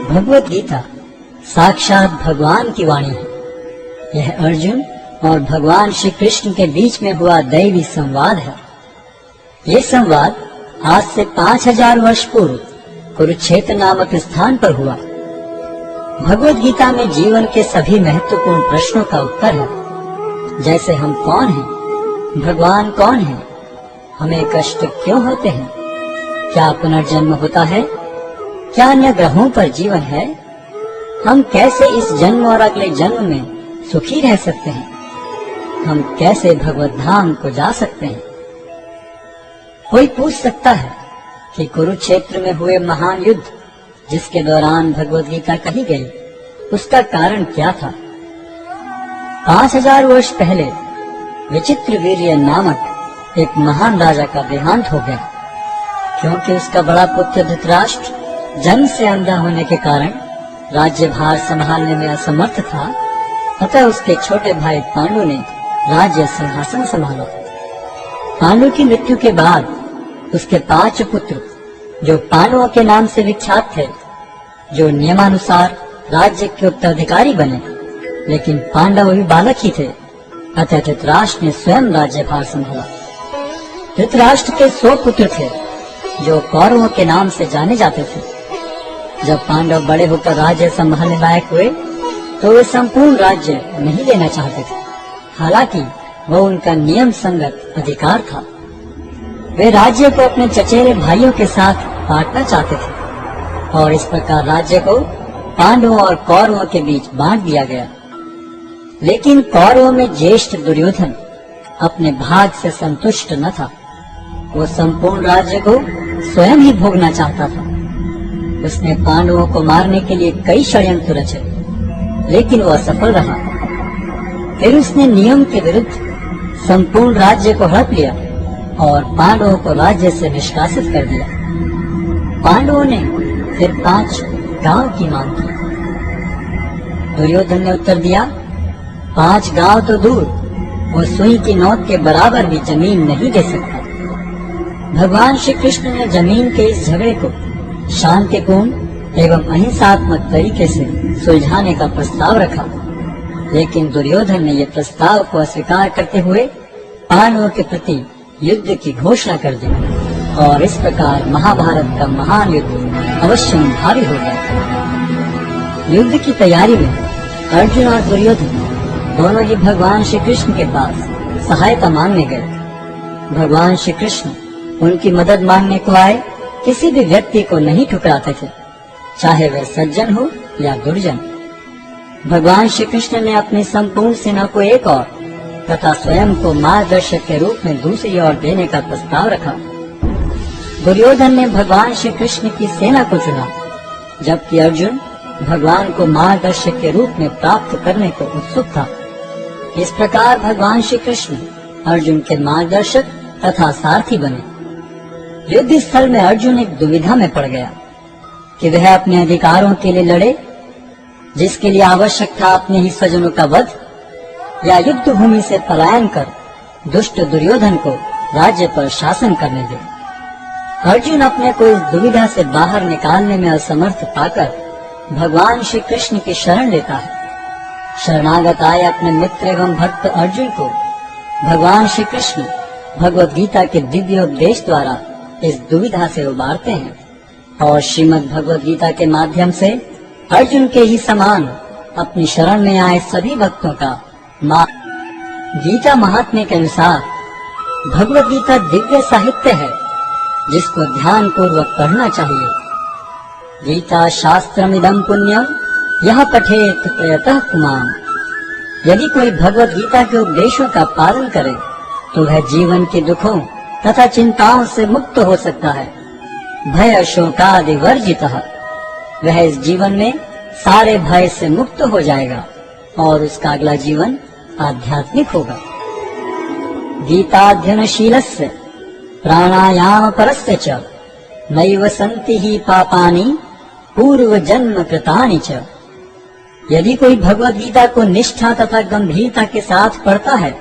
भगवत गीता साक्षात भगवान की वाणी है। यह अर्जुन और भगवान श्री कृष्ण के बीच में हुआ दैवी संवाद है। ये संवाद आज से 5000 वर्ष पूर्व कुरुक्षेत्र नामक स्थान पर हुआ। भगवत गीता में जीवन के सभी महत्वपूर्ण प्रश्नों का उत्तर है, जैसे हम कौन हैं, भगवान कौन है, हमें कष्ट क्यों होते हैं, क्या पुनर्जन्म होता है, क्या अन्य ग्रहों पर जीवन है, हम कैसे इस जन्म और अगले जन्म में सुखी रह सकते हैं, हम कैसे भगवत धाम को जा सकते हैं। कोई पूछ सकता है कि कुरुक्षेत्र में हुए महान युद्ध जिसके दौरान भगवत गीता कही गई, उसका कारण क्या था। 5000 वर्ष पहले विचित्रवीर्य नामक एक महान राजा का देहांत हो गया। क्योंकि उसका बड़ा पुत्र धृतराष्ट्र जन्म से अंधा होने के कारण राज्यभार संभालने में असमर्थ था, अतः उसके छोटे भाई पांडु ने राज्य सिंहासन संभाला। पांडु की मृत्यु के बाद उसके 5 पुत्र, जो पांडवों के नाम से विख्यात थे, जो नियमानुसार राज्य के उत्तराधिकारी बने, लेकिन पांडव भी बालक ही थे, अतः धृतराष्ट्र ने स्वयं राज्यभार संभाला। धृतराष्ट्र के 100 पुत्र थे, जो कौरवों के नाम से जाने जाते थे। जब पांडव बड़े होकर राज्य संभालने लायक हुए, तो वे संपूर्ण राज्य नहीं लेना चाहते थे, हालांकि वह उनका नियम संगत अधिकार था। वे राज्य को अपने चचेरे भाइयों के साथ बांटना चाहते थे, और इस प्रकार राज्य को पांडवों और कौरवों के बीच बांट दिया गया। लेकिन कौरवों में ज्येष्ठ दुर्योधन अपने भाग से संतुष्ट न था। वो संपूर्ण राज्य को स्वयं ही भोगना चाहता था। उसने पांडवों को मारने के लिए कई षड्यंत्र रचे, लेकिन वो असफल रहा। फिर उसने नियम के विरुद्ध संपूर्ण राज्य को हड़प लिया और पांडवों को राज्य से निष्कासित कर दिया। पांडवों ने फिर 5 गांव की मांग की। दुर्योधन ने उत्तर दिया, 5 गांव तो दूर, वो सुई की नोक के बराबर भी जमीन नहीं दे सकता। भगवान श्री कृष्ण ने जमीन के इस झगड़े को शांतिपूर्ण एवं अहिंसात्मक तरीके से सुलझाने का प्रस्ताव रखा, लेकिन दुर्योधन ने यह प्रस्ताव को अस्वीकार करते हुए पांडवों के प्रति युद्ध की घोषणा कर दी, और इस प्रकार महाभारत का महान युद्ध अवश्य भारी हो गया। युद्ध की तैयारी में अर्जुन और दुर्योधन दोनों ही भगवान श्री कृष्ण के पास सहायता मांगने गए। भगवान श्री कृष्ण उनकी मदद मांगने को आए किसी भी व्यक्ति को नहीं ठुकराते थे, चाहे वह सज्जन हो या दुर्जन। भगवान श्री कृष्ण ने अपनी संपूर्ण सेना को एक ओर तथा स्वयं को मार्गदर्शक के रूप में दूसरी ओर देने का प्रस्ताव रखा। दुर्योधन ने भगवान श्री कृष्ण की सेना को चुना, जबकि अर्जुन भगवान को मार्गदर्शक के रूप में प्राप्त करने को उत्सुक था। इस प्रकार भगवान श्री कृष्ण अर्जुन के मार्गदर्शक तथा सारथी बने। युद्ध स्थल में अर्जुन एक दुविधा में पड़ गया कि वह अपने अधिकारों के लिए लड़े, जिसके लिए आवश्यक था अपने ही स्वजनों का वध, या युद्ध भूमि से पलायन कर दुष्ट दुर्योधन को राज्य पर शासन करने दे। अर्जुन अपने को इस दुविधा से बाहर निकालने में असमर्थ पाकर भगवान श्री कृष्ण की शरण लेता है। शरणागत आए अपने मित्र एवं भक्त अर्जुन को भगवान श्री कृष्ण भगवत गीता के दिव्य उपदेश द्वारा इस दुविधा से उबारते हैं, और श्रीमद् भगवत गीता के माध्यम से अर्जुन के ही समान अपनी शरण में आए सभी भक्तों का गीता महात्म्य के अनुसार भगवत गीता दिव्य साहित्य है, जिसको ध्यान पूर्वक पढ़ना चाहिए। गीता शास्त्रमिदं पुण्यम यह पठेत प्रयतः पुमान्। यदि कोई भगवत गीता के उपदेशों का पालन करे, तो वह जीवन के दुखों तथा चिंताओं से मुक्त हो सकता है। भय शोकादि वर्जितः, वह इस जीवन में सारे भय से मुक्त हो जाएगा और उसका अगला जीवन आध्यात्मिक होगा। गीताध्ययनशीलस्य प्राणायाम परस्य च नैव सन्ति ही पापानि पूर्व जन्म कृतानि च। यदि कोई भगवत गीता को निष्ठा तथा गंभीरता के साथ पढ़ता है,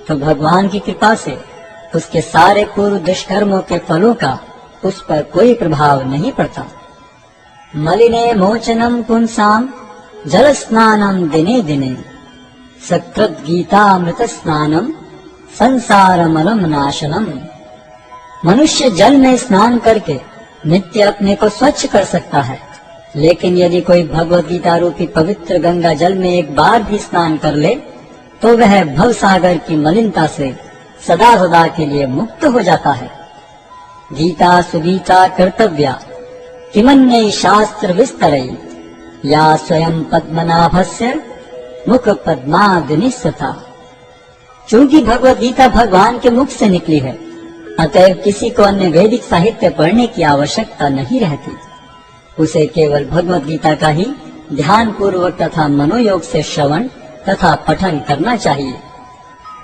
तो भगवान की कृपा से उसके सारे पूर्व दुष्कर्मों के फलों का उस पर कोई प्रभाव नहीं पड़ता। मलिने मोचनम पुंसाम जल स्नानम दिने दिने सकृत गीतामृत स्नानम संसारमलम नाशनम। मनुष्य जल में स्नान करके नित्य अपने को स्वच्छ कर सकता है, लेकिन यदि कोई भगवत गीता रूपी पवित्र गंगा जल में एक बार भी स्नान कर ले तो वह भवसागर की मलिनता से सदा सदा के लिए मुक्त हो जाता है। गीता सुगीता कर्तव्या किमन्यै शास्त्र विस्तरै या स्वयं पद्मनाभस्य मुख पद्मादिनिस्सता। चूंकि भगवत गीता भगवान के मुख से निकली है, अतएव किसी को अन्य वैदिक साहित्य पढ़ने की आवश्यकता नहीं रहती। उसे केवल भगवत गीता का ही ध्यान पूर्वक तथा मनोयोग से श्रवण तथा पठन करना चाहिए।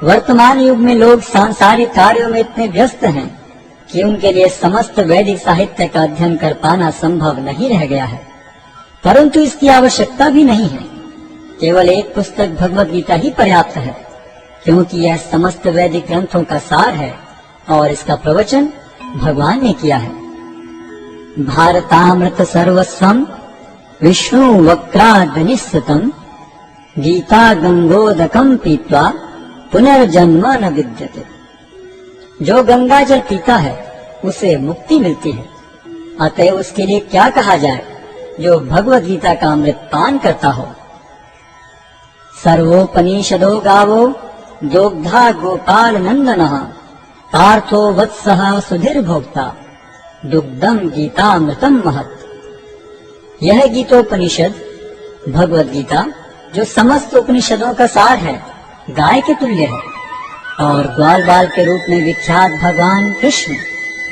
वर्तमान युग में लोग सांसारिक कार्यों में इतने व्यस्त हैं कि उनके लिए समस्त वैदिक साहित्य का अध्ययन कर पाना संभव नहीं रह गया है, परंतु इसकी आवश्यकता भी नहीं है। केवल एक पुस्तक भगवत गीता ही पर्याप्त है, क्योंकि यह समस्त वैदिक ग्रंथों का सार है और इसका प्रवचन भगवान ने किया है। भारतामृत सर्वस्वम विष्णु वक्रादनिस्सतम गीता गंगोदकम पीत्वा पुनर्जन्म न विद्यते। जो गंगा जल पीता है उसे मुक्ति मिलती है, अतः उसके लिए क्या कहा जाए जो भगवत गीता का अमृत पान करता हो। सर्वोपनिषदो गावो दोग्धा गोपाल नंदनः पार्थो वत्सः सुधीर भोक्ता दुग्धम गीतामृतम महत्। यह गीतोपनिषद भगवत गीता जो समस्त उपनिषदों का सार है, गाय के तुल्य है, और ग्वाल बाल के रूप में विख्यात भगवान कृष्ण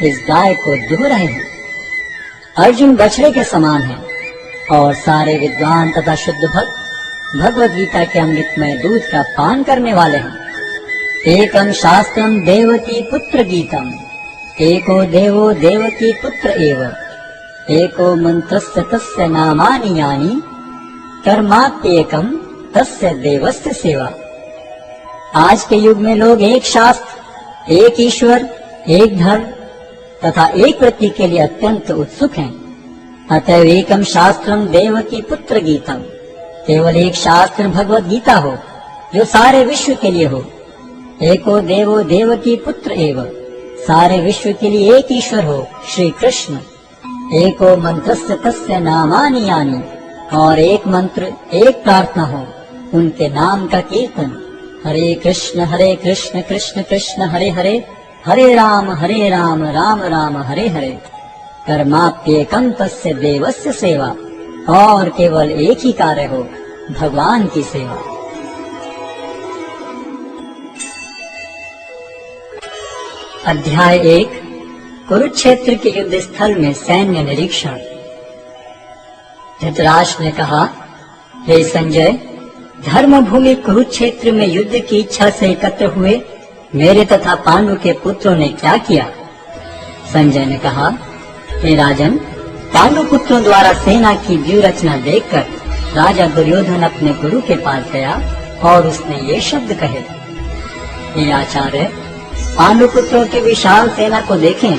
इस गाय को दुह रहे हैं। अर्जुन बछड़े के समान है और सारे विद्वान तथा शुद्ध भक्त भगवत गीता के अमृतमय दूध का पान करने वाले हैं। एकम शास्त्रम देवकी पुत्र गीतम एको देवो देवकी पुत्र एव एको मंत्रस्य तस्य नामानि यानि कर्माप्येकम तस्य देवस्य सेवा। आज के युग में लोग एक शास्त्र, एक ईश्वर, एक धर्म तथा एक वृत्ति के लिए अत्यंत उत्सुक हैं। अतः एकम शास्त्रम देवकी पुत्र गीतम, केवल एक शास्त्र भगवत गीता हो जो सारे विश्व के लिए हो। एको देवो देवकी पुत्र एव, सारे विश्व के लिए एक ईश्वर हो श्री कृष्ण। एको मंत्रस्य तस्य नामानि यानि, और एक मंत्र एक प्रार्थना हो उनके नाम का कीर्तन। हरे कृष्ण कृष्ण कृष्ण हरे हरे, हरे राम राम राम हरे हरे। कर्माप्येकम तस्य देवस्य सेवा, और केवल एक ही कार्य हो, भगवान की सेवा। अध्याय 1 कुरुक्षेत्र के युद्ध स्थल में सैन्य निरीक्षण। धृतराष्ट्र ने कहा, हे संजय, धर्म भूमि कुरुक्षेत्र में युद्ध की इच्छा से एकत्र हुए मेरे तथा पांडु के पुत्रों ने क्या किया? संजय ने कहा, हे राजन, पांडु पुत्रों द्वारा सेना की व्यूह रचना देखकर राजा दुर्योधन अपने गुरु के पास गया और उसने ये शब्द कहे, हे आचार्य, पांडु पुत्रों की विशाल सेना को देखें,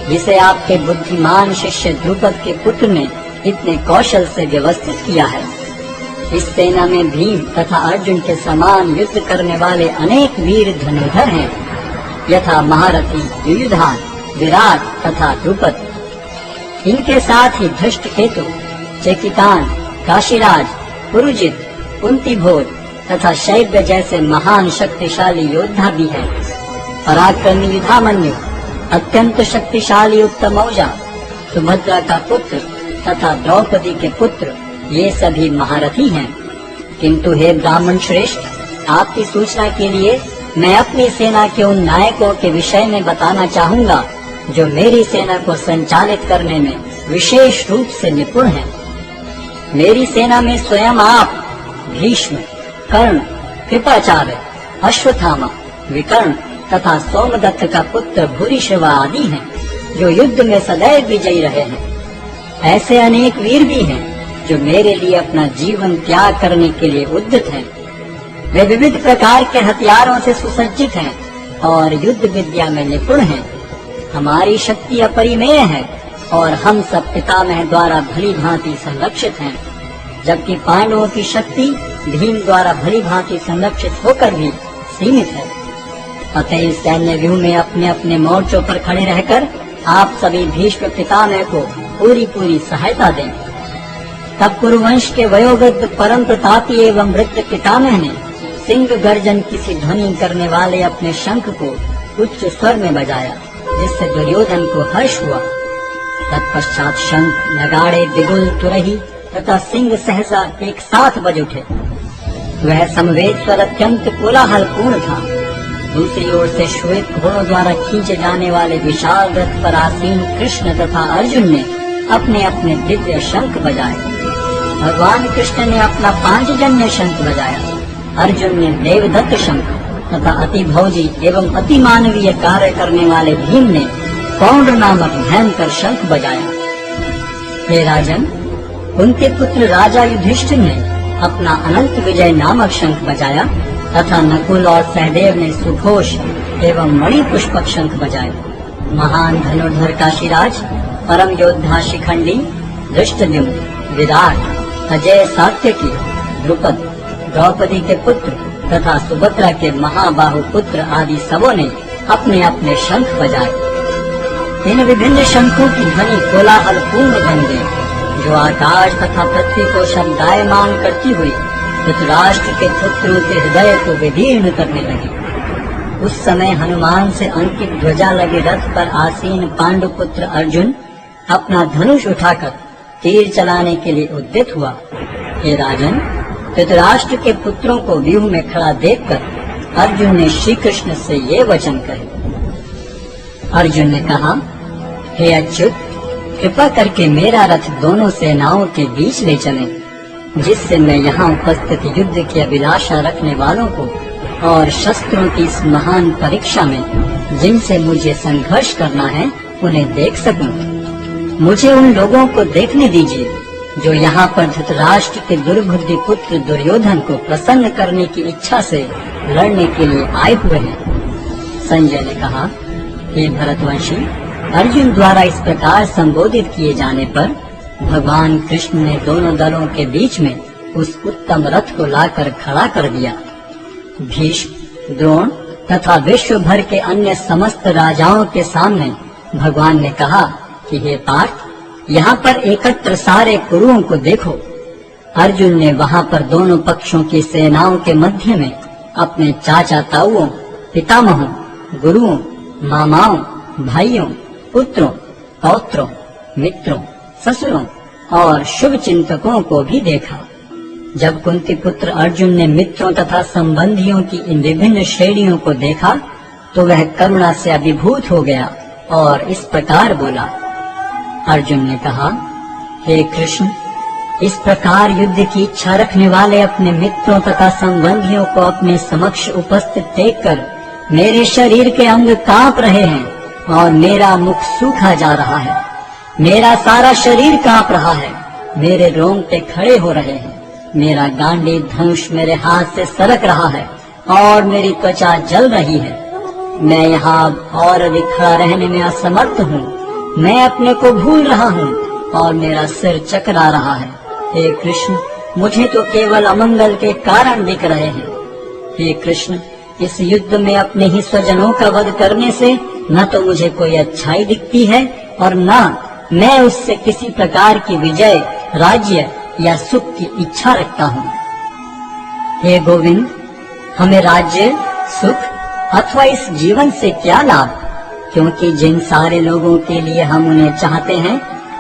जिसे आपके बुद्धिमान शिष्य द्रुपद के पुत्र ने इतने कौशल से व्यवस्थित किया है। इस सेना में भीम तथा अर्जुन के समान युद्ध करने वाले अनेक वीर धनुर्धर हैं, यथा महारथी युयुधान, विराट तथा द्रुपद। इनके साथ ही धृष्टकेतु, चेकितान, काशीराज, पुरुजित, कुंतीभोज तथा शैब्य जैसे महान शक्तिशाली योद्धा भी हैं। पराक्रमी युधामन्यु, अत्यंत शक्तिशाली उत्तमौजा, सुभद्रा का पुत्र तथा द्रौपदी के पुत्र, ये सभी महारथी हैं। किंतु हे ब्राह्मण श्रेष्ठ, आपकी सूचना के लिए मैं अपनी सेना के उन नायकों के विषय में बताना चाहूँगा जो मेरी सेना को संचालित करने में विशेष रूप से निपुण हैं। मेरी सेना में स्वयं आप, भीष्म, कर्ण, कृपाचार्य, अश्वत्थामा, विकर्ण तथा सोमदत्त का पुत्र भूरिश्रवा आदि हैं, जो युद्ध में सदैव विजयी रहे हैं। ऐसे अनेक वीर भी हैं जो मेरे लिए अपना जीवन त्याग करने के लिए उद्यत हैं। वे विविध प्रकार के हथियारों से सुसज्जित हैं और युद्ध विद्या में निपुण हैं। हमारी शक्ति अपरिमेय है और हम सब पितामह द्वारा भली भांति संरक्षित हैं, जबकि पांडवों की शक्ति भीम द्वारा भली भांति संरक्षित होकर भी सीमित है। अतः इस सैन्य व्यूह में अपने अपने मोर्चों पर खड़े रहकर आप सभी भीष्म पितामह को पूरी सहायता दें। तब कुरुवंश के वयोवृद्ध परम प्रतापी एवं वृद्ध पितामह ने सिंह गर्जन किसी ध्वनि करने वाले अपने शंख को उच्च स्वर में बजाया, जिससे दुर्योधन को हर्ष हुआ। तत्पश्चात शंख, नगाड़े, बिगुल, तुरही तथा सिंह सहसा एक साथ बज उठे। वह समवेत स्वर अत्यंत कोलाहल पूर्ण था। दूसरी ओर से श्वेत घोड़ों द्वारा खींचे जाने वाले विशाल रथ पर आसीन कृष्ण तथा अर्जुन ने अपने अपने दिव्य शंख बजाए। भगवान कृष्ण ने अपना पांचजन्य शंख बजाया। अर्जुन ने देवदत्त शंख तथा अति भौजी एवं अति मानवीय कार्य करने वाले भीम ने पौंड नामक भयंकर शंख बजाया। हे राजन, कुंती पुत्र राजा युधिष्ठिर ने अपना अनंत विजय नामक शंख बजाया तथा नकुल और सहदेव ने सुघोष एवं मणि पुष्पक शंख बजाए। महान धनुर्धर काशीराज, परम योद्धा शिखंडी, धृष्टद्युम्न, विराट, अजय सात्यकी, द्रुपद, द्रौपदी के पुत्र तथा सुभद्रा के महाबाहु पुत्र आदि सबों ने अपने अपने शंख बजाए। इन विभिन्न शंखों की ध्वनि कोलाहल पूर्ण बन गई, जो आकाश तथा पृथ्वी को शब्दायमान करती हुई धृतराष्ट्र के पुत्रों के हृदय को विदीर्ण करने लगी। उस समय हनुमान से अंकित ध्वजा लगे रथ पर आसीन पांडुपुत्र अर्जुन अपना धनुष उठाकर तीर चलाने के लिए उद्यत हुआ। हे राजन, धृतराष्ट्र के पुत्रों को व्यूह में खड़ा देखकर अर्जुन ने श्री कृष्ण से ये वचन कहे। अर्जुन ने कहा, हे अच्युत, कृपा करके मेरा रथ दोनों सेनाओं के बीच ले चले, जिससे मैं यहाँ उपस्थित युद्ध की अभिलाषा रखने वालों को और शस्त्रों की इस महान परीक्षा में जिनसे मुझे संघर्ष करना है उन्हें देख सकूं। मुझे उन लोगों को देखने दीजिए जो यहाँ पर धृतराष्ट्र के दुर्बुद्धि पुत्र दुर्योधन को प्रसन्न करने की इच्छा से लड़ने के लिए आए हुए हैं। संजय ने कहा, हे भरतवंशी, अर्जुन द्वारा इस प्रकार संबोधित किए जाने पर भगवान कृष्ण ने दोनों दलों के बीच में उस उत्तम रथ को लाकर खड़ा कर दिया। भीष्म, द्रोण तथा विश्व भर के अन्य समस्त राजाओं के सामने भगवान ने कहा कि हे पार्थ, यहाँ पर एकत्र सारे कुरुओं को देखो। अर्जुन ने वहाँ पर दोनों पक्षों की सेनाओं के मध्य में अपने चाचा ताऊओं, पितामहों, गुरुओं, मामाओं, भाइयों, पुत्रों, पौत्रों, मित्रों, ससुरों और शुभ चिंतकों को भी देखा। जब कुंती पुत्र अर्जुन ने मित्रों तथा संबंधियों की इन विभिन्न श्रेणियों को देखा तो वह करुणा से अभिभूत हो गया और इस प्रकार बोला। अर्जुन ने कहा, हे कृष्ण, इस प्रकार युद्ध की इच्छा रखने वाले अपने मित्रों तथा संबंधियों को अपने समक्ष उपस्थित देखकर मेरे शरीर के अंग कांप रहे हैं और मेरा मुख सूखा जा रहा है। मेरा सारा शरीर कांप रहा है, मेरे रोंगटे खड़े हो रहे हैं, मेरा गांडी धनुष मेरे हाथ से सरक रहा है और मेरी त्वचा जल रही है। मैं यहाँ और अधिक खड़ा रहने में असमर्थ हूँ। मैं अपने को भूल रहा हूँ और मेरा सिर चकरा रहा है। हे कृष्ण, मुझे तो केवल अमंगल के कारण दिख रहे हैं। हे कृष्ण, इस युद्ध में अपने ही स्वजनों का वध करने से न तो मुझे कोई अच्छाई दिखती है और न मैं उससे किसी प्रकार की विजय, राज्य या सुख की इच्छा रखता हूँ। हे गोविंद, हमें राज्य, सुख अथवा इस जीवन से क्या लाभ, क्योंकि जिन सारे लोगों के लिए हम उन्हें चाहते हैं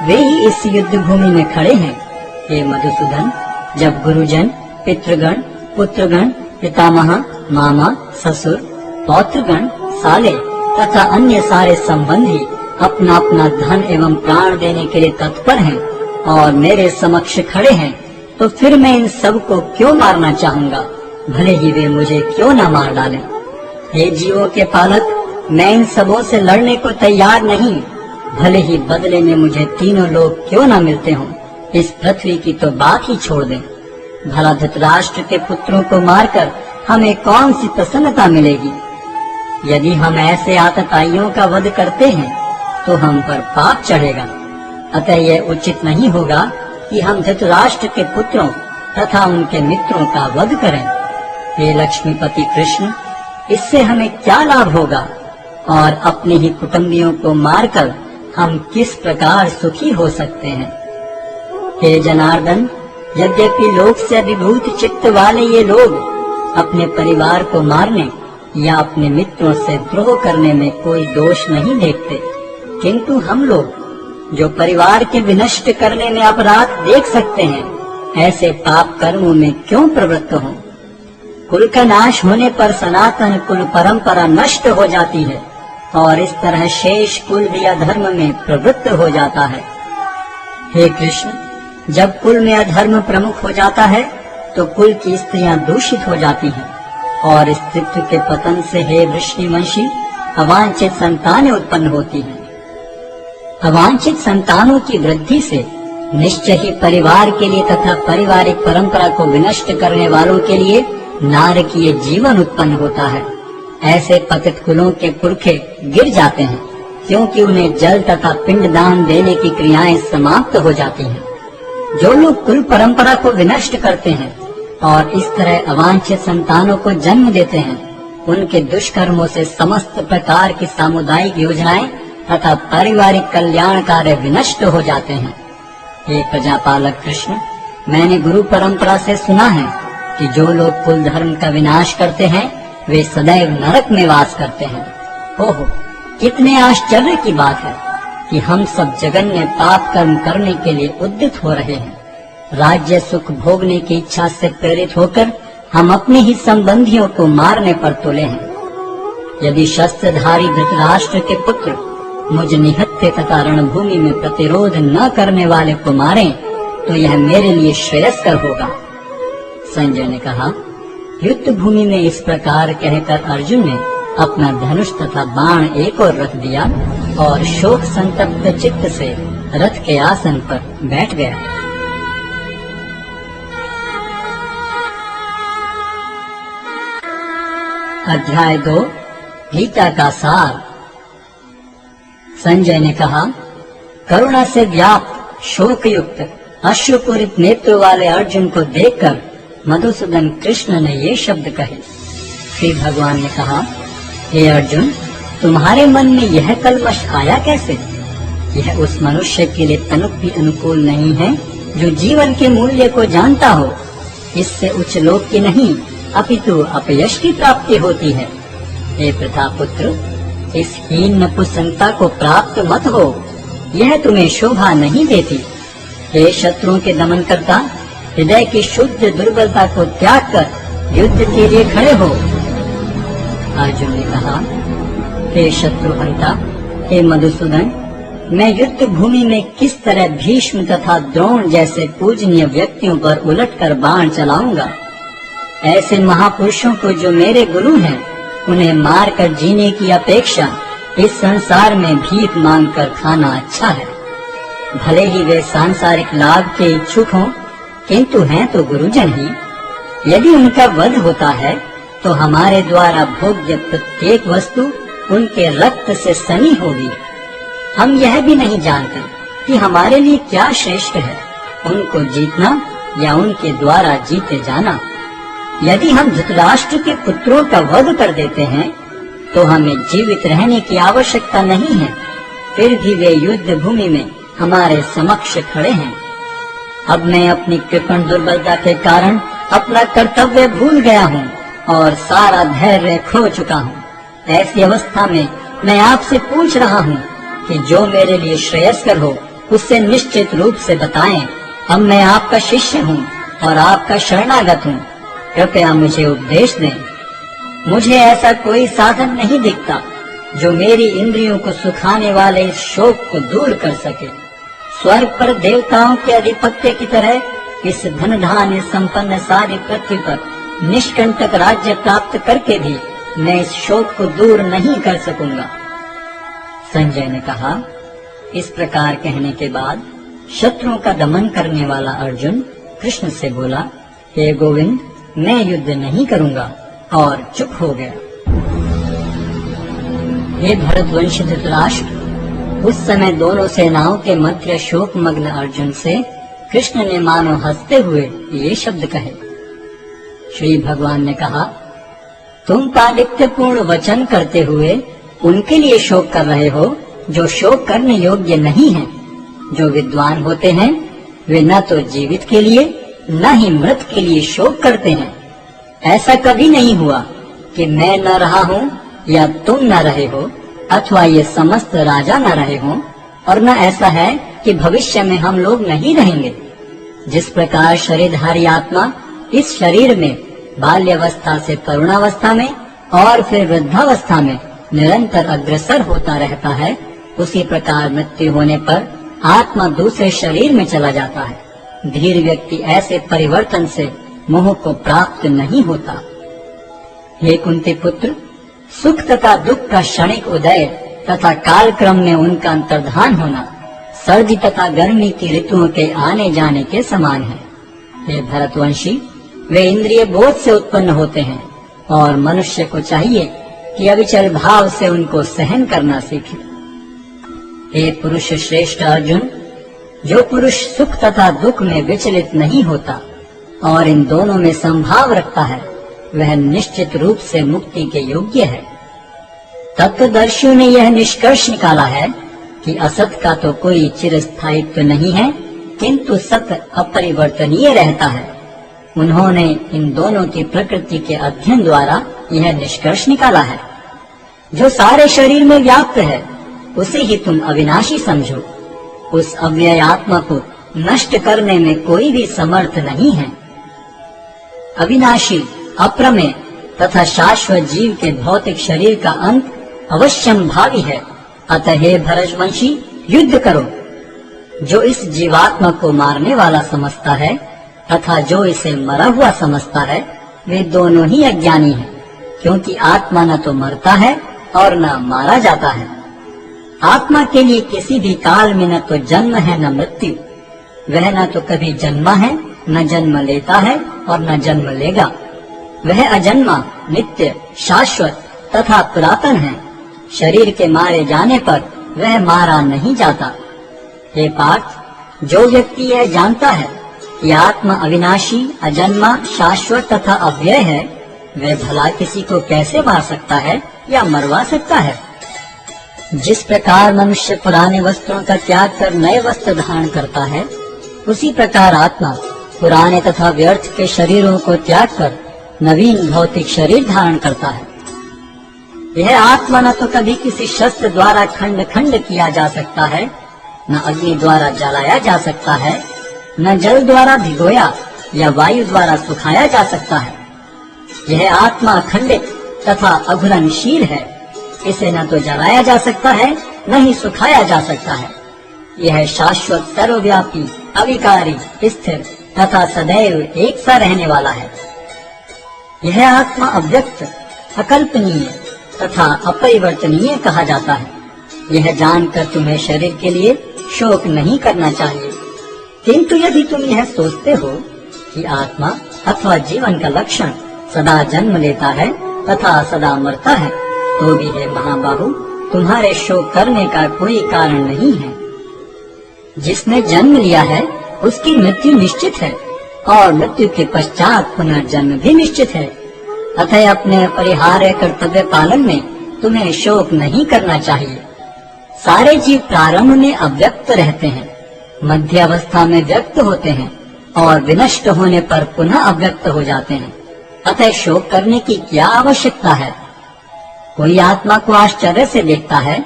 वे ही इस युद्ध भूमि में खड़े हैं। हे मधुसूदन, जब गुरुजन, पितृगण, पुत्रगण, पितामह, मामा, ससुर, पौत्रगण, साले तथा अन्य सारे संबंधी अपना अपना धन एवं प्राण देने के लिए तत्पर हैं और मेरे समक्ष खड़े हैं, तो फिर मैं इन सब को क्यों मारना चाहूँगा, भले ही वे मुझे क्यों न मार डालें। हे जीवों के पालक, मैं इन सबों से लड़ने को तैयार नहीं, भले ही बदले में मुझे तीनों लोग क्यों न मिलते हों। इस पृथ्वी की तो बात ही छोड़ दें। भला धृतराष्ट्र के पुत्रों को मारकर हमें कौन सी प्रसन्नता मिलेगी। यदि हम ऐसे आतताइयों का वध करते हैं तो हम पर पाप चढ़ेगा अतः यह उचित नहीं होगा कि हम धृतराष्ट्र के पुत्रों तथा उनके मित्रों का वध करें। हे लक्ष्मीपति कृष्ण, इससे हमें क्या लाभ होगा और अपने ही कुटुंबियों को मारकर हम किस प्रकार सुखी हो सकते हैं। हे जनार्दन, यद्यपि लोक से अभिभूत चित्त वाले ये लोग अपने परिवार को मारने या अपने मित्रों से द्रोह करने में कोई दोष नहीं देखते, किंतु हम लोग जो परिवार के विनष्ट करने में अपराध देख सकते हैं, ऐसे पाप कर्मों में क्यों प्रवृत्त हों। कुल का नाश होने पर सनातन कुल परंपरा नष्ट हो जाती है और इस तरह शेष कुल भी अधर्म में प्रवृत्त हो जाता है। हे कृष्ण, जब कुल में अधर्म प्रमुख हो जाता है तो कुल की स्त्रियां दूषित हो जाती हैं और स्त्रीत्व के पतन से हे वृष्णिवंशी अवांछित संतानें उत्पन्न होती हैं। अवांछित संतानों की वृद्धि से निश्चय ही परिवार के लिए तथा पारिवारिक परंपरा को विनष्ट करने वालों के लिए नारकीय जीवन उत्पन्न होता है। ऐसे पतित कुलों के पुरखे गिर जाते हैं, क्योंकि उन्हें जल तथा पिंडदान देने की क्रियाएं समाप्त हो जाती हैं। जो लोग कुल परंपरा को विनष्ट करते हैं और इस तरह अवांछित संतानों को जन्म देते हैं, उनके दुष्कर्मों से समस्त प्रकार की सामुदायिक योजनाएं तथा पारिवारिक कल्याण कार्य विनष्ट हो जाते हैं। हे प्रजापालक कृष्ण, मैंने गुरु परंपरा से सुना है कि जो लोग कुल धर्म का विनाश करते हैं वे सदैव नरक में वास करते हैं। ओहो, कितने आश्चर्य की बात है कि हम सब जघन्य पाप कर्म करने के लिए उद्यत हो रहे हैं। राज्य सुख भोगने की इच्छा से प्रेरित होकर हम अपने ही संबंधियों को मारने पर तुले हैं। यदि शस्त्रधारी धृतराष्ट्र के पुत्र मुझ निहत्थे तथा रणभूमि में प्रतिरोध न करने वाले को मारें तो यह मेरे लिए श्रेयस्कर होगा। संजय ने कहा, युद्ध भूमि में इस प्रकार कहकर अर्जुन ने अपना धनुष तथा बाण एक ओर रख दिया और शोक संतप्त चित्त से रथ के आसन पर बैठ गया। अध्याय 2 गीता का सार। संजय ने कहा, करुणा से व्याप्त शोक युक्त अश्रुपूरित नेत्र वाले अर्जुन को देखकर मधुसूदन कृष्ण ने ये शब्द कहे। श्री भगवान ने कहा, हे अर्जुन, तुम्हारे मन में यह कलमश आया कैसे? यह उस मनुष्य के लिए तनुक भी अनुकूल नहीं है जो जीवन के मूल्य को जानता हो। इससे उच्च लोक की नहीं अपितु अपयश की प्राप्ति होती है। हे प्रतापुत्र, इस हीन नपुंसकता को प्राप्त मत हो, यह तुम्हें शोभा नहीं देती। हे शत्रुओं के दमन करता, हृदय की शुद्ध दुर्बलता को त्याग कर युद्ध के लिए खड़े हो। अर्जुन ने कहा, हे शत्रुहंता, हे मधुसूदन, मैं युद्ध भूमि में किस तरह भीष्म तथा द्रोण जैसे पूजनीय व्यक्तियों पर उलटकर बाण चलाऊंगा। ऐसे महापुरुषों को जो मेरे गुरु हैं, उन्हें मारकर जीने की अपेक्षा इस संसार में भीख मांगकर खाना अच्छा है। भले ही वे सांसारिक लाभ के इच्छुक हों, किंतु हैं तो गुरुजन ही। यदि उनका वध होता है तो हमारे द्वारा भोग्य प्रत्येक वस्तु उनके रक्त से सनी होगी। हम यह भी नहीं जानते कि हमारे लिए क्या श्रेष्ठ है, उनको जीतना या उनके द्वारा जीते जाना। यदि हम धृतराष्ट्र के पुत्रों का वध कर देते हैं तो हमें जीवित रहने की आवश्यकता नहीं है, फिर भी वे युद्ध भूमि में हमारे समक्ष खड़े हैं। अब मैं अपनी कृपण दुर्बलता के कारण अपना कर्तव्य भूल गया हूँ और सारा धैर्य खो चुका हूँ। ऐसी अवस्था में मैं आपसे पूछ रहा हूँ कि जो मेरे लिए श्रेयस्कर हो उससे निश्चित रूप से बताएं। अब मैं आपका शिष्य हूँ और आपका शरणागत हूँ, कृपया मुझे उपदेश दें। मुझे ऐसा कोई साधन नहीं दिखता जो मेरी इंद्रियों को सुखाने वाले इस शोक को दूर कर सके। स्वर्ग पर देवताओं के अधिपत्य की तरह इस धन धान्य संपन्न सारी पृथ्वी पर निष्कंटक राज्य प्राप्त करके भी मैं इस शोक को दूर नहीं कर सकूंगा। संजय ने कहा, इस प्रकार कहने के बाद शत्रुओं का दमन करने वाला अर्जुन कृष्ण से बोला, हे गोविंद, मैं युद्ध नहीं करूंगा, और चुप हो गया। हे भरतवंशी धृतराष्ट्र, उस समय दोनों सेनाओं के मध्य शोकमग्न अर्जुन से कृष्ण ने मानो हंसते हुए ये शब्द कहे। श्री भगवान ने कहा, तुम पांडित्यपूर्ण वचन करते हुए उनके लिए शोक कर रहे हो जो शोक करने योग्य नहीं है। जो विद्वान होते हैं वे न तो जीवित के लिए न ही मृत के लिए शोक करते हैं। ऐसा कभी नहीं हुआ कि मैं न रहा हूँ या तुम न रहे हो, अथवा ये समस्त राजा न रहे हों, और न ऐसा है कि भविष्य में हम लोग नहीं रहेंगे। जिस प्रकार शरीरधारी आत्मा इस शरीर में बाल्यावस्था से तरुणावस्था में और फिर वृद्धावस्था में निरंतर अग्रसर होता रहता है, उसी प्रकार मृत्यु होने पर आत्मा दूसरे शरीर में चला जाता है। धीर व्यक्ति ऐसे परिवर्तन से मोह को प्राप्त नहीं होता। हे कुंती पुत्र, सुख तथा दुख का क्षणिक उदय तथा कालक्रम में उनका अंतर्धान होना सर्दी तथा गर्मी की ऋतुओं के आने जाने के समान है। हे भरतवंशी, वे इंद्रिय बोध से उत्पन्न होते हैं और मनुष्य को चाहिए कि अविचल भाव से उनको सहन करना सीखे। हे पुरुष श्रेष्ठ अर्जुन, जो पुरुष सुख तथा दुख में विचलित नहीं होता और इन दोनों में संभाव रखता है, वह निश्चित रूप से मुक्ति के योग्य है। तत्वदर्शियों ने यह निष्कर्ष निकाला है कि असत का तो कोई चिरस्थायित्व नहीं है, किंतु सत्य अपरिवर्तनीय रहता है। उन्होंने इन दोनों की प्रकृति के अध्ययन द्वारा यह निष्कर्ष निकाला है। जो सारे शरीर में व्याप्त है उसे ही तुम अविनाशी समझो। उस अव्यय आत्मा को नष्ट करने में कोई भी समर्थ नहीं है। अविनाशी, अप्रमेय तथा शाश्वत जीव के भौतिक शरीर का अंत अवश्यम भावी है। अतः हे भरतवंशी, युद्ध करो। जो इस जीवात्मा को मारने वाला समझता है तथा जो इसे मरा हुआ समझता है, वे दोनों ही अज्ञानी हैं, क्योंकि आत्मा न तो मरता है और न मारा जाता है। आत्मा के लिए किसी भी काल में न तो जन्म है न मृत्यु। वह न तो कभी जन्मा है, न जन्म लेता है और न जन्म लेगा। वह अजन्मा, नित्य, शाश्वत तथा पुरातन है। शरीर के मारे जाने पर वह मारा नहीं जाता। हे पार्थ, जो व्यक्ति यह जानता है कि आत्मा अविनाशी, अजन्मा, शाश्वत तथा अव्यय है, वह भला किसी को कैसे मार सकता है या मरवा सकता है। जिस प्रकार मनुष्य पुराने वस्त्रों का त्याग कर नए वस्त्र धारण करता है, उसी प्रकार आत्मा पुराने तथा व्यर्थ के शरीरों को त्याग कर नवीन भौतिक शरीर धारण करता है। यह आत्मा न तो कभी किसी शस्त्र द्वारा खंड खंड किया जा सकता है, न अग्नि द्वारा जलाया जा सकता है, न जल द्वारा भिगोया या वायु द्वारा सुखाया जा सकता है। यह आत्मा अखंडित तथा अघुरनशील है। इसे न तो जलाया जा सकता है, न ही सुखाया जा सकता है। यह शाश्वत, सर्वव्यापी, अविकारी, स्थिर तथा सदैव एक सा रहने वाला है। यह आत्मा अव्यक्त, अकल्पनीय तथा अपरिवर्तनीय कहा जाता है। यह जानकर तुम्हें शरीर के लिए शोक नहीं करना चाहिए। किंतु यदि तुम यह सोचते हो कि आत्मा अथवा जीवन का लक्षण सदा जन्म लेता है तथा सदा मरता है, तो भी हे महाबाहु, तुम्हारे शोक करने का कोई कारण नहीं है। जिसने जन्म लिया है उसकी मृत्यु निश्चित है और मृत्यु के पश्चात पुनर्जन्म भी निश्चित है। अतः अपने अपरिहार्य कर्तव्य पालन में तुम्हें शोक नहीं करना चाहिए। सारे जीव प्रारंभ में अव्यक्त रहते हैं, मध्य अवस्था में व्यक्त होते हैं और विनष्ट होने पर पुनः अव्यक्त हो जाते हैं। अतः शोक करने की क्या आवश्यकता है। कोई आत्मा को आश्चर्य से देखता है,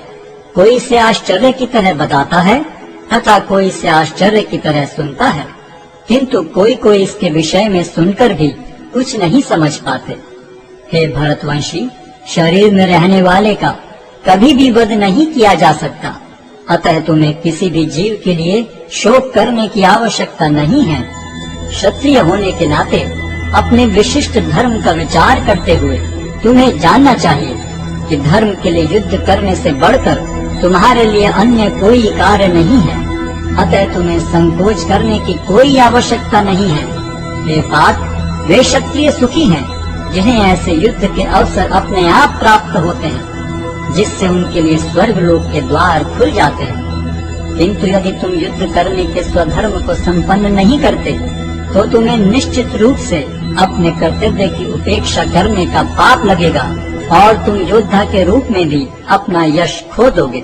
कोई इसे आश्चर्य की तरह बताता है तथा कोई इसे आश्चर्य की तरह सुनता है, किंतु कोई कोई इसके विषय में सुनकर भी कुछ नहीं समझ पाते। हे भरतवंशी, शरीर में रहने वाले का कभी भी वध नहीं किया जा सकता। अतः तुम्हें किसी भी जीव के लिए शोक करने की आवश्यकता नहीं है। क्षत्रिय होने के नाते अपने विशिष्ट धर्म का विचार करते हुए तुम्हें जानना चाहिए कि धर्म के लिए युद्ध करने से बढ़कर तुम्हारे लिए अन्य कोई कार्य नहीं है। अतः तुम्हें संकोच करने की कोई आवश्यकता नहीं है। हे पार्थ, वे क्षत्रिय सुखी हैं जिन्हें ऐसे युद्ध के अवसर अपने आप प्राप्त होते हैं। जिससे उनके लिए स्वर्ग लोक के द्वार खुल जाते हैं। किंतु यदि तुम युद्ध करने के स्वधर्म को संपन्न नहीं करते तो तुम्हें निश्चित रूप से अपने कर्तव्य की उपेक्षा करने का पाप लगेगा और तुम योद्धा के रूप में भी अपना यश खो दोगे।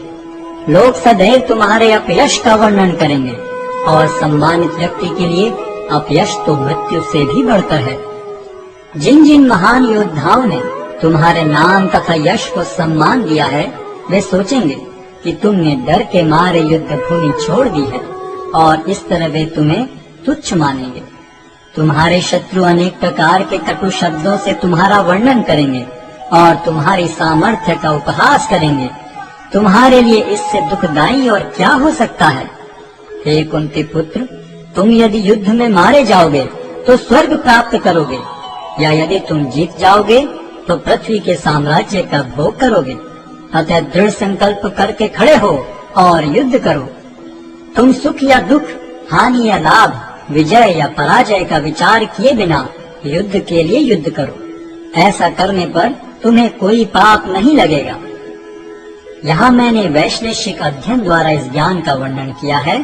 लोग सदैव तुम्हारे अपयश का वर्णन करेंगे और सम्मानित व्यक्ति के लिए अपयश तो मृत्यु से भी बढ़कर है। जिन जिन महान योद्धाओं ने तुम्हारे नाम तथा यश को सम्मान दिया है, वे सोचेंगे कि तुमने डर के मारे युद्ध भूमि छोड़ दी है और इस तरह वे तुम्हें तुच्छ मानेंगे। तुम्हारे शत्रु अनेक प्रकार के कटु शब्दों से तुम्हारा वर्णन करेंगे और तुम्हारी सामर्थ्य का उपहास करेंगे। तुम्हारे लिए इससे दुखदाई और क्या हो सकता है। हे कुंती पुत्र, तुम यदि युद्ध में मारे जाओगे तो स्वर्ग प्राप्त करोगे, या यदि तुम जीत जाओगे तो पृथ्वी के साम्राज्य का भोग करोगे। अतः दृढ़ संकल्प करके खड़े हो और युद्ध करो। तुम सुख या दुख, हानि या लाभ, विजय या पराजय का विचार किए बिना युद्ध के लिए युद्ध करो। ऐसा करने पर तुम्हें कोई पाप नहीं लगेगा। यहाँ मैंने वैश्लेषिक अध्ययन द्वारा इस ज्ञान का वर्णन किया है।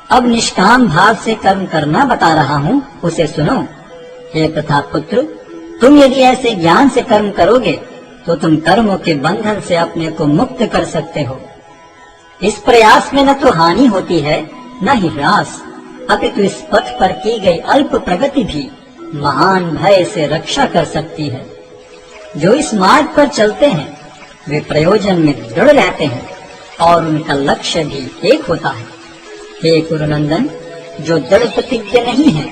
अब निष्काम भाव से कर्म करना बता रहा हूँ, उसे सुनो। हे प्रताप पुत्र, तुम यदि ऐसे ज्ञान से कर्म करोगे तो तुम कर्मों के बंधन से अपने को मुक्त कर सकते हो। इस प्रयास में न तो हानि होती है न ही ह्रास, अपितु इस पथ पर की गई अल्प प्रगति भी महान भय से रक्षा कर सकती है। जो इस मार्ग पर चलते हैं वे प्रयोजन में दृढ़ रहते हैं और उनका लक्ष्य भी एक होता है। हे कुरुनंदन, जो दृढ़ प्रतिज्ञ नहीं है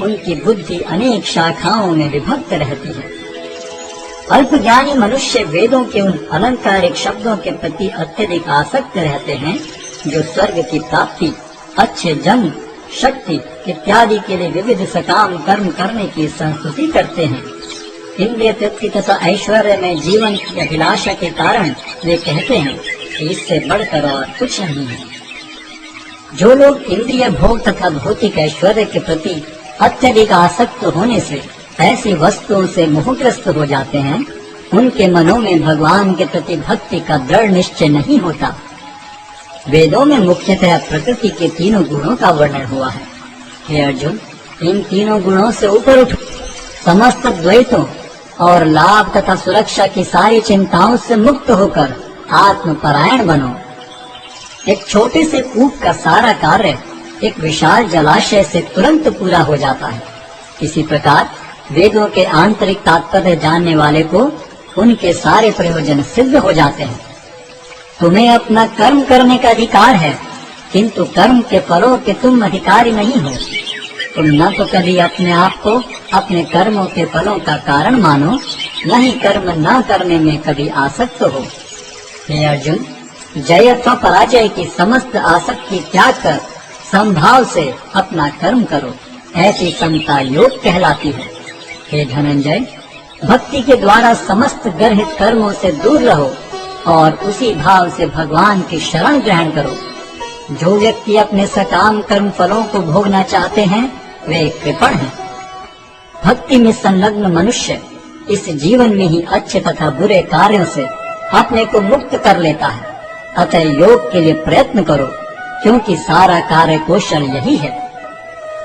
उनकी बुद्धि अनेक शाखाओं में विभक्त रहती है। अल्प ज्ञानी मनुष्य वेदों के उन अलंकारिक शब्दों के प्रति अत्यधिक आसक्त रहते हैं जो स्वर्ग की प्राप्ति, अच्छे जन्म, शक्ति इत्यादि के लिए विविध सकाम कर्म करने की संस्तुति करते हैं। इंद्रिय तृप्ति तथा ऐश्वर्य में जीवन की अभिलाषा के कारण वे कहते हैं कि इससे बढ़कर और कुछ नहीं है। जो लोग इंद्रिय भोग तथा भौतिक ऐश्वर्य के प्रति अत्यधिक आसक्त होने से ऐसी वस्तुओं से मोहग्रस्त हो जाते हैं, उनके मनों में भगवान के प्रति भक्ति का दृढ़ निश्चय नहीं होता। वेदों में मुख्यतः प्रकृति के तीनों गुणों का वर्णन हुआ है। हे अर्जुन, इन तीनों गुणों से ऊपर उठो, समस्त द्वैतों और लाभ तथा सुरक्षा की सारी चिंताओं से मुक्त होकर आत्मपरायण बनो। एक छोटे से कूप का सारा कार्य एक विशाल जलाशय से तुरंत पूरा हो जाता है। इसी प्रकार वेदों के आंतरिक तात्पर्य जानने वाले को उनके सारे प्रयोजन सिद्ध हो जाते हैं। तुम्हें अपना कर्म करने का अधिकार है, किंतु कर्म के फलों के तुम अधिकारी नहीं हो। तुम न तो कभी अपने आप को अपने कर्मों के फलों का कारण मानो, न ही कर्म न करने में कभी आसक्त हो। हे अर्जुन, जय अथवा पराजय की समस्त आसक्ति त्याग कर समभाव से अपना कर्म करो, ऐसी समता योग कहलाती है। हे धनंजय, भक्ति के द्वारा समस्त गर्हित कर्मों से दूर रहो और उसी भाव से भगवान की शरण ग्रहण करो। जो व्यक्ति अपने सकाम कर्म फलों को भोगना चाहते हैं वे कृपण हैं। भक्ति में संलग्न मनुष्य इस जीवन में ही अच्छे तथा बुरे कार्यों से अपने को मुक्त कर लेता है। अतः योग के लिए प्रयत्न करो, क्योंकि सारा कार्य कौशल यही है।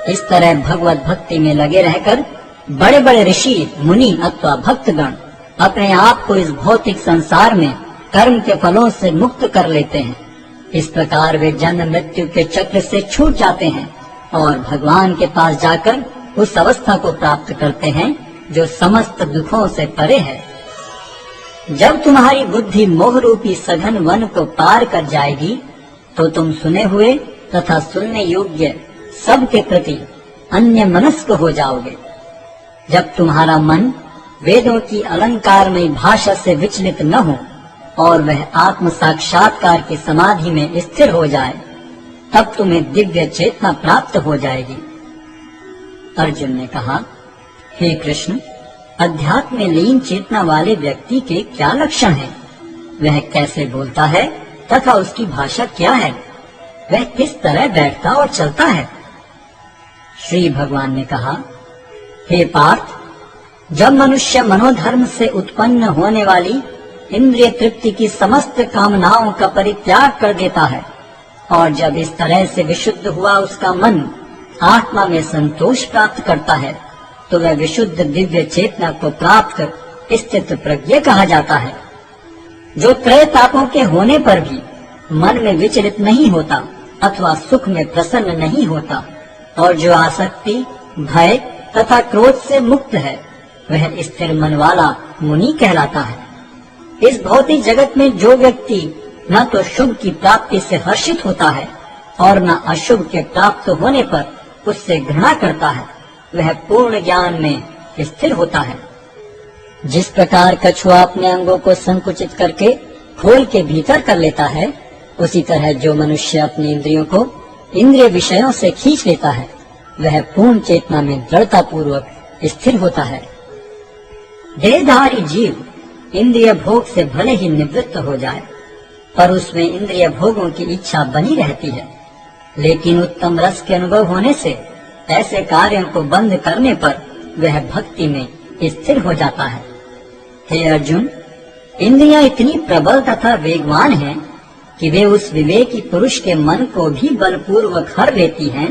इस तरह भगवत भक्ति में लगे रहकर बड़े बड़े ऋषि, मुनि अथवा भक्तगण अपने आप को इस भौतिक संसार में कर्म के फलों से मुक्त कर लेते हैं। इस प्रकार वे जन्म मृत्यु के चक्र से छूट जाते हैं और भगवान के पास जाकर उस अवस्था को प्राप्त करते हैं जो समस्त दुखों से परे है। जब तुम्हारी बुद्धि मोह रूपी सघन वन को पार कर जाएगी तो तुम सुने हुए तथा सुनने योग्य सब के प्रति अन्य मनस्क हो जाओगे। जब तुम्हारा मन वेदों की अलंकारमयी भाषा से विचलित न हो और वह आत्म साक्षात्कार की समाधि में स्थिर हो जाए, तब तुम्हें दिव्य चेतना प्राप्त हो जाएगी। अर्जुन ने कहा, हे कृष्ण, अध्यात्म में लीन चेतना वाले व्यक्ति के क्या लक्षण हैं? वह कैसे बोलता है तथा उसकी भाषा क्या है? वह किस तरह बैठता और चलता है? श्री भगवान ने कहा, हे पार्थ, जब मनुष्य मनोधर्म से उत्पन्न होने वाली इंद्रिय तृप्ति की समस्त कामनाओं का परित्याग कर देता है, और जब इस तरह से विशुद्ध हुआ उसका मन आत्मा में संतोष प्राप्त करता है, तो वह विशुद्ध दिव्य चेतना को प्राप्त कर स्थित प्रज्ञ कहा जाता है, जो त्रय तापों के होने पर भी मन में विचलित नहीं होता अथवा सुख में प्रसन्न नहीं होता, और जो आसक्ति, भय तथा क्रोध से मुक्त है, वह स्थिर मन वाला मुनि कहलाता है। इस भौतिक जगत में जो व्यक्ति न तो शुभ की प्राप्ति से हर्षित होता है और न अशुभ के प्राप्त होने पर उससे घृणा करता है, वह पूर्ण ज्ञान में स्थिर होता है। जिस प्रकार कछुआ अपने अंगों को संकुचित करके खोल के भीतर कर लेता है, उसी तरह जो मनुष्य अपनी इंद्रियों को इंद्रिय विषयों से खींच लेता है, वह पूर्ण चेतना में दृढ़ता पूर्वक स्थिर होता है। देहधारी जीव इंद्रिय भोग से भले ही निवृत्त हो जाए, पर उसमें इंद्रिय भोगों की इच्छा बनी रहती है, लेकिन उत्तम रस के अनुभव होने से ऐसे कार्यों को बंद करने पर वह भक्ति में स्थिर हो जाता है। हे अर्जुन, इंद्रियां इतनी प्रबल तथा वेगवान हैं कि वे उस विवेकी पुरुष के मन को भी बलपूर्वक हर लेती हैं,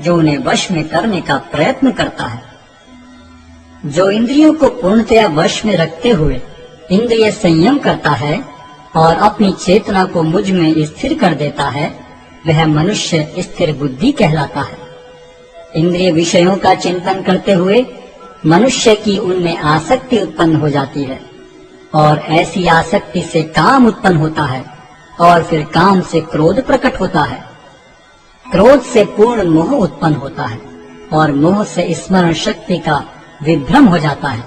जो उन्हें वश में करने का प्रयत्न करता है। जो इंद्रियों को पूर्णतया वश में रखते हुए इंद्रिय संयम करता है और अपनी चेतना को मुझ में स्थिर कर देता है, वह मनुष्य स्थिर बुद्धि कहलाता है। इंद्रिय विषयों का चिंतन करते हुए मनुष्य की उनमें आसक्ति उत्पन्न हो जाती है, और ऐसी आसक्ति से काम उत्पन्न होता है, और फिर काम से क्रोध प्रकट होता है। क्रोध से पूर्ण मोह उत्पन्न होता है, और मोह से स्मरण शक्ति का विभ्रम हो जाता है।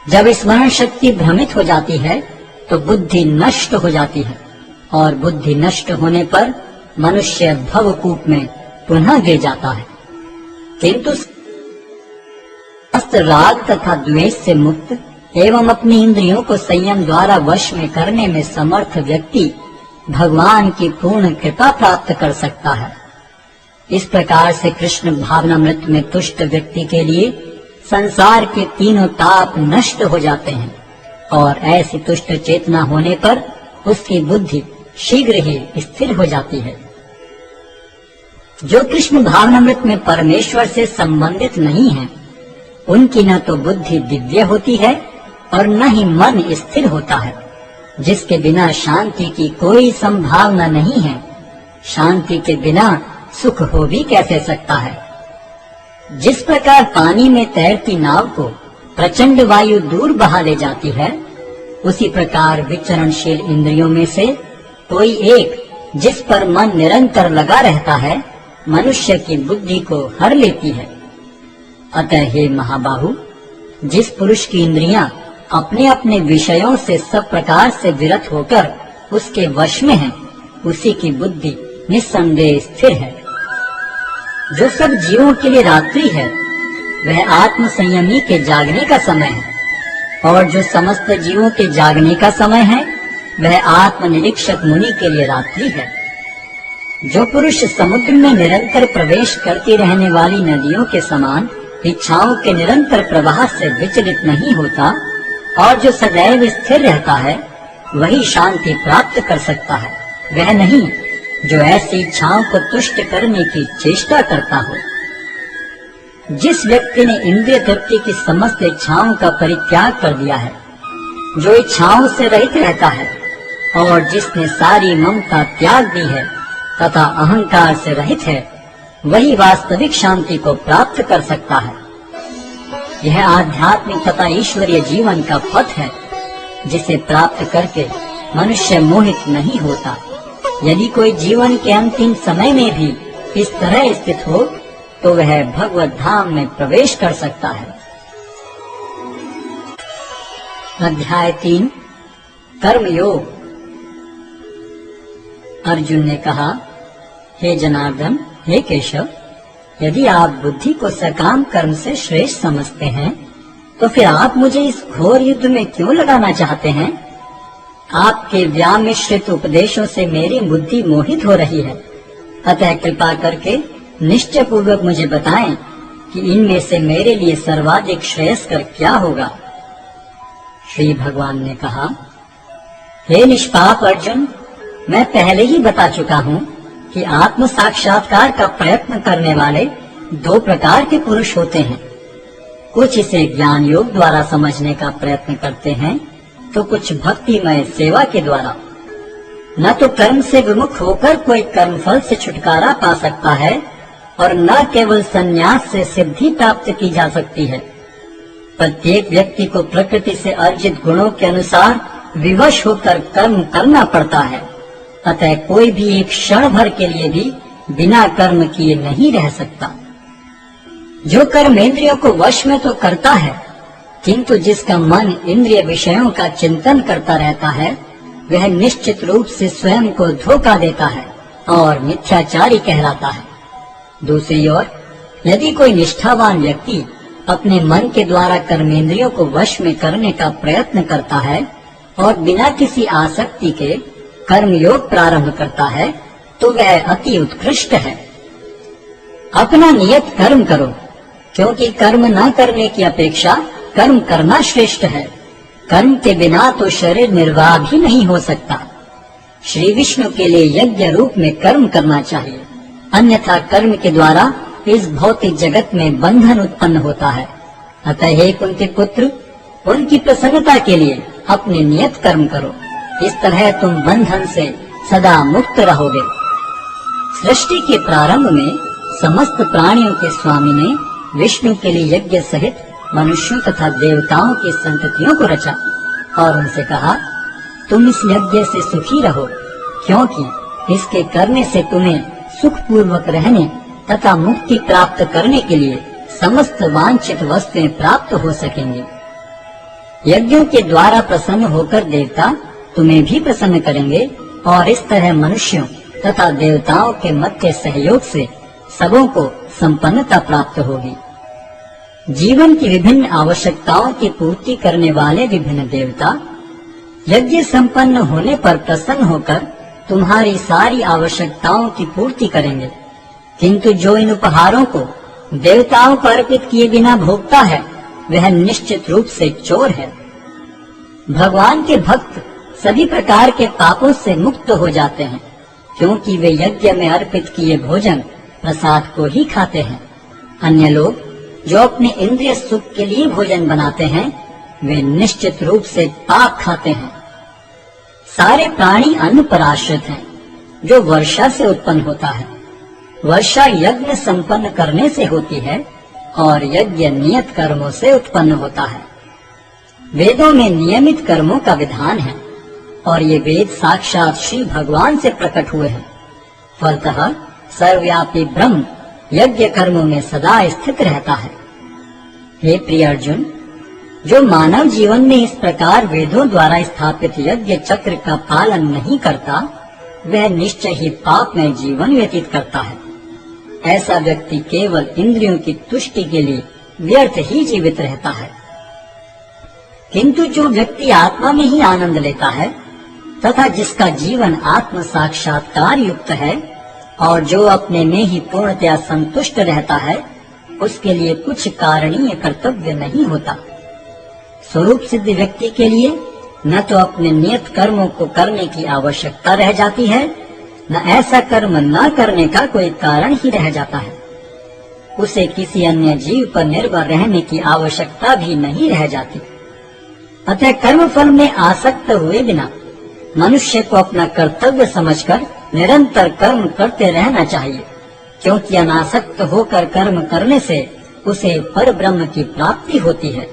जब स्मरण शक्ति भ्रमित हो जाती है, तो बुद्धि नष्ट हो जाती है, और बुद्धि नष्ट होने पर मनुष्य भवकूप में पुनः गिर जाता है। किंतु राग तथा द्वेष से मुक्त एवं अपनी इंद्रियों को संयम द्वारा वश में करने में समर्थ व्यक्ति भगवान की पूर्ण कृपा प्राप्त कर सकता है। इस प्रकार से कृष्ण भावनामृत में तुष्ट व्यक्ति के लिए संसार के तीनों ताप नष्ट हो जाते हैं, और ऐसी तुष्ट चेतना होने पर उसकी बुद्धि शीघ्र ही स्थिर हो जाती है। जो कृष्ण भावनामृत में परमेश्वर से संबंधित नहीं है, उनकी न तो बुद्धि दिव्य होती है और न ही मन स्थिर होता है, जिसके बिना शांति की कोई संभावना नहीं है। शांति के बिना सुख हो भी कैसे सकता है। जिस प्रकार पानी में तैरती नाव को प्रचंड वायु दूर बहा ले जाती है, उसी प्रकार विचरणशील इंद्रियों में से कोई एक जिस पर मन निरंतर लगा रहता है, मनुष्य की बुद्धि को हर लेती है। अतः हे महाबाहु, जिस पुरुष की इंद्रियां अपने अपने विषयों से सब प्रकार से विरत होकर उसके वश में है, उसी की बुद्धि निस्संदेह स्थिर है। जो सब जीवों के लिए रात्रि है, वह आत्म संयमी के जागने का समय है, और जो समस्त जीवों के जागने का समय है, वह आत्मनिरीक्षक मुनि के लिए रात्रि है। जो पुरुष समुद्र में निरंतर प्रवेश करती रहने वाली नदियों के समान इच्छाओं के निरंतर प्रवाह से विचलित नहीं होता, और जो सदैव स्थिर रहता है, वही शांति प्राप्त कर सकता है, वह नहीं जो ऐसी इच्छाओं को तुष्ट करने की चेष्टा करता हो। जिस व्यक्ति ने इंद्रिय तृप्ति की समस्त इच्छाओं का परित्याग कर दिया है, जो इच्छाओं से रहित रहता है, और जिसने सारी ममता त्याग दी है तथा अहंकार से रहित है, वही वास्तविक शांति को प्राप्त कर सकता है। यह आध्यात्मिक तथा ईश्वरीय जीवन का पथ है, जिसे प्राप्त करके मनुष्य मोहित नहीं होता। यदि कोई जीवन के अंतिम समय में भी इस तरह स्थित हो, तो वह भगवत धाम में प्रवेश कर सकता है। अध्याय 3 कर्मयोग। अर्जुन ने कहा, हे जनार्दन, हे केशव, यदि आप बुद्धि को सकाम कर्म से श्रेष्ठ समझते हैं, तो फिर आप मुझे इस घोर युद्ध में क्यों लगाना चाहते हैं? आपके व्यामिश्रित उपदेशों से मेरी बुद्धि मोहित हो रही है। अतः कृपा करके निश्चय पूर्वक मुझे बताएं कि इनमें से मेरे लिए सर्वाधिक श्रेयस्कर क्या होगा। श्री भगवान ने कहा, हे निष्पाप अर्जुन, मैं पहले ही बता चुका हूँ कि आत्म साक्षात्कार का प्रयत्न करने वाले दो प्रकार के पुरुष होते हैं। कुछ इसे ज्ञान योग द्वारा समझने का प्रयत्न करते हैं, तो कुछ भक्तिमय सेवा के द्वारा। न तो कर्म से विमुख होकर कोई कर्मफल से छुटकारा पा सकता है और न केवल संन्यास से सिद्धि प्राप्त की जा सकती है। प्रत्येक व्यक्ति को प्रकृति से अर्जित गुणों के अनुसार विवश होकर कर्म करना पड़ता है। अतः कोई भी एक क्षण भर के लिए भी बिना कर्म किए नहीं रह सकता। जो कर्म इंद्रियों को वश में तो करता है, किंतु जिसका मन इंद्रिय विषयों का चिंतन करता रहता है, वह निश्चित रूप से स्वयं को धोखा देता है और मिथ्याचारी कहलाता है। दूसरी ओर, यदि कोई निष्ठावान व्यक्ति अपने मन के द्वारा कर्मेंद्रियों को वश में करने का प्रयत्न करता है और बिना किसी आसक्ति के कर्म योग प्रारंभ करता है, तो वह अति उत्कृष्ट है। अपना नियत कर्म करो, क्योंकि कर्म न करने की अपेक्षा कर्म करना श्रेष्ठ है। कर्म के बिना तो शरीर निर्वाह भी नहीं हो सकता। श्री विष्णु के लिए यज्ञ रूप में कर्म करना चाहिए, अन्यथा कर्म के द्वारा इस भौतिक जगत में बंधन उत्पन्न होता है। अतः हे कुंती पुत्र, उनकी प्रसन्नता के लिए अपने नियत कर्म करो। इस तरह तुम बंधन से सदा मुक्त रहोगे। सृष्टि के प्रारंभ में समस्त प्राणियों के स्वामी ने विष्णु के लिए यज्ञ सहित मनुष्यों तथा देवताओं की संततियों को रचा और उनसे कहा, तुम इस यज्ञ से सुखी रहो, क्योंकि इसके करने से तुम्हें सुख पूर्वक रहने तथा मुक्ति प्राप्त करने के लिए समस्त वांछित वस्तुएं प्राप्त हो सकेंगी। यज्ञों के द्वारा प्रसन्न होकर देवता तुम्हें भी प्रसन्न करेंगे और इस तरह मनुष्यों तथा देवताओं के मध्य सहयोग से सबों को संपन्नता प्राप्त होगी। जीवन की विभिन्न आवश्यकताओं की पूर्ति करने वाले विभिन्न देवता यज्ञ संपन्न होने पर प्रसन्न होकर तुम्हारी सारी आवश्यकताओं की पूर्ति करेंगे, किंतु जो इन उपहारों को देवताओं को अर्पित किए बिना भोगता है, वह निश्चित रूप से चोर है। भगवान के भक्त सभी प्रकार के पापों से मुक्त हो जाते हैं, क्योंकि वे यज्ञ में अर्पित किए भोजन प्रसाद को ही खाते हैं। अन्य लोग जो अपने इंद्रिय सुख के लिए भोजन बनाते हैं, वे निश्चित रूप से पाप खाते हैं। सारे प्राणी अन्न पर आश्रित हैं, जो वर्षा से उत्पन्न होता है। वर्षा यज्ञ संपन्न करने से होती है और यज्ञ नियत कर्मों से उत्पन्न होता है। वेदों में नियमित कर्मों का विधान है और ये वेद साक्षात श्री भगवान से प्रकट हुए हैं। फलतः सर्वव्यापी ब्रह्म यज्ञ कर्मों में सदा स्थित रहता है। हे प्रिय अर्जुन, जो मानव जीवन में इस प्रकार वेदों द्वारा स्थापित यज्ञ चक्र का पालन नहीं करता, वह निश्चय ही पाप में जीवन व्यतीत करता है। ऐसा व्यक्ति केवल इंद्रियों की तुष्टि के लिए व्यर्थ ही जीवित रहता है। किंतु जो व्यक्ति आत्मा में ही आनंद लेता है तथा जिसका जीवन आत्म साक्षात्कार युक्त है और जो अपने में ही पूर्णतया संतुष्ट रहता है, उसके लिए कुछ कारणीय कर्तव्य नहीं होता। स्वरूप सिद्ध व्यक्ति के लिए न तो अपने नियत कर्मों को करने की आवश्यकता रह जाती है, न ऐसा कर्म न करने का कोई कारण ही रह जाता है। उसे किसी अन्य जीव पर निर्भर रहने की आवश्यकता भी नहीं रह जाती। अतः कर्म फल में आसक्त हुए बिना मनुष्य को अपना कर्तव्य समझकर निरंतर कर्म करते रहना चाहिए, क्योंकि अनासक्त होकर कर्म करने से उसे पर ब्रह्म की प्राप्ति होती है।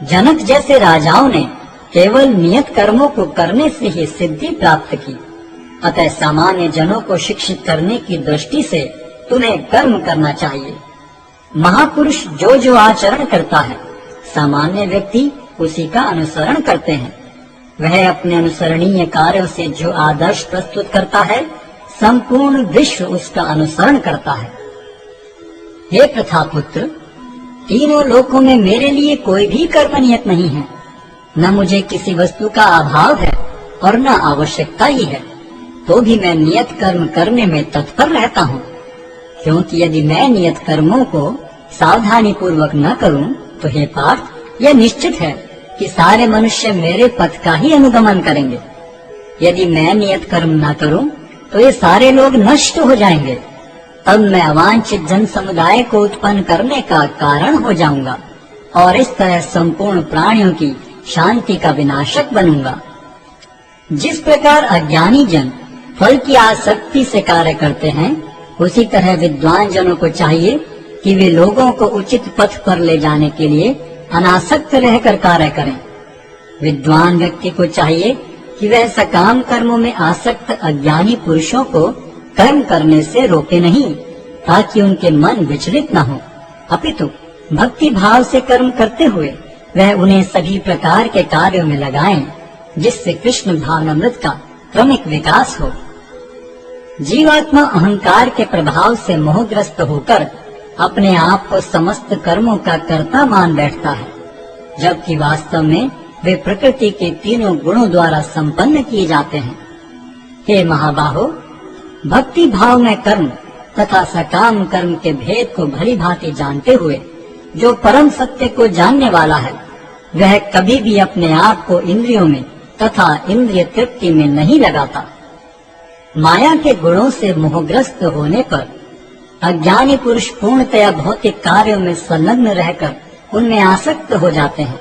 जनक जैसे राजाओं ने केवल नियत कर्मों को करने से ही सिद्धि प्राप्त की। अतः सामान्य जनों को शिक्षित करने की दृष्टि से तुम्हें कर्म करना चाहिए। महापुरुष जो जो आचरण करता है, सामान्य व्यक्ति उसी का अनुसरण करते हैं। वह अपने अनुसरणीय कार्यों से जो आदर्श प्रस्तुत करता है, संपूर्ण विश्व उसका अनुसरण करता है। हे प्रथापुत्र, तीनों लोकों में मेरे लिए कोई भी कर्म नियत नहीं है। न मुझे किसी वस्तु का अभाव है और न आवश्यकता ही है, तो भी मैं नियत कर्म करने में तत्पर रहता हूँ। क्योंकि यदि मैं नियत कर्मों को सावधानी पूर्वक न करूँ, तो हे पार्थ, यह निश्चित है कि सारे मनुष्य मेरे पथ का ही अनुगमन करेंगे। यदि मैं नियत कर्म न करूं तो ये सारे लोग नष्ट हो जाएंगे। तब मैं अवांछित जन समुदाय को उत्पन्न करने का कारण हो जाऊंगा और इस तरह संपूर्ण प्राणियों की शांति का विनाशक बनूंगा। जिस प्रकार अज्ञानी जन फल की आसक्ति से कार्य करते हैं, उसी तरह विद्वान जनों को चाहिए कि वे लोगों को उचित पथ पर ले जाने के लिए अनासक्त रहकर कार्य करें। विद्वान व्यक्ति को चाहिए कि वह सकाम कर्मों में आसक्त अज्ञानी पुरुषों को कर्म करने से रोके नहीं, ताकि उनके मन विचलित न हो, अपितु भक्ति भाव से कर्म करते हुए वह उन्हें सभी प्रकार के कार्यों में लगाएं, जिससे कृष्ण भावनामृत का क्रमिक विकास हो। जीवात्मा अहंकार के प्रभाव से मोहग्रस्त होकर अपने आप को समस्त कर्मों का कर्ता मान बैठता है, जबकि वास्तव में वे प्रकृति के तीनों गुणों द्वारा संपन्न किए जाते हैं। हे महाबाहो, भक्ति भाव में कर्म तथा सकाम कर्म के भेद को भली भांति जानते हुए जो परम सत्य को जानने वाला है, वह कभी भी अपने आप को इंद्रियों में तथा इंद्रिय तृप्ति में नहीं लगाता। माया के गुणों से मोहग्रस्त होने पर अज्ञानी पुरुष पूर्णतया भौतिक कार्यों में संलग्न रहकर उनमें आसक्त हो जाते हैं।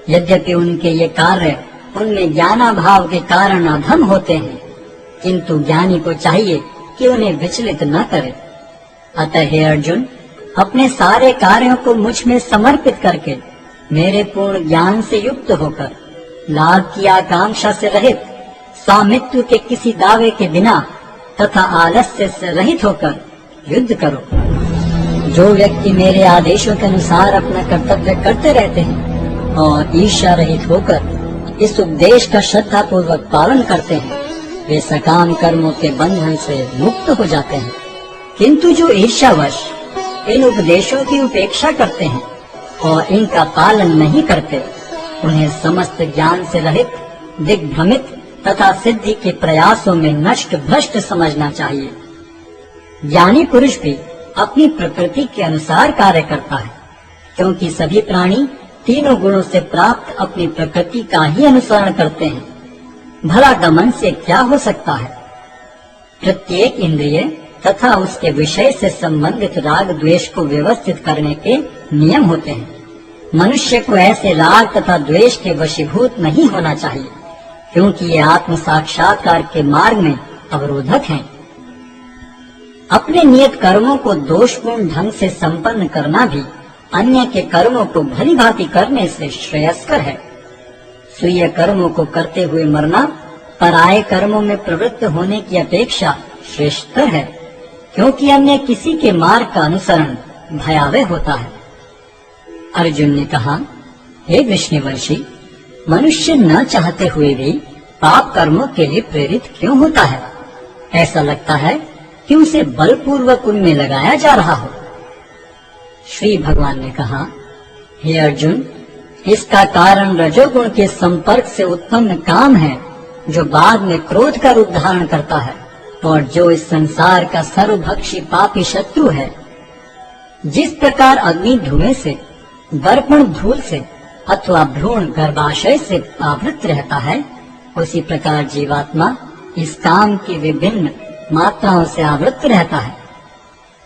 यद्यपि उनके ये कार्य उनमें ज्ञानाभाव के कारण अधम होते हैं, किंतु ज्ञानी को चाहिए कि उन्हें विचलित न करे। अतः हे अर्जुन, अपने सारे कार्यों को मुझ में समर्पित करके मेरे पूर्ण ज्ञान से युक्त होकर लाभ की आकांक्षा से रहित, स्वामित्व के किसी दावे के बिना तथा आलस्य से रहित होकर युद्ध करो। जो व्यक्ति मेरे आदेशों के अनुसार अपना कर्तव्य करते रहते हैं और ईर्ष्या रहित होकर इस उपदेश का श्रद्धा पूर्वक पालन करते हैं, वे सकाम कर्मों के बंधन से मुक्त हो जाते हैं। किंतु जो ईर्ष्यावश इन उपदेशों की उपेक्षा करते हैं और इनका पालन नहीं करते, उन्हें समस्त ज्ञान से रहित, दिग्भ्रमित तथा सिद्धि के प्रयासों में नष्ट भ्रष्ट समझना चाहिए। ज्ञानी पुरुष भी अपनी प्रकृति के अनुसार कार्य करता है, क्योंकि सभी प्राणी तीनों गुणों से प्राप्त अपनी प्रकृति का ही अनुसरण करते हैं। भला दमन से क्या हो सकता है? प्रत्येक इंद्रिय तथा उसके विषय से संबंधित राग द्वेष को व्यवस्थित करने के नियम होते हैं। मनुष्य को ऐसे राग तथा द्वेष के वशीभूत नहीं होना चाहिए, क्योंकि ये आत्म साक्षात्कार के मार्ग में अवरोधक हैं। अपने नियत कर्मों को दोषपूर्ण ढंग से संपन्न करना भी अन्य के कर्मों को भली भांति करने से श्रेयस्कर है। स्वीय कर्मों को करते हुए मरना पराये कर्मों में प्रवृत्त होने की अपेक्षा श्रेष्ठतर है, क्योंकि अन्य किसी के मार्ग का अनुसरण भयावह होता है। अर्जुन ने कहा, हे विष्णुवंशी, मनुष्य न चाहते हुए भी पाप कर्मों के लिए प्रेरित क्यों होता है? ऐसा लगता है कि उसे बलपूर्वक उनमें लगाया जा रहा हो। श्री भगवान ने कहा, हे अर्जुन, इसका कारण रजोगुण के संपर्क से उत्पन्न काम है, जो बाद में क्रोध का रूप धारण करता है और जो इस संसार का सर्वभक्षी पापी शत्रु है। जिस प्रकार अग्नि धुएं से, दर्पण धूल से अथवा भ्रूण गर्भाशय से आवृत रहता है, उसी प्रकार जीवात्मा इस काम की विभिन्न मात्राओं से आवृत रहता है।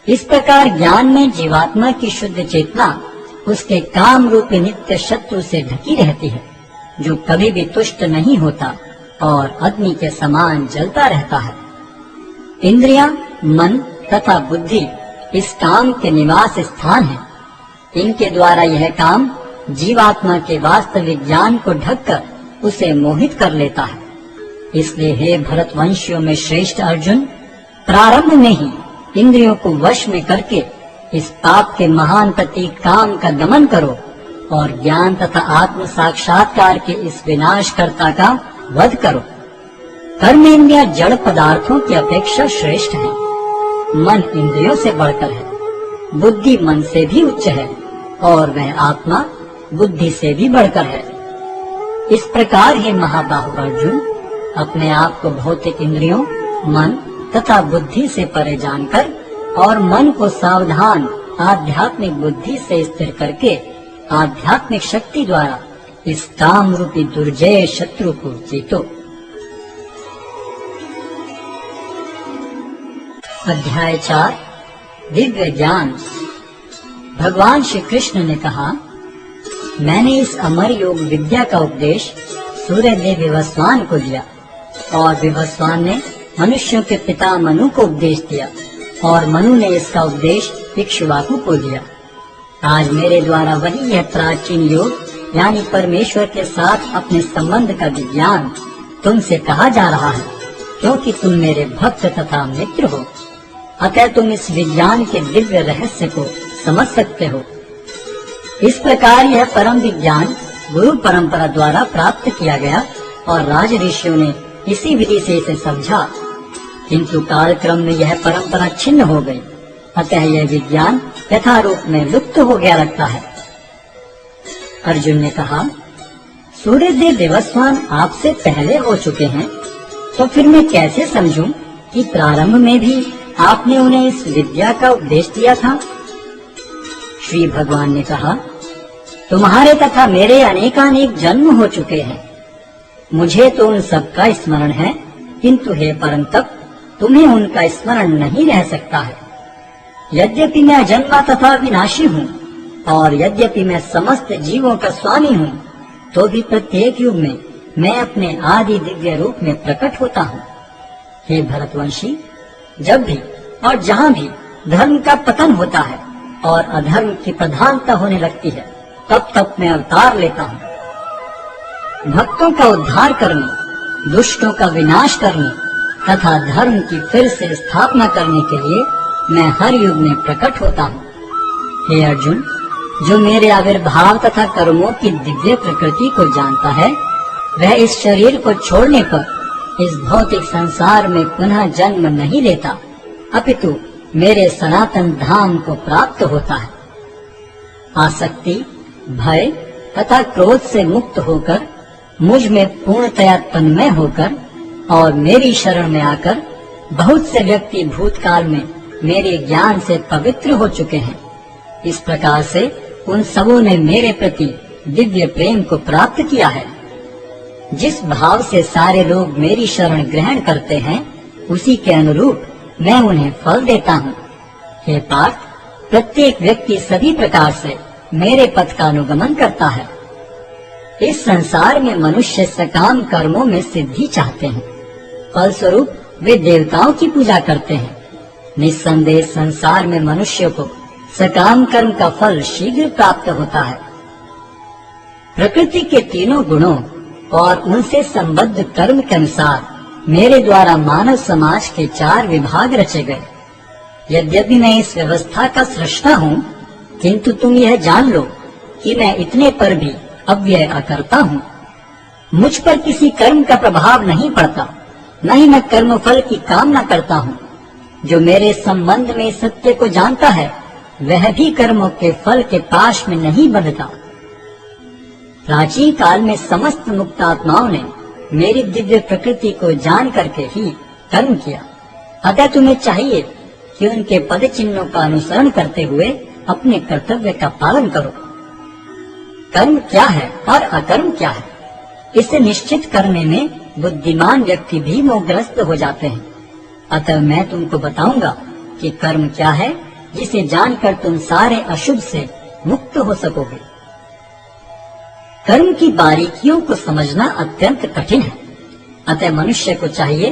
इस प्रकार ज्ञान में जीवात्मा की शुद्ध चेतना उसके काम रूपी नित्य शत्रु से ढकी रहती है, जो कभी भी तुष्ट नहीं होता और अग्नि के समान जलता रहता है। इंद्रियां, मन तथा बुद्धि इस काम के निवास स्थान है। इनके द्वारा यह काम जीवात्मा के वास्तविक ज्ञान को ढककर उसे मोहित कर लेता है। इसलिए हे भरतवंशियों में श्रेष्ठ अर्जुन, प्रारंभ में ही इंद्रियों को वश में करके इस पाप के महान प्रतीक काम का दमन करो और ज्ञान तथा आत्म साक्षात्कार के इस विनाशकर्ता का वध करो। कर्म इंद्रियां जड़ पदार्थों की अपेक्षा श्रेष्ठ है। मन इंद्रियों से बढ़कर है, बुद्धि मन से भी उच्च है और वह आत्मा बुद्धि से भी बढ़कर है। इस प्रकार हे महाबाहु अर्जुन, अपने आप को भौतिक इंद्रियों, मन तथा बुद्धि से परे जानकर और मन को सावधान आध्यात्मिक बुद्धि से स्थिर करके आध्यात्मिक शक्ति द्वारा इस काम रूपी दुर्जय शत्रु को जीतो। अध्याय 4 दिव्य ज्ञान। भगवान श्री कृष्ण ने कहा, मैंने इस अमर योग विद्या का उपदेश सूर्यदेव विवस्वान को दिया और विवस्वान ने मनुष्यों के पिता मनु को उपदेश दिया और मनु ने इसका उपदेश इक्ष्वाकु को दिया। आज मेरे द्वारा वही यह प्राचीन योग यानी परमेश्वर के साथ अपने संबंध का विज्ञान तुमसे कहा जा रहा है, क्योंकि तुम मेरे भक्त तथा मित्र हो। अतः तुम इस विज्ञान के दिव्य रहस्य को समझ सकते हो। इस प्रकार यह परम विज्ञान गुरु परंपरा द्वारा प्राप्त किया गया और राज ऋषियों ने इसी विधि से इसे समझा, किंतु कालक्रम में यह परंपरा छिन्न हो गई। अतः यह विज्ञान यथारूप में लुप्त हो गया लगता है। अर्जुन ने कहा, सूर्यदेव विवस्वान आपसे पहले हो चुके हैं, तो फिर मैं कैसे समझूं कि प्रारंभ में भी आपने उन्हें इस विद्या का उपदेश दिया था। श्री भगवान ने कहा, तुम्हारे तथा मेरे अनेकानेक जन्म हो चुके हैं। मुझे तो उन सबका स्मरण है, किंतु हे परंतप तुम्हें उनका स्मरण नहीं रह सकता है। यद्यपि मैं अजन्मा तथा विनाशी हूँ और यद्यपि मैं समस्त जीवों का स्वामी हूँ, तो भी प्रत्येक युग में मैं अपने आदि दिव्य रूप में प्रकट होता हूँ। हे भरतवंशी, जब भी और जहाँ भी धर्म का पतन होता है और अधर्म की प्रधानता होने लगती है, तब तब मैं अवतार लेता हूँ। भक्तों का उद्धार करने, दुष्टों का विनाश करने तथा धर्म की फिर से स्थापना करने के लिए मैं हर युग में प्रकट होता हूँ। हे अर्जुन, जो मेरे आविर्भाव तथा कर्मों की दिव्य प्रकृति को जानता है, वह इस शरीर को छोड़ने पर इस भौतिक संसार में पुनः जन्म नहीं लेता, अपितु मेरे सनातन धाम को प्राप्त होता है। आसक्ति, भय तथा क्रोध से मुक्त होकर मुझ में पूर्णतया तन्मय होकर और मेरी शरण में आकर बहुत से व्यक्ति भूतकाल में मेरे ज्ञान से पवित्र हो चुके हैं। इस प्रकार से उन सबों ने मेरे प्रति दिव्य प्रेम को प्राप्त किया है। जिस भाव से सारे लोग मेरी शरण ग्रहण करते हैं, उसी के अनुरूप मैं उन्हें फल देता हूँ। हे पार्थ, प्रत्येक व्यक्ति सभी प्रकार से मेरे पथ का अनुगमन करता है। इस संसार में मनुष्य सकाम कर्मों में सिद्धि चाहते हैं, फलस्वरूप वे देवताओं की पूजा करते हैं। निस्संदेह संसार में मनुष्य को सकाम कर्म का फल शीघ्र प्राप्त होता है। प्रकृति के तीनों गुणों और उनसे संबद्ध कर्म के अनुसार मेरे द्वारा मानव समाज के 4 विभाग रचे गए। यद्यपि मैं इस व्यवस्था का सृष्टा हूँ, किंतु तुम यह जान लो कि मैं इतने पर भी अव्यय अकर्ता हूँ। मुझ पर किसी कर्म का प्रभाव नहीं पड़ता, न ही मैं कर्म फल की कामना करता हूँ। जो मेरे संबंध में सत्य को जानता है, वह भी कर्मों के फल के पाश में नहीं बंधता। प्राचीन काल में समस्त मुक्त आत्माओं ने मेरी दिव्य प्रकृति को जान करके ही कर्म किया। अतः तुम्हें चाहिए कि उनके पद चिन्हों का अनुसरण करते हुए अपने कर्तव्य का पालन करो। कर्म क्या है और अकर्म क्या है, इसे निश्चित करने में बुद्धिमान व्यक्ति भी मोहग्रस्त हो जाते हैं। अतः मैं तुमको बताऊंगा कि कर्म क्या है, जिसे जानकर तुम सारे अशुभ से मुक्त हो सकोगे। कर्म की बारीकियों को समझना अत्यंत कठिन है। अतः मनुष्य को चाहिए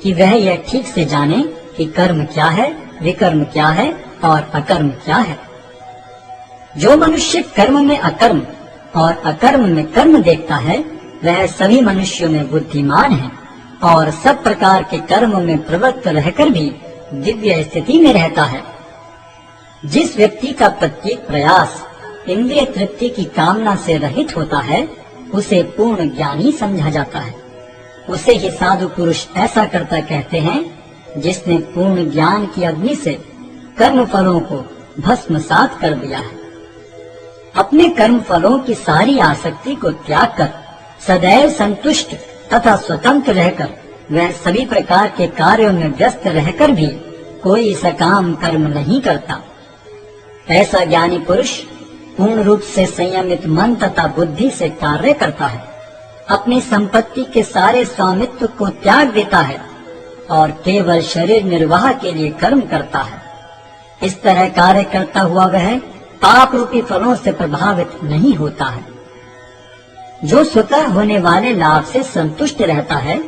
कि वह यह ठीक से जाने कि कर्म क्या है, विकर्म क्या है और अकर्म क्या है। जो मनुष्य कर्म में अकर्म और अकर्म में कर्म देखता है, वह सभी मनुष्यों में बुद्धिमान है और सब प्रकार के कर्म में प्रवृत्त रहकर भी दिव्य स्थिति में रहता है। जिस व्यक्ति का प्रत्येक प्रयास इंद्रिय तृप्ति की कामना से रहित होता है, उसे पूर्ण ज्ञानी समझा जाता है। उसे ही साधु पुरुष ऐसा करता कहते हैं, जिसने पूर्ण ज्ञान की अग्नि से कर्म फलों को भस्मसात कर दिया है। अपने कर्म फलों की सारी आसक्ति को त्याग कर सदैव संतुष्ट तथा स्वतंत्र रहकर वह सभी प्रकार के कार्यों में व्यस्त रहकर भी कोई सकाम कर्म नहीं करता। ऐसा ज्ञानी पुरुष पूर्ण रूप से संयमित मन तथा बुद्धि से कार्य करता है, अपनी संपत्ति के सारे स्वामित्व को त्याग देता है और केवल शरीर निर्वाह के लिए कर्म करता है। इस तरह कार्य करता हुआ वह पाप रूपी फलों से प्रभावित नहीं होता है। जो स्वतः होने वाले लाभ से संतुष्ट रहता है,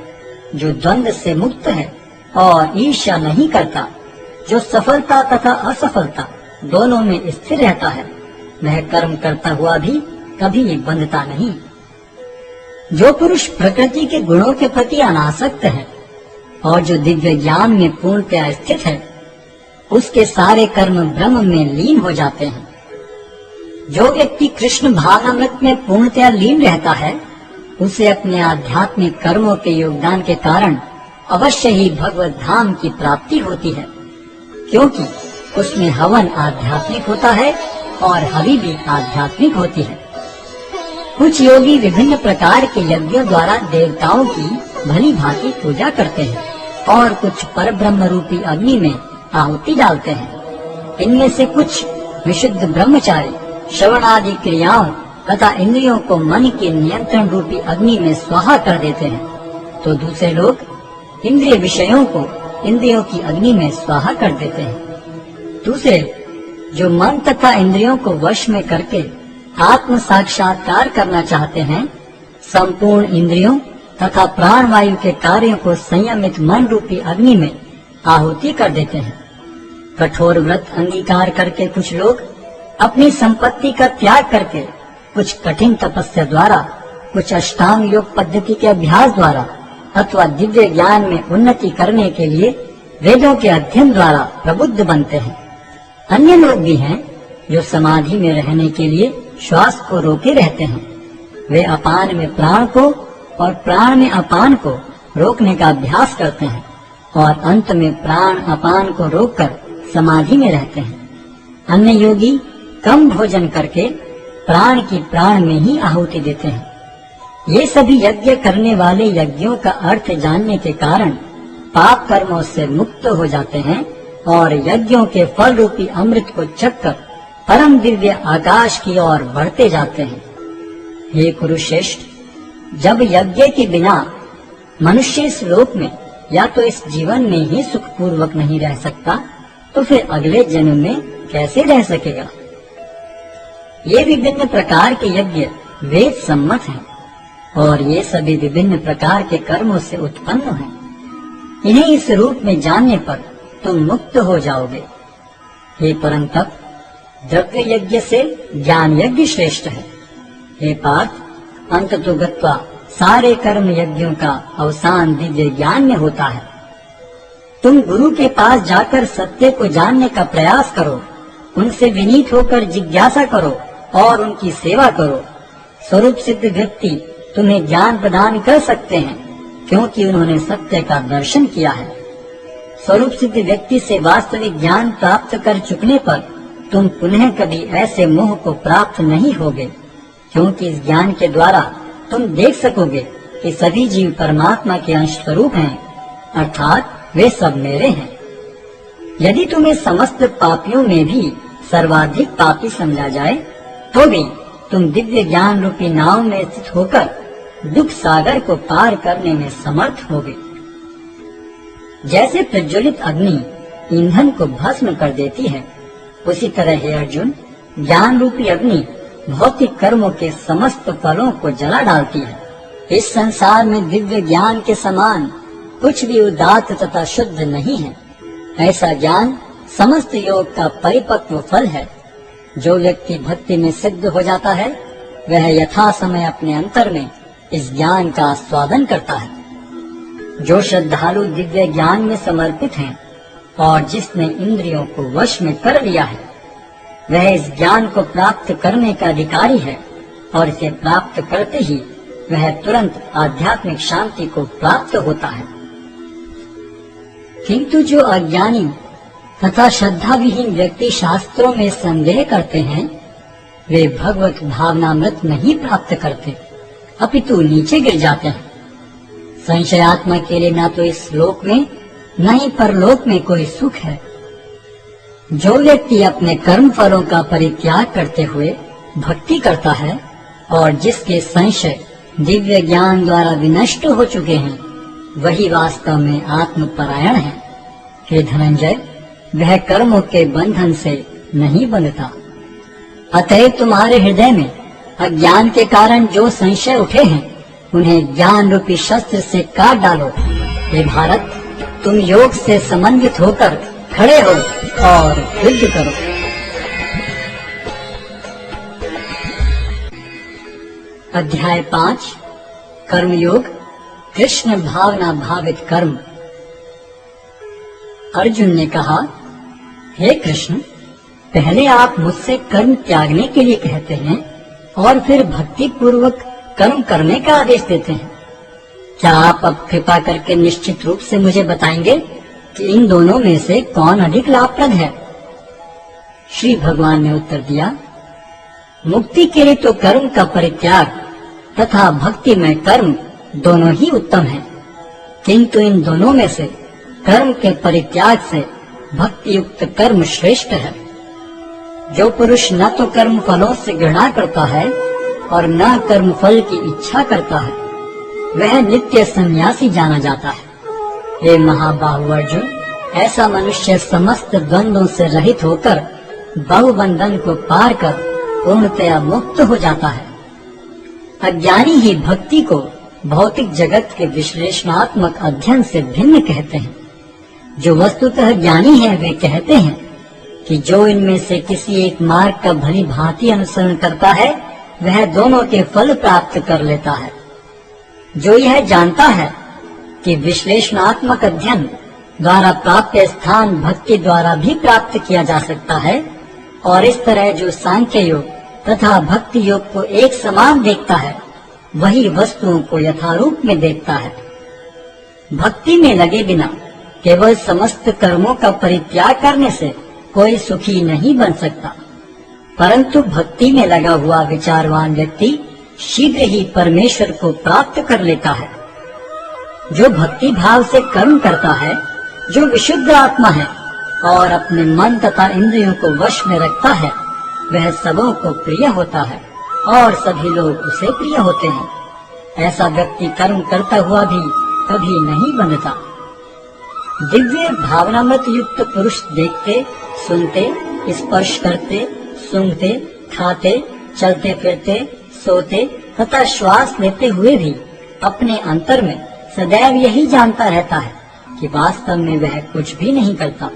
जो द्वंद्व से मुक्त है और ईर्ष्या नहीं करता, जो सफलता तथा असफलता दोनों में स्थिर रहता है, वह कर्म करता हुआ भी कभी बंधता नहीं। जो पुरुष प्रकृति के गुणों के प्रति अनासक्त है और जो दिव्य ज्ञान में पूर्णतया स्थित है, उसके सारे कर्म ब्रह्म में लीन हो जाते हैं। जो व्यक्ति कृष्ण भावनामृत में पूर्णतया लीन रहता है, उसे अपने आध्यात्मिक कर्मों के योगदान के कारण अवश्य ही भगवत धाम की प्राप्ति होती है, क्योंकि उसमें हवन आध्यात्मिक होता है और हवि भी आध्यात्मिक होती है। कुछ योगी विभिन्न प्रकार के यज्ञों द्वारा देवताओं की भली भांति पूजा करते हैं और कुछ परब्रह्म रूपी अग्नि में आहुति डालते हैं। इनमें से कुछ विशुद्ध ब्रह्मचारी श्रवण आदि क्रियाओं तथा इंद्रियों को मन के नियंत्रण रूपी अग्नि में स्वाहा कर देते हैं, तो दूसरे लोग इंद्रिय विषयों को इंद्रियों की अग्नि में स्वाहा कर देते हैं। दूसरे जो मन तथा इंद्रियों को वश में करके आत्म साक्षात्कार करना चाहते हैं, संपूर्ण इंद्रियों तथा प्राण वायु के कार्यों को संयमित मन रूपी अग्नि में आहुति कर देते हैं। कठोर व्रत अंगीकार करके कुछ लोग अपनी संपत्ति का त्याग करके कुछ कठिन तपस्या द्वारा, कुछ अष्टांग योग पद्धति के अभ्यास द्वारा अथवा दिव्य ज्ञान में उन्नति करने के लिए वेदों के अध्ययन द्वारा प्रबुद्ध बनते हैं। अन्य लोग भी हैं जो समाधि में रहने के लिए श्वास को रोके रहते हैं। वे अपान में प्राण को और प्राण में अपान को रोकने का अभ्यास करते हैं और अंत में प्राण अपान को रोककर समाधि में रहते हैं। अन्य योगी कम भोजन करके प्राण की प्राण में ही आहुति देते हैं। ये सभी यज्ञ करने वाले यज्ञों का अर्थ जानने के कारण पाप कर्मों से मुक्त हो जाते हैं और यज्ञों के फल रूपी अमृत को चखकर परम दिव्य आकाश की ओर बढ़ते जाते हैं। हे कुरुश्रेष्ठ, जब यज्ञ के बिना मनुष्य इस लोक में या तो इस जीवन में ही सुखपूर्वक नहीं रह सकता, तो फिर अगले जन्म में कैसे रह सकेगा। ये विभिन्न प्रकार के यज्ञ वेद सम्मत हैं और ये सभी विभिन्न प्रकार के कर्मों से उत्पन्न हैं। इन्हें इस रूप में जानने पर तुम मुक्त हो जाओगे। हे परम तप, द्रव्य यज्ञ से ज्ञान यज्ञ श्रेष्ठ है। हे पार्थ, अंततो गत्वा सारे कर्म यज्ञों का अवसान दिव्य ज्ञान में होता है। तुम गुरु के पास जाकर सत्य को जानने का प्रयास करो, उनसे विनीत होकर जिज्ञासा करो और उनकी सेवा करो। स्वरूप सिद्ध व्यक्ति तुम्हें ज्ञान प्रदान कर सकते हैं, क्योंकि उन्होंने सत्य का दर्शन किया है। स्वरूप सिद्ध व्यक्ति से वास्तविक ज्ञान प्राप्त कर चुकने पर तुम पुनः कभी ऐसे मोह को प्राप्त नहीं होगे, क्योंकि इस ज्ञान के द्वारा तुम देख सकोगे कि सभी जीव परमात्मा के अंश स्वरूप हैं, अर्थात वे सब मेरे हैं। यदि तुम्हें समस्त पापियों में भी सर्वाधिक पापी समझा जाए, तो भी तुम दिव्य ज्ञान रूपी नाव में स्थित होकर दुख सागर को पार करने में समर्थ होगे। जैसे प्रज्वलित अग्नि ईंधन को भस्म कर देती है, उसी तरह हे अर्जुन, ज्ञान रूपी अग्नि भौतिक कर्मों के समस्त फलों को जला डालती है। इस संसार में दिव्य ज्ञान के समान कुछ भी उदात्त तथा शुद्ध नहीं है। ऐसा ज्ञान समस्त योग का परिपक्व फल है। जो व्यक्ति भक्ति में सिद्ध हो जाता है, वह यथा समय अपने अंतर में इस ज्ञान का आस्वादन करता है। जो श्रद्धालु दिव्य ज्ञान में समर्पित हैं और जिसने इंद्रियों को वश में कर लिया है, वह इस ज्ञान को प्राप्त करने का अधिकारी है और इसे प्राप्त करते ही वह तुरंत आध्यात्मिक शांति को प्राप्त होता है। किंतु जो अज्ञानी तथा श्रद्धा विहीन व्यक्ति शास्त्रों में संदेह करते हैं, वे भगवत भावनामृत नहीं प्राप्त करते, अपितु नीचे गिर जाते हैं। संशयात्मा के लिए न तो इस लोक में न ही परलोक में कोई सुख है। जो व्यक्ति अपने कर्म फलों का परित्याग करते हुए भक्ति करता है और जिसके संशय दिव्य ज्ञान द्वारा विनष्ट हो चुके हैं, वही वास्तव में आत्मपरायण है। हे धनंजय, वह कर्मों के बंधन से नहीं बंधता। अतः तुम्हारे हृदय में अज्ञान के कारण जो संशय उठे हैं, उन्हें ज्ञान रूपी शस्त्र से काट डालो। हे भारत, तुम योग से समन्वित होकर खड़े हो और युद्ध करो। अध्याय 5 कर्मयोग, कृष्ण भावना भावित कर्म। अर्जुन ने कहा, हे कृष्ण, पहले आप मुझसे कर्म त्यागने के लिए कहते हैं और फिर भक्ति पूर्वक कर्म करने का आदेश देते हैं। क्या आप अब कृपा करके निश्चित रूप से मुझे बताएंगे कि इन दोनों में से कौन अधिक लाभप्रद है? श्री भगवान ने उत्तर दिया, मुक्ति के लिए तो कर्म का परित्याग तथा भक्ति में कर्म दोनों ही उत्तम हैं, किंतु इन दोनों में से कर्म के परित्याग से भक्ति युक्त कर्म श्रेष्ठ है। जो पुरुष न तो कर्म फलों से घृणा करता है और न कर्म फल की इच्छा करता है, वह नित्य सन्यासी जाना जाता है। हे महाबाहु अर्जुन, ऐसा मनुष्य समस्त द्वंद्वों से रहित होकर बहुबंधन को पार कर पूर्णतया मुक्त हो जाता है। अज्ञानी ही भक्ति को भौतिक जगत के विश्लेषणात्मक अध्ययन से भिन्न कहते हैं। जो वस्तुतः ज्ञानी है, वे कहते हैं कि जो इनमें से किसी एक मार्ग का भली भांति अनुसरण करता है, वह दोनों के फल प्राप्त कर लेता है। जो यह जानता है कि विश्लेषणात्मक अध्ययन द्वारा प्राप्त स्थान भक्ति द्वारा भी प्राप्त किया जा सकता है, और इस तरह जो सांख्य योग तथा भक्ति योग को एक समान देखता है, वही वस्तुओं को यथारूप में देखता है। भक्ति में लगे बिना केवल समस्त कर्मों का परित्याग करने से कोई सुखी नहीं बन सकता, परंतु भक्ति में लगा हुआ विचारवान व्यक्ति शीघ्र ही परमेश्वर को प्राप्त कर लेता है। जो भक्ति भाव से कर्म करता है, जो विशुद्ध आत्मा है और अपने मन तथा इंद्रियों को वश में रखता है, वह सबों को प्रिय होता है और सभी लोग उसे प्रिय होते हैं। ऐसा व्यक्ति कर्म करता हुआ भी कभी नहीं बनता। दिव्य भावनामृत युक्त पुरुष देखते, सुनते, स्पर्श करते, सूंघते, खाते, चलते फिरते, सोते तथा श्वास लेते हुए भी अपने अंतर में सदैव यही जानता रहता है कि वास्तव में वह कुछ भी नहीं करता।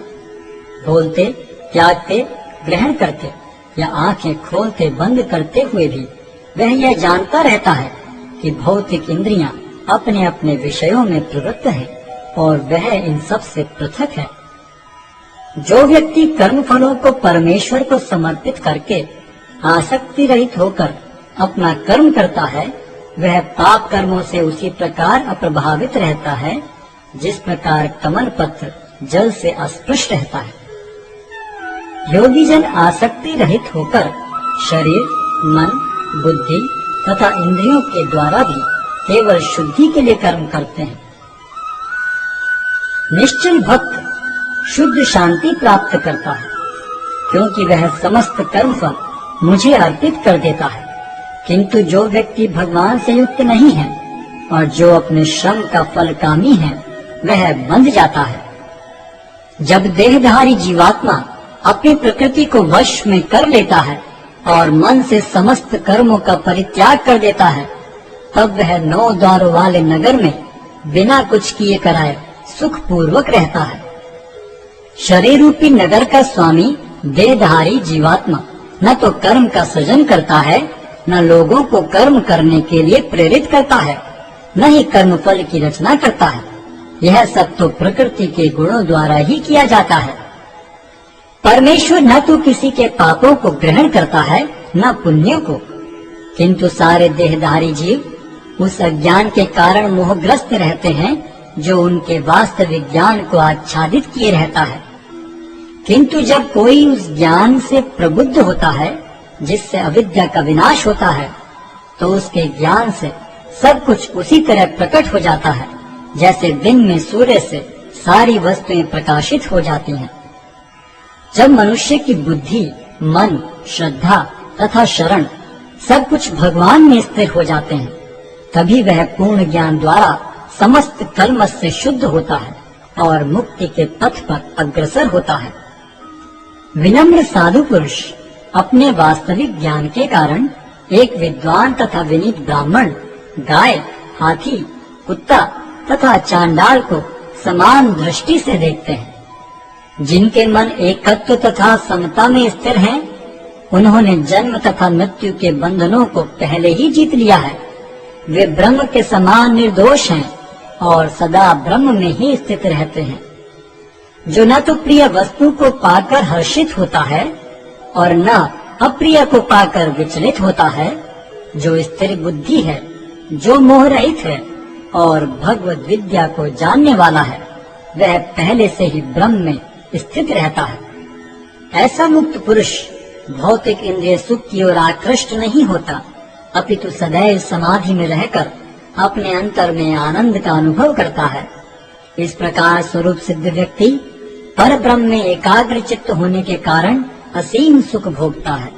बोलते, त्यागते, ग्रहण करते या आंखें खोलते बंद करते हुए भी वह यह जानता रहता है कि भौतिक इंद्रियां अपने अपने विषयों में प्रवृत्त है और वह इन सब से पृथक है। जो व्यक्ति कर्म फलों को परमेश्वर को समर्पित करके आसक्ति रहित होकर अपना कर्म करता है, वह पाप कर्मों से उसी प्रकार अप्रभावित रहता है जिस प्रकार कमल पत्र जल से अस्पृश रहता है। योगी जन आसक्ति रहित होकर शरीर, मन, बुद्धि तथा इंद्रियों के द्वारा भी केवल शुद्धि के लिए कर्म करते हैं। निश्चल भक्त शुद्ध शांति प्राप्त करता है, क्योंकि वह समस्त कर्म फल मुझे अर्पित कर देता है। किंतु जो व्यक्ति भगवान से युक्त नहीं है और जो अपने श्रम का फल कामी है, वह बंध जाता है। जब देहधारी जीवात्मा अपनी प्रकृति को वश में कर लेता है और मन से समस्त कर्मों का परित्याग कर देता है, तब वह 9 द्वारों वाले नगर में बिना कुछ किए कराए सुख पूर्वक रहता है। शरीर रूपी नगर का स्वामी देहधारी जीवात्मा न तो कर्म का सृजन करता है, न लोगों को कर्म करने के लिए प्रेरित करता है, न ही कर्म फल की रचना करता है। यह सब तो प्रकृति के गुणों द्वारा ही किया जाता है। परमेश्वर न तो किसी के पापों को ग्रहण करता है, न पुण्यों को, किंतु सारे देहधारी जीव उस अज्ञान के कारण मोहग्रस्त रहते हैं जो उनके वास्तविक ज्ञान को आच्छादित किए रहता है। किंतु जब कोई उस ज्ञान से प्रबुद्ध होता है जिससे अविद्या का विनाश होता है, तो उसके ज्ञान से सब कुछ उसी तरह प्रकट हो जाता है जैसे दिन में सूर्य से सारी वस्तुएं प्रकाशित हो जाती हैं। जब मनुष्य की बुद्धि, मन, श्रद्धा तथा शरण सब कुछ भगवान में स्थिर हो जाते हैं, तभी वह पूर्ण ज्ञान द्वारा समस्त कर्म से शुद्ध होता है और मुक्ति के पथ पर अग्रसर होता है। विनम्र साधु पुरुष अपने वास्तविक ज्ञान के कारण एक विद्वान तथा विनीत ब्राह्मण, गाय, हाथी, कुत्ता तथा चांडाल को समान दृष्टि से देखते हैं। जिनके मन एकत्व तथा समता में स्थिर हैं, उन्होंने जन्म तथा मृत्यु के बंधनों को पहले ही जीत लिया है। वे ब्रह्म के समान निर्दोष हैं और सदा ब्रह्म में ही स्थित रहते हैं। जो न तो प्रिय वस्तु को पाकर हर्षित होता है और न अप्रिय को पाकर विचलित होता है, जो स्थिर बुद्धि है, जो मोह रहित है और भगवद विद्या को जानने वाला है, वह पहले से ही ब्रह्म में स्थित रहता है। ऐसा मुक्त पुरुष भौतिक इंद्रिय सुख की ओर आकृष्ट नहीं होता, अपितु सदैव समाधि में रहकर अपने अंतर में आनंद का अनुभव करता है। इस प्रकार स्वरूप सिद्ध व्यक्ति पर ब्रह्म में एकाग्र चित्त होने के कारण असीम सुख भोगता है।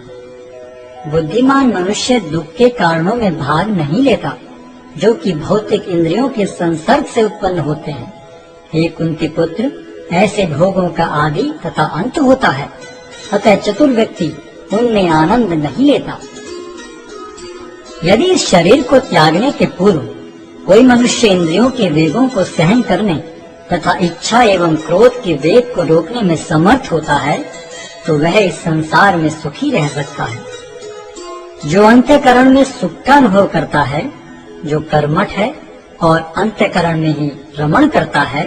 बुद्धिमान मनुष्य दुख के कारणों में भाग नहीं लेता, जो कि भौतिक इंद्रियों के संसर्ग से उत्पन्न होते हैं। हे कुंती पुत्र, ऐसे भोगों का आदि तथा अंत होता है, अतः चतुर व्यक्ति उनमें आनंद नहीं लेता। यदि इस शरीर को त्यागने के पूर्व कोई मनुष्य इंद्रियों के वेगों को सहन करने तथा इच्छा एवं क्रोध के वेग को रोकने में समर्थ होता है, तो वह इस संसार में सुखी रह सकता है। जो अंतःकरण में सुख का अनुभव करता है, जो कर्मठ है और अंतःकरण में ही रमण करता है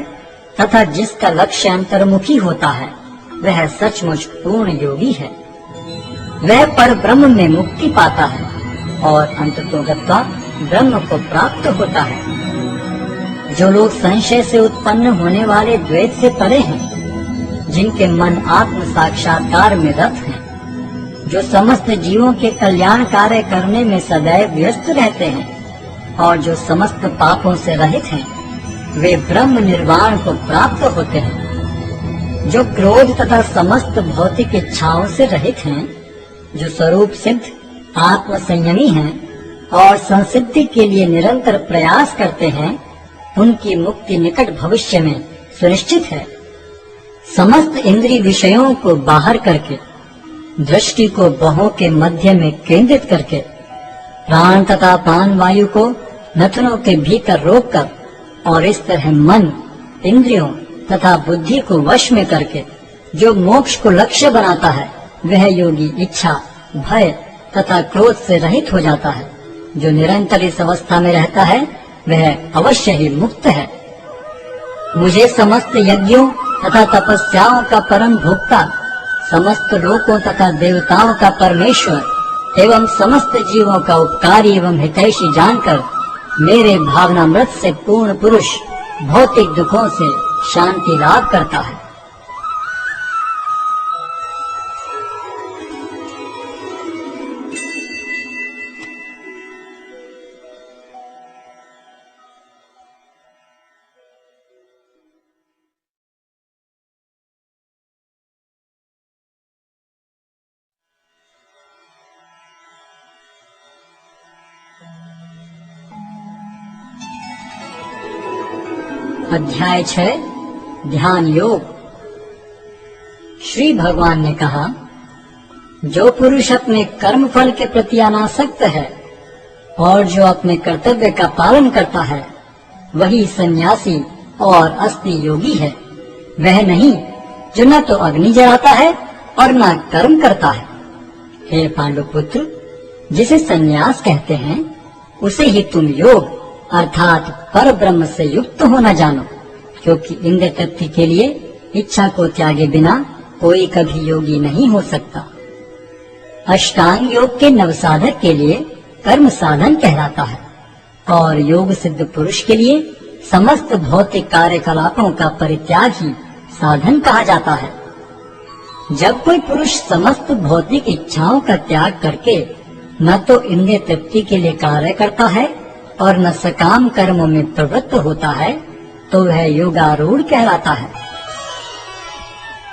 तथा जिसका लक्ष्य अंतर्मुखी होता है, वह सचमुच पूर्ण योगी है। वह पर ब्रह्म में मुक्ति पाता है और अंततोगत्वा ब्रह्म को प्राप्त होता है। जो लोग संशय से उत्पन्न होने वाले द्वैत से परे हैं, जिनके मन आत्म साक्षात्कार में रत हैं, जो समस्त जीवों के कल्याण कार्य करने में सदैव व्यस्त रहते हैं और जो समस्त पापों से रहित हैं, वे ब्रह्म निर्वाण को प्राप्त होते हैं। जो क्रोध तथा समस्त भौतिक इच्छाओं से रहित हैं, जो स्वरूप सिद्ध आत्म संयमी हैं और संसिद्धि के लिए निरंतर प्रयास करते हैं, उनकी मुक्ति निकट भविष्य में सुनिश्चित है। समस्त इंद्रिय विषयों को बाहर करके, दृष्टि को बाहों के मध्य में केंद्रित करके, प्राण तथा प्राण वायु को नथनों के भीतर रोककर और इस तरह मन, इंद्रियों तथा बुद्धि को वश में करके जो मोक्ष को लक्ष्य बनाता है, वह योगी इच्छा, भय तथा क्रोध से रहित हो जाता है। जो निरंतर इस अवस्था में रहता है, वह अवश्य ही मुक्त है। मुझे समस्त यज्ञों तथा तपस्याओं का परम भोक्ता, समस्त लोकों तथा देवताओं का परमेश्वर एवं समस्त जीवों का उपकारी एवं हितैषी जानकर मेरे भावनामृत से पूर्ण पुरुष भौतिक दुखों से शांति लाभ करता है। अध्याय 6 ध्यान योग। श्री भगवान ने कहा, जो पुरुष अपने कर्म फल के प्रति अनासक्त है और जो अपने कर्तव्य का पालन करता है, वही सन्यासी और असली योगी है। वह नहीं जो न तो अग्नि जलाता है और न कर्म करता है। हे पांडुपुत्र, जिसे सन्यास कहते हैं, उसे ही तुम योग अर्थात पर ब्रह्म से युक्त होना जानो, क्योंकि इंद्रिय तृप्ति के लिए इच्छा को त्यागे बिना कोई कभी योगी नहीं हो सकता। अष्टांग योग के नवसाधक के लिए कर्म साधन कहलाता है और योग सिद्ध पुरुष के लिए समस्त भौतिक कार्यकलापों का परित्याग ही साधन कहा जाता है। जब कोई पुरुष समस्त भौतिक इच्छाओं का त्याग करके न तो इंद्रिय तृप्ति के लिए कार्य करता है और न सकाम कर्मों में प्रवृत्त होता है, तो वह योगारूढ़ कहलाता है।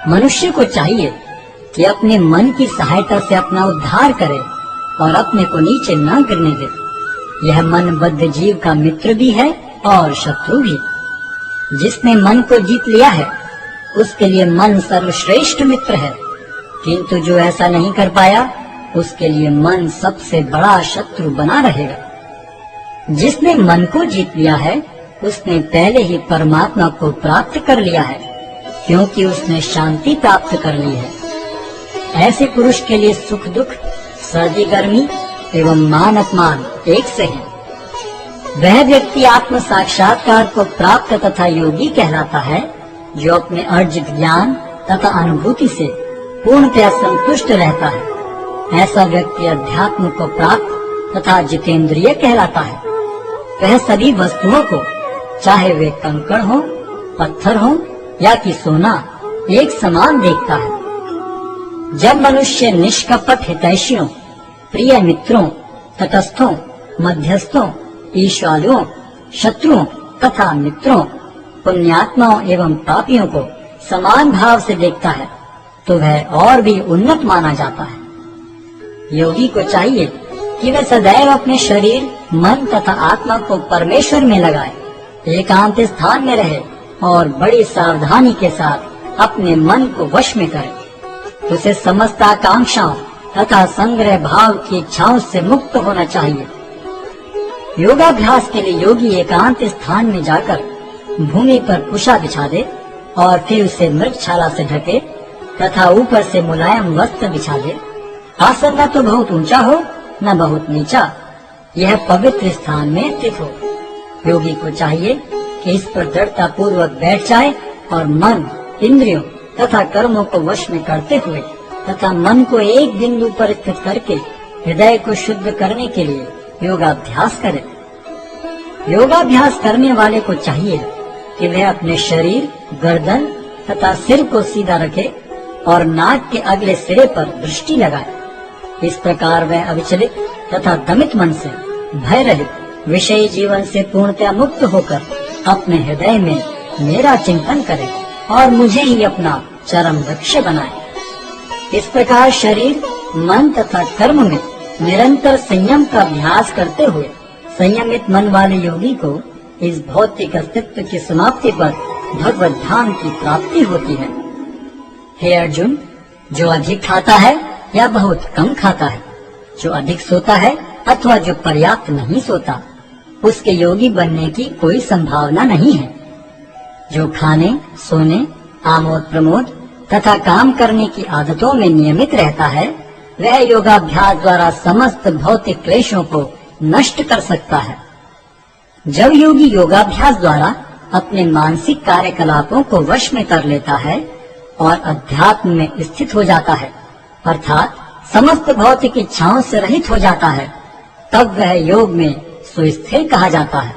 मनुष्य को चाहिए कि अपने मन की सहायता से अपना उद्धार करे और अपने को नीचे न गिरने दे। यह मनबद्ध जीव का मित्र भी है और शत्रु भी। जिसने मन को जीत लिया है उसके लिए मन सर्वश्रेष्ठ मित्र है, किंतु जो ऐसा नहीं कर पाया उसके लिए मन सबसे बड़ा शत्रु बना रहेगा। जिसने मन को जीत लिया है उसने पहले ही परमात्मा को प्राप्त कर लिया है, क्योंकि उसने शांति प्राप्त कर ली है। ऐसे पुरुष के लिए सुख दुख, सर्दी गर्मी एवं मान अपमान एक से हैं। वह व्यक्ति आत्म साक्षात्कार को प्राप्त तथा योगी कहलाता है, जो अपने अर्जित ज्ञान तथा अनुभूति से पूर्णतया संतुष्ट रहता है। ऐसा व्यक्ति अध्यात्म को प्राप्त तथा जितेंद्रिय कहलाता है। वह सभी वस्तुओं को, चाहे वे कंकड़ हो, पत्थर हो या कि सोना, एक समान देखता है। जब मनुष्य निष्कपट हितैषियों, प्रिय मित्रों, तटस्थों, मध्यस्थों, ईश्वरों, शत्रुओं तथा मित्रों, पुण्यात्माओं एवं पापियों को समान भाव से देखता है तो वह और भी उन्नत माना जाता है। योगी को चाहिए कि वह सदैव अपने शरीर, मन तथा आत्मा को परमेश्वर में लगाए, एकांत स्थान में रहे और बड़ी सावधानी के साथ अपने मन को वश में करे। उसे समस्त आकांक्षाओं तथा संग्रह भाव की इच्छाओं से मुक्त होना चाहिए। योगाभ्यास के लिए योगी एकांत स्थान में जाकर भूमि पर कुशा बिछा दे और फिर उसे मृगछाला से ढके तथा ऊपर से मुलायम वस्त्र बिछा दे। आसन न तो बहुत ऊंचा हो न बहुत नीचा, यह पवित्र स्थान में स्थित हो। योगी को चाहिए कि इस पर दृढ़ता पूर्वक बैठ जाए और मन, इंद्रियों तथा कर्मों को वश में करते हुए तथा मन को एक बिंदु पर स्थित करके हृदय को शुद्ध करने के लिए योगाभ्यास करे। योगाभ्यास करने वाले को चाहिए कि वह अपने शरीर, गर्दन तथा सिर को सीधा रखे और नाक के अगले सिरे पर दृष्टि लगाए। इस प्रकार वह अविचलित तथा दमित मन से, भय रहित, विषयी जीवन से पूर्णतया मुक्त होकर अपने हृदय में मेरा चिंतन करे और मुझे ही अपना चरम लक्ष्य बनाए। इस प्रकार शरीर, मन तथा कर्म में निरंतर संयम का अभ्यास करते हुए संयमित मन वाले योगी को इस भौतिक अस्तित्व की समाप्ति पर भगवत धाम की प्राप्ति होती है। हे अर्जुन, जो अधिक खाता है या बहुत कम खाता है, जो अधिक सोता है अथवा जो पर्याप्त नहीं सोता, उसके योगी बनने की कोई संभावना नहीं है। जो खाने, सोने, आमोद प्रमोद तथा काम करने की आदतों में नियमित रहता है, वह योगाभ्यास द्वारा समस्त भौतिक क्लेशों को नष्ट कर सकता है। जब योगी योगाभ्यास द्वारा अपने मानसिक कार्यकलापों को वश में कर लेता है और अध्यात्म में स्थित हो जाता है, अर्थात समस्त भौतिक इच्छाओं से रहित हो जाता है, तब वह योग में सुस्थिर कहा जाता है।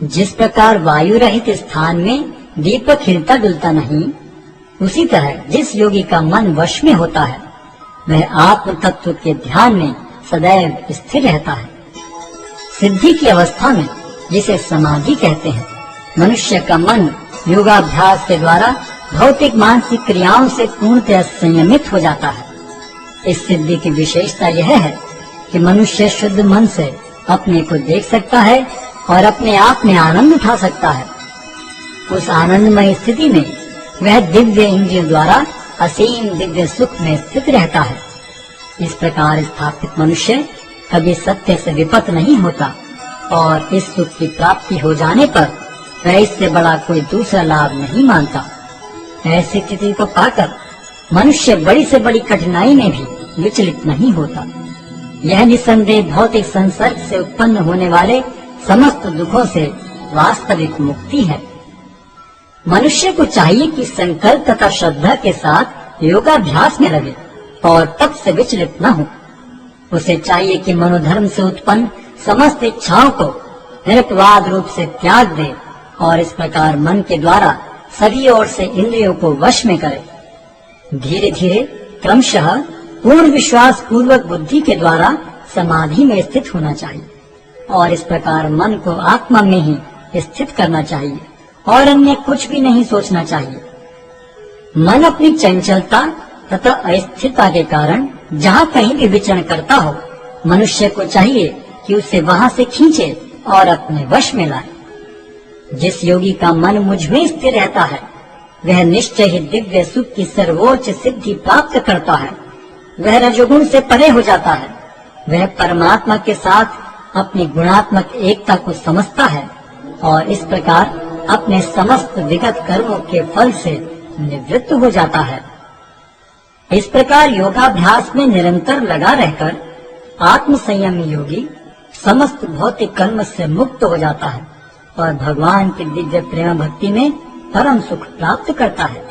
जिस प्रकार वायु रहित स्थान में दीपक हिलता डुलता नहीं, उसी तरह जिस योगी का मन वश में होता है वह आत्म तत्व के ध्यान में सदैव स्थिर रहता है। सिद्धि की अवस्था में, जिसे समाधि कहते हैं, मनुष्य का मन योगाभ्यास के द्वारा भौतिक मानसिक क्रियाओं से पूर्णतः संयमित हो जाता है। इस सिद्धि की विशेषता यह है कि मनुष्य शुद्ध मन से अपने को देख सकता है और अपने आप में आनंद उठा सकता है। उस आनंदमय स्थिति में वह दिव्य इंद्रियों द्वारा असीम दिव्य सुख में स्थित रहता है। इस प्रकार स्थापित मनुष्य कभी सत्य से विपत नहीं होता और इस सुख की प्राप्ति हो जाने पर वह इससे बड़ा कोई दूसरा लाभ नहीं मानता। ऐसी स्थिति को पाकर मनुष्य बड़ी से बड़ी कठिनाई में भी विचलित नहीं होता। यह निसंदेह भौतिक संसर्ग से उत्पन्न होने वाले समस्त दुखों से वास्तविक मुक्ति है। मनुष्य को चाहिए कि संकल्प तथा श्रद्धा के साथ योगाभ्यास में लगे और तब से विचलित न हो। उसे चाहिए कि मनोधर्म से उत्पन्न समस्त इच्छाओं को निरपवाद रूप से त्याग दे और इस प्रकार मन के द्वारा सभी ओर से इंद्रियों को वश में करे। धीरे धीरे क्रमशः पूर्ण विश्वास पूर्वक बुद्धि के द्वारा समाधि में स्थित होना चाहिए और इस प्रकार मन को आत्मा में ही स्थित करना चाहिए और अन्य कुछ भी नहीं सोचना चाहिए। मन अपनी चंचलता तथा अस्थिरता के कारण जहाँ कहीं भी विचरण करता हो, मनुष्य को चाहिए कि उसे वहाँ से खींचे और अपने वश में लाए। जिस योगी का मन मुझ में स्थिर रहता है, वह निश्चय ही दिव्य सुख की सर्वोच्च सिद्धि प्राप्त करता है। वह रजोगुण से परे हो जाता है। वह परमात्मा के साथ अपनी गुणात्मक एकता को समझता है और इस प्रकार अपने समस्त विगत कर्मों के फल से निवृत्त हो जाता है। इस प्रकार योगाभ्यास में निरंतर लगा रहकर आत्म संयमी योगी समस्त भौतिक कर्म से मुक्त हो जाता है और भगवान की दिव्य प्रेम भक्ति में परम सुख प्राप्त करता है।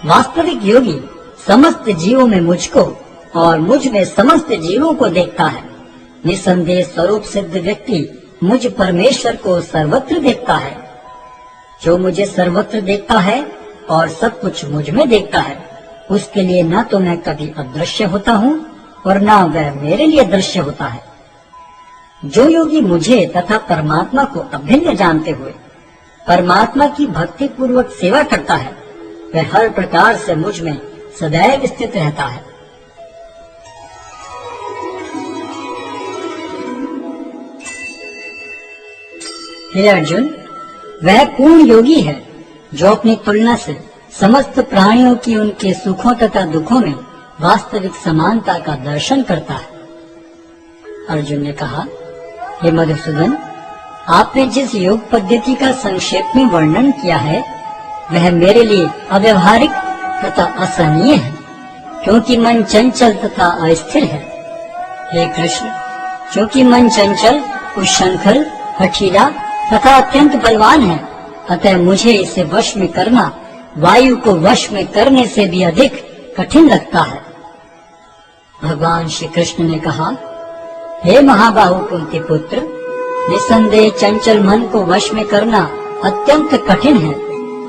वास्तविक योगी समस्त जीवों में मुझको और मुझ में समस्त जीवों को देखता है। निसंदेह स्वरूप सिद्ध व्यक्ति मुझ परमेश्वर को सर्वत्र देखता है। जो मुझे सर्वत्र देखता है और सब कुछ मुझ में देखता है, उसके लिए न तो मैं कभी अदृश्य होता हूँ और न वह मेरे लिए दृश्य होता है। जो योगी मुझे तथा परमात्मा को अभिन्न जानते हुए परमात्मा की भक्ति पूर्वक सेवा करता है, वह हर प्रकार से मुझ में सदैव स्थित रहता है। हे अर्जुन, वह पूर्ण योगी है जो अपनी तुलना से समस्त प्राणियों की उनके सुखों तथा दुखों में वास्तविक समानता का दर्शन करता है। अर्जुन ने कहा, हे मधुसूदन, आपने जिस योग पद्धति का संक्षेप में वर्णन किया है, वह मेरे लिए अव्यवहारिक तथा असहनीय है, क्योंकि मन चंचल तथा अस्थिर है। हे कृष्ण, क्योंकि मन चंचल, उच्छृंखल, हठीला तथा अत्यंत बलवान है, अतः मुझे इसे वश में करना वायु को वश में करने से भी अधिक कठिन लगता है। भगवान श्री कृष्ण ने कहा, हे महाबाहु कुंती पुत्र, निसंदेह चंचल मन को वश में करना अत्यंत कठिन है,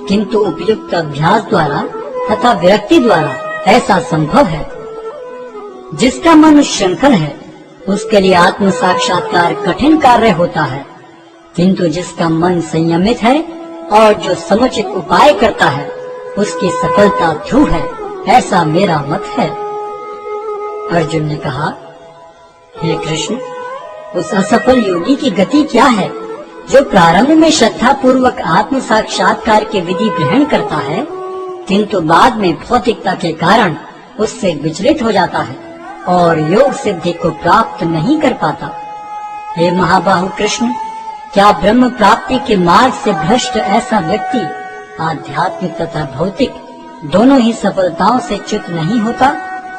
किंतु उपयुक्त अभ्यास द्वारा तथा विरक्ति द्वारा ऐसा संभव है। जिसका मन उच्छृंखल है, उसके लिए आत्म साक्षात्कार कठिन कार्य होता है, किंतु जिसका मन संयमित है और जो समुचित उपाय करता है, उसकी सफलता ध्रुव है, ऐसा मेरा मत है। अर्जुन ने कहा, हे कृष्ण, उस असफल योगी की गति क्या है जो प्रारंभ में श्रद्धा पूर्वक आत्म साक्षात्कार के विधि ग्रहण करता है, किंतु बाद में भौतिकता के कारण उससे विचलित हो जाता है और योग सिद्धि को प्राप्त नहीं कर पाता। हे महाबाहु कृष्ण, क्या ब्रह्म प्राप्ति के मार्ग से भ्रष्ट ऐसा व्यक्ति आध्यात्मिक तथा भौतिक दोनों ही सफलताओं से च्युत नहीं होता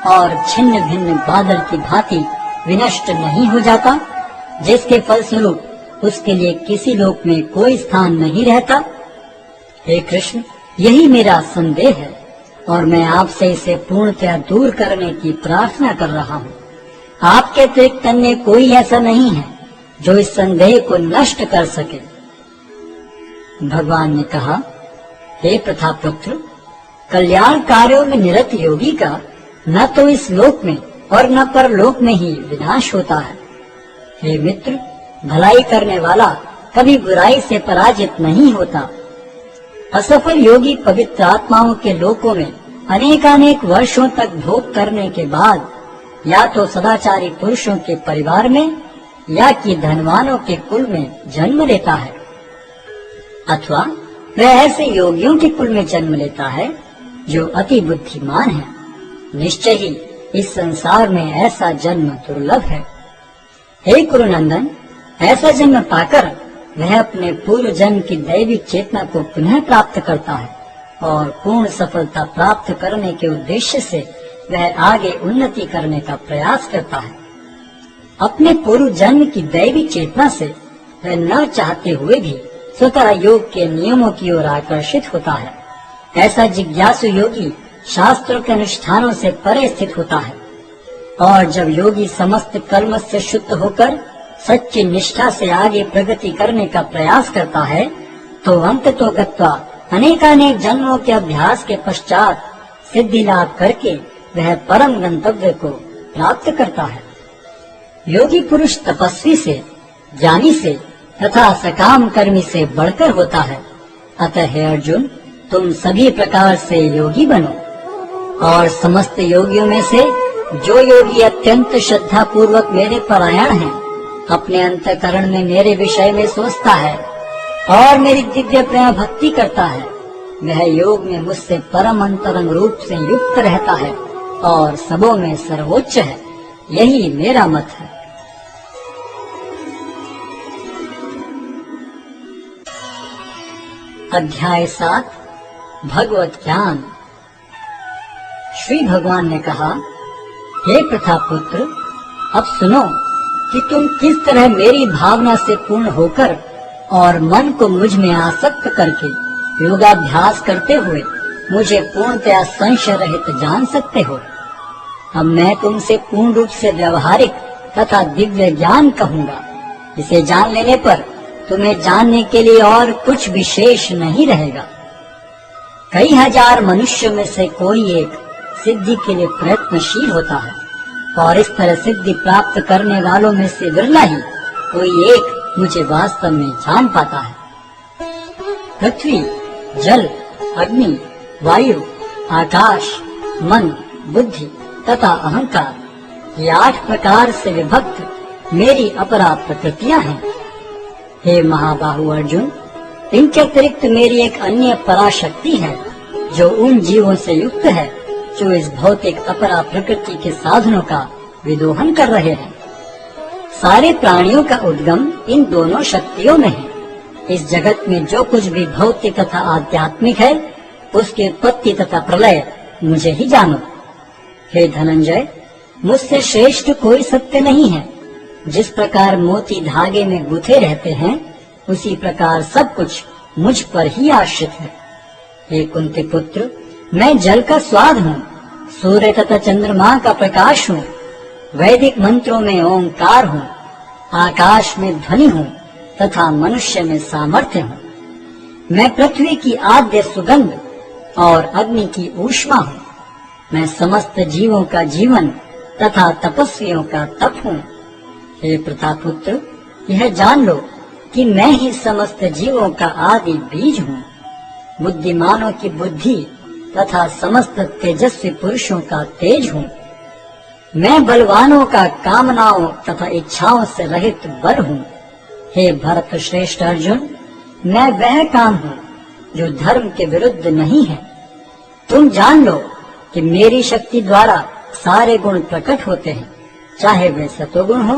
और छिन्न भिन्न बादल की भांति विनष्ट नहीं हो जाता, जिसके फलस्वरूप उसके लिए किसी लोक में कोई स्थान नहीं रहता? हे कृष्ण, यही मेरा संदेह है और मैं आपसे इसे पूर्णतया दूर करने की प्रार्थना कर रहा हूँ। आपके अतिरिक्त अन्य कोई ऐसा नहीं है जो इस संदेह को नष्ट कर सके। भगवान ने कहा, हे प्रथापुत्र, कल्याण कार्यों में निरत योगी का न तो इस लोक में और न परलोक में ही विनाश होता है। हे मित्र, भलाई करने वाला कभी बुराई से पराजित नहीं होता। असफल योगी पवित्र आत्माओं के लोकों में अनेकानेक वर्षों तक भोग करने के बाद या तो सदाचारी पुरुषों के परिवार में या कि धनवानों के कुल में जन्म लेता है, अथवा वह ऐसे योगियों के कुल में जन्म लेता है जो अति बुद्धिमान है। निश्चय ही इस संसार में ऐसा जन्म दुर्लभ है। हे कुरुनंदन, ऐसा जन्म पाकर वह अपने पूर्व जन्म की दैविक चेतना को पुनः प्राप्त करता है और पूर्ण सफलता प्राप्त करने के उद्देश्य से वह आगे उन्नति करने का प्रयास करता है। अपने पूर्व जन्म की दैवी चेतना से वह न चाहते हुए भी स्वतः योग के नियमों की ओर आकर्षित होता है। ऐसा जिज्ञासु योगी शास्त्रों के अनुष्ठानों से परे स्थित होता है और जब योगी समस्त कर्म से शुद्ध होकर सच्ची निष्ठा से आगे प्रगति करने का प्रयास करता है, तो अंततो गत्वा अनेकानेक जन्मों के अभ्यास के पश्चात सिद्धि लाभ करके वह परम गंतव्य को प्राप्त करता है। योगी पुरुष तपस्वी से, ज्ञानी से तथा सकाम कर्मी से बढ़कर होता है। अतः हे अर्जुन, तुम सभी प्रकार से योगी बनो। और समस्त योगियों में से जो योगी अत्यंत श्रद्धा पूर्वक मेरे परायण है, अपने अंतःकरण में मेरे विषय में सोचता है और मेरी दिव्य प्रेम भक्ति करता है, वह योग में मुझसे परम अंतरंग रूप से युक्त रहता है और सबों में सर्वोच्च है। यही मेरा मत है। अध्याय 7 भगवत ज्ञान। श्री भगवान ने कहा, हे प्रथापुत्र, अब सुनो कि तुम किस तरह मेरी भावना से पूर्ण होकर और मन को मुझ में आसक्त करके योगाभ्यास करते हुए मुझे पूर्णतया संशय रहित जान सकते हो। अब मैं तुमसे पूर्ण रूप से व्यवहारिक तथा दिव्य ज्ञान कहूँगा। इसे जान लेने पर तुम्हें जानने के लिए और कुछ विशेष नहीं रहेगा। कई हजार मनुष्यों में से कोई एक सिद्धि के लिए प्रयत्नशील होता है और इस तरह सिद्धि प्राप्त करने वालों में से विरला ही कोई एक मुझे वास्तव में जान पाता है। पृथ्वी, जल, अग्नि, वायु, आकाश, मन, बुद्धि तथा अहंकार, ये 8 प्रकार से विभक्त मेरी अपरा प्रकृतियां हैं। हे महाबाहु अर्जुन, इनके अतिरिक्त मेरी एक अन्य पराशक्ति है जो उन जीवों से युक्त है जो इस भौतिक अपरा प्रकृति के साधनों का विदोहन कर रहे हैं। सारे प्राणियों का उद्गम इन दोनों शक्तियों में है। इस जगत में जो कुछ भी भौतिक तथा आध्यात्मिक है, उसकी उत्पत्ति तथा प्रलय मुझे ही जानो। हे धनंजय, मुझसे श्रेष्ठ कोई सत्य नहीं है। जिस प्रकार मोती धागे में गुथे रहते हैं, उसी प्रकार सब कुछ मुझ पर ही आश्रित है। हे कुंती पुत्र, मैं जल का स्वाद हूँ, सूर्य तथा चंद्रमा का प्रकाश हूँ, वैदिक मंत्रों में ओंकार हूँ, आकाश में ध्वनि हूँ तथा मनुष्य में सामर्थ्य हूँ। मैं पृथ्वी की आद्य सुगंध और अग्नि की ऊष्मा हूँ। मैं समस्त जीवों का जीवन तथा तपस्वियों का तप हूँ। हे प्रतापुत्र, यह जान लो कि मैं ही समस्त जीवों का आदि बीज हूँ, बुद्धिमानों की बुद्धि तथा समस्त तेजस्वी पुरुषों का तेज हूँ। मैं बलवानों का कामनाओं तथा इच्छाओं से रहित वर हूँ। हे भरत श्रेष्ठ अर्जुन, मैं वह काम हूँ जो धर्म के विरुद्ध नहीं है। तुम जान लो कि मेरी शक्ति द्वारा सारे गुण प्रकट होते हैं, चाहे वे सतोगुण हो,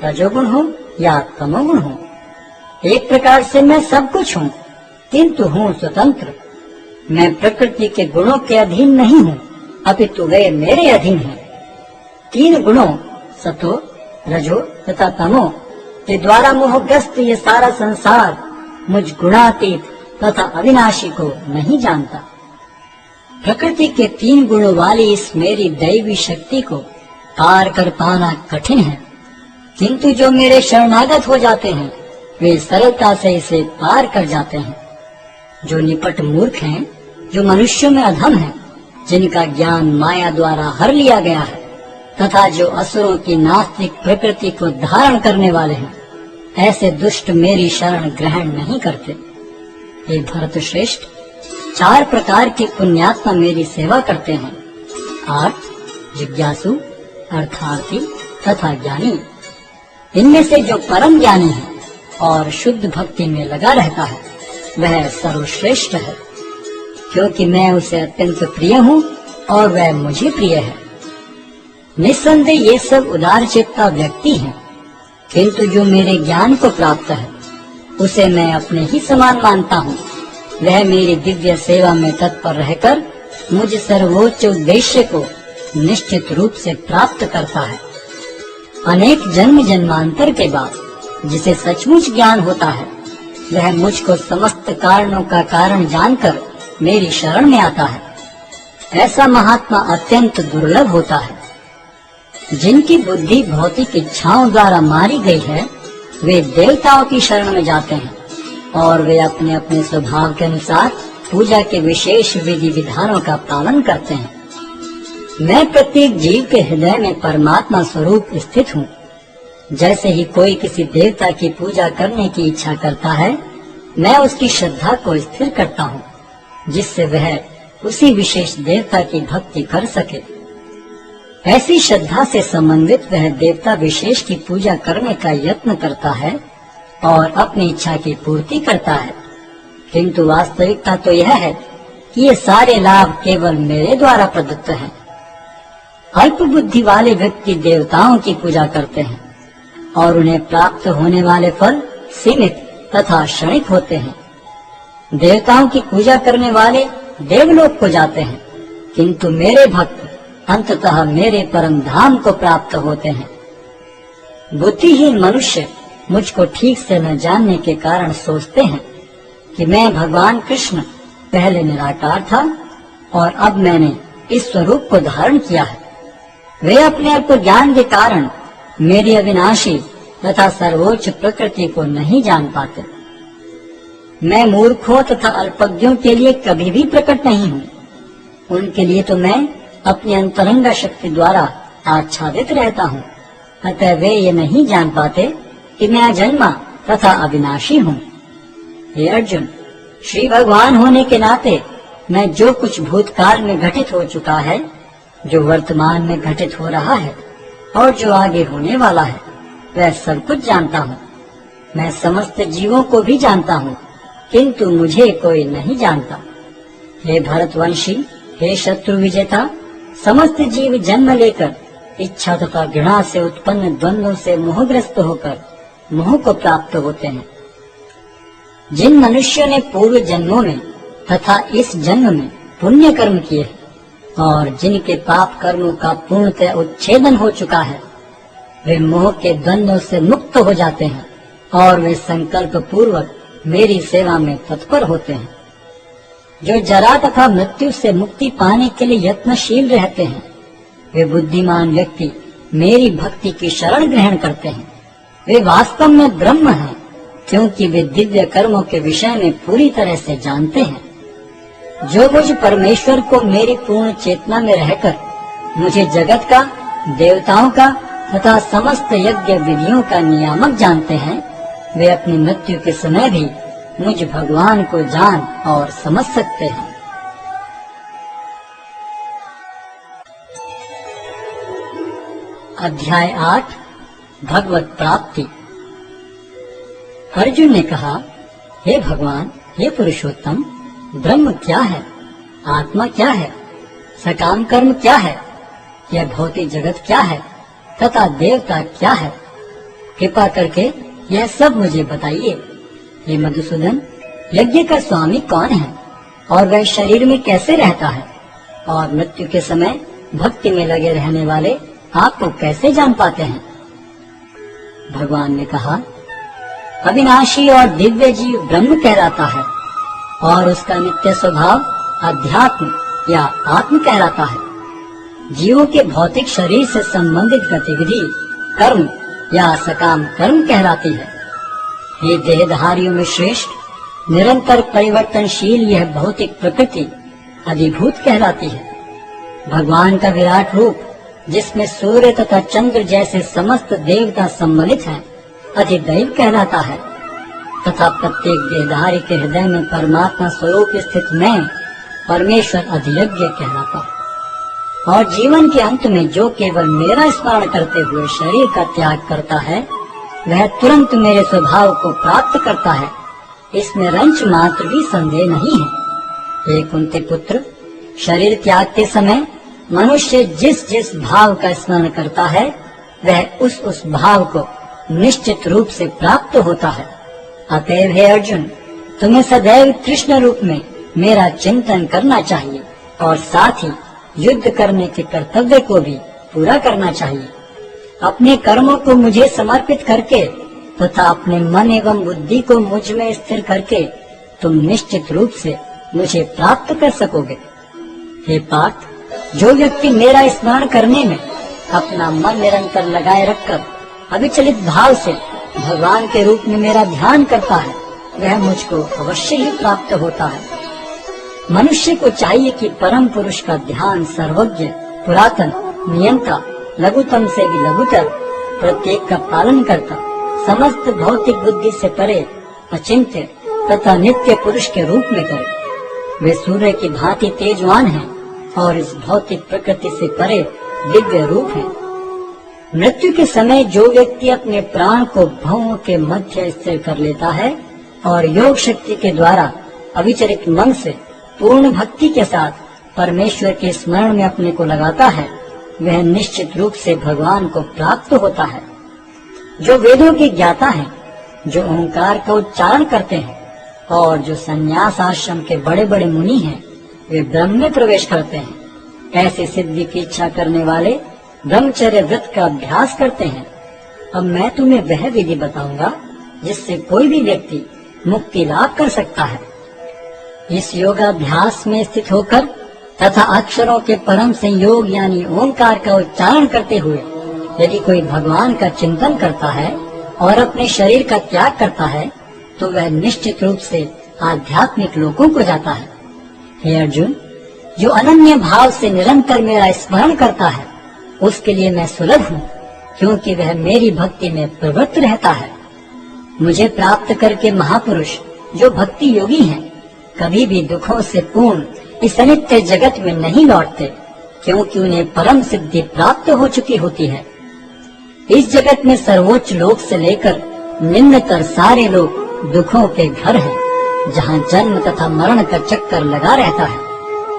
रजोगुण हो या तमोगुण हो। एक प्रकार से मैं सब कुछ हूँ, किंतु हूँ स्वतंत्र। मैं प्रकृति के गुणों के अधीन नहीं हूँ, अपितु वे मेरे अधीन हैं। 3 गुणों सतो, रजो तथा तमो के द्वारा मोहग्रस्त ये सारा संसार मुझ गुणातीत तथा अविनाशी को नहीं जानता। प्रकृति के 3 गुणों वाली इस मेरी दैवी शक्ति को पार कर पाना कठिन है, किंतु जो मेरे शरणागत हो जाते हैं वे सरलता से इसे पार कर जाते हैं। जो निपट मूर्ख हैं, जो मनुष्यों में अधम हैं, जिनका ज्ञान माया द्वारा हर लिया गया है तथा जो असुरों की नास्तिक प्रकृति को धारण करने वाले हैं, ऐसे दुष्ट मेरी शरण ग्रहण नहीं करते। हे भरत श्रेष्ठ, 4 प्रकार के पुण्यात्मा मेरी सेवा करते हैं: आर्त, जिज्ञासु, अर्थार्थी तथा ज्ञानी। इनमें से जो परम ज्ञानी है और शुद्ध भक्ति में लगा रहता है, वह सर्वश्रेष्ठ है, क्योंकि मैं उसे अत्यंत प्रिय हूँ और वह मुझे प्रिय है। निस्संदेह ये सब उदार चित्ता व्यक्ति हैं, किंतु जो मेरे ज्ञान को प्राप्त है उसे मैं अपने ही समान मानता हूँ। वह मेरी दिव्य सेवा में तत्पर रहकर मुझ सर्वोच्च उद्देश्य को निश्चित रूप से प्राप्त करता है। अनेक जन्म जन्मांतर के बाद जिसे सचमुच ज्ञान होता है, वह मुझको समस्त कारणों का कारण जानकर मेरी शरण में आता है। ऐसा महात्मा अत्यंत दुर्लभ होता है। जिनकी बुद्धि भौतिक इच्छाओं द्वारा मारी गई है, वे देवताओं की शरण में जाते हैं और वे अपने अपने स्वभाव के अनुसार पूजा के विशेष विधि विधानों का पालन करते हैं। मैं प्रत्येक जीव के हृदय में परमात्मा स्वरूप स्थित हूँ। जैसे ही कोई किसी देवता की पूजा करने की इच्छा करता है, मैं उसकी श्रद्धा को स्थिर करता हूँ, जिससे वह उसी विशेष देवता की भक्ति कर सके। ऐसी श्रद्धा से संबंधित वह देवता विशेष की पूजा करने का यत्न करता है और अपनी इच्छा की पूर्ति करता है, किंतु वास्तविकता तो यह है कि ये सारे लाभ केवल मेरे द्वारा प्रदत्त हैं। अल्प बुद्धि वाले व्यक्ति देवताओं की पूजा करते हैं और उन्हें प्राप्त होने वाले फल सीमित तथा क्षणिक होते हैं। देवताओं की पूजा करने वाले देवलोक को जाते हैं, किंतु मेरे भक्त अंततः मेरे परम धाम को प्राप्त होते हैं। बुद्धिहीन मनुष्य मुझको ठीक से न जानने के कारण सोचते हैं कि मैं भगवान कृष्ण पहले निराकार था और अब मैंने इस स्वरूप को धारण किया है। वे अपने अल्प ज्ञान के कारण मेरी अविनाशी तथा सर्वोच्च प्रकृति को नहीं जान पाते। मैं मूर्खों तथा अल्पज्ञों के लिए कभी भी प्रकट नहीं हूँ। उनके लिए तो मैं अपनी अंतरंग शक्ति द्वारा आच्छादित रहता हूँ, अतः वे ये नहीं जान पाते कि मैं अजन्मा तथा अविनाशी हूँ। हे अर्जुन, श्री भगवान होने के नाते मैं जो कुछ भूतकाल में घटित हो चुका है, जो वर्तमान में घटित हो रहा है और जो आगे होने वाला है, वह सब कुछ जानता हूँ। मैं समस्त जीवों को भी जानता हूँ, किंतु मुझे कोई नहीं जानता। हे भरतवंशी, हे शत्रु विजेता, समस्त जीव जन्म लेकर इच्छा तथा घृणा से उत्पन्न द्वंद्वों से मोहग्रस्त होकर मोह को प्राप्त होते हैं। जिन मनुष्यों ने पूर्व जन्मों में तथा इस जन्म में पुण्य कर्म किए और जिनके पाप कर्मों का पूर्णतः उच्छेदन हो चुका है, वे मोह के द्वंद्वों से मुक्त हो जाते हैं और वे संकल्प पूर्वक मेरी सेवा में तत्पर होते हैं। जो जरा तथा मृत्यु से मुक्ति पाने के लिए यत्नशील रहते हैं, वे बुद्धिमान व्यक्ति मेरी भक्ति की शरण ग्रहण करते हैं। वे वास्तव में ब्रह्म हैं, क्योंकि वे दिव्य कर्मों के विषय में पूरी तरह से जानते हैं। जो मुझ परमेश्वर को मेरी पूर्ण चेतना में रहकर मुझे जगत का, देवताओं का तथा समस्त यज्ञ विधियों का नियामक जानते हैं, वे अपनी मृत्यु के समय भी मुझ भगवान को जान और समझ सकते हैं। अध्याय 8 भगवत प्राप्ति। अर्जुन ने कहा, हे भगवान, हे पुरुषोत्तम, ब्रह्म क्या है, आत्मा क्या है, सकाम कर्म क्या है, यह भौतिक जगत क्या है तथा देवता क्या है? कृपा करके यह सब मुझे बताइए। हे मधुसूदन, यज्ञ का स्वामी कौन है और वह शरीर में कैसे रहता है, और मृत्यु के समय भक्ति में लगे रहने वाले आपको कैसे जान पाते हैं? भगवान ने कहा, अविनाशी और दिव्य जीव ब्रह्म कहलाता है और उसका नित्य स्वभाव अध्यात्म या आत्म कहलाता है। जीवों के भौतिक शरीर से संबंधित गतिविधि कर्म या सकाम कर्म कहलाती है। ये देहधारियों में श्रेष्ठ, निरंतर परिवर्तनशील यह भौतिक प्रकृति अधिभूत कहलाती है। भगवान का विराट रूप, जिसमें सूर्य तथा चंद्र जैसे समस्त देवता सम्मिलित हैं, अधिदैव कहलाता है तथा प्रत्येक देहधारी के हृदय में परमात्मा स्वरूप स्थित मैं परमेश्वर अधियज्ञ कहलाता है। और जीवन के अंत में जो केवल मेरा स्मरण करते हुए शरीर का त्याग करता है, वह तुरंत मेरे स्वभाव को प्राप्त करता है। इसमें रंच मात्र भी संदेह नहीं है। हे कुंती पुत्र, शरीर त्याग के समय मनुष्य जिस जिस भाव का स्मरण करता है, वह उस भाव को निश्चित रूप से प्राप्त होता है। अतएव हे अर्जुन, तुम्हें सदैव कृष्ण रूप में मेरा चिंतन करना चाहिए और साथ ही युद्ध करने के कर्तव्य को भी पूरा करना चाहिए। अपने कर्मों को मुझे समर्पित करके तथा अपने मन एवं बुद्धि को मुझ में स्थिर करके तुम निश्चित रूप से मुझे प्राप्त कर सकोगे। हे पार्थ, जो व्यक्ति मेरा स्मरण करने में अपना मन निरंतर लगाए रखकर अविचलित भाव से भगवान के रूप में मेरा ध्यान करता है, वह मुझको अवश्य ही प्राप्त होता है। मनुष्य को चाहिए कि परम पुरुष का ध्यान सर्वज्ञ, पुरातन, नियंता, लघुतम से भी लघुतर, प्रत्येक का पालन करता, समस्त भौतिक बुद्धि से परे, अचिंत्य तथा नित्य पुरुष के रूप में करे। वे सूर्य की भांति तेजवान हैं और इस भौतिक प्रकृति से परे दिव्य रूप हैं। मृत्यु के समय जो व्यक्ति अपने प्राण को भवों के मध्य स्थिर कर लेता है और योग शक्ति के द्वारा अविचलित मन से पूर्ण भक्ति के साथ परमेश्वर के स्मरण में अपने को लगाता है, वह निश्चित रूप से भगवान को प्राप्त होता है। जो वेदों के ज्ञाता हैं, जो ओंकार का उच्चारण करते हैं और जो संन्यास आश्रम के बड़े बड़े मुनि हैं, वे ब्रह्म में प्रवेश करते हैं। ऐसी सिद्धि की इच्छा करने वाले ब्रह्मचर्य व्रत का अभ्यास करते हैं। अब मैं तुम्हें वह विधि बताऊंगा जिससे कोई भी व्यक्ति मुक्ति लाभ कर सकता है। इस योगाभ्यास में स्थित होकर तथा अक्षरों के परम संयोग यानी ओंकार का उच्चारण करते हुए यदि कोई भगवान का चिंतन करता है और अपने शरीर का त्याग करता है तो वह निश्चित रूप से आध्यात्मिक लोकों को जाता है। हे अर्जुन, जो अनन्य भाव से निरंतर मेरा स्मरण करता है उसके लिए मैं सुलभ हूँ, क्योंकि वह मेरी भक्ति में प्रवृत्त रहता है। मुझे प्राप्त करके महापुरुष जो भक्ति योगी हैं, कभी भी दुखों से पूर्ण इस अनित्य जगत में नहीं लौटते, क्योंकि उन्हें परम सिद्धि प्राप्त हो चुकी होती है। इस जगत में सर्वोच्च लोक से लेकर निम्नतर सारे लोग दुखों के घर हैं, जहाँ जन्म तथा मरण का चक्कर लगा रहता है।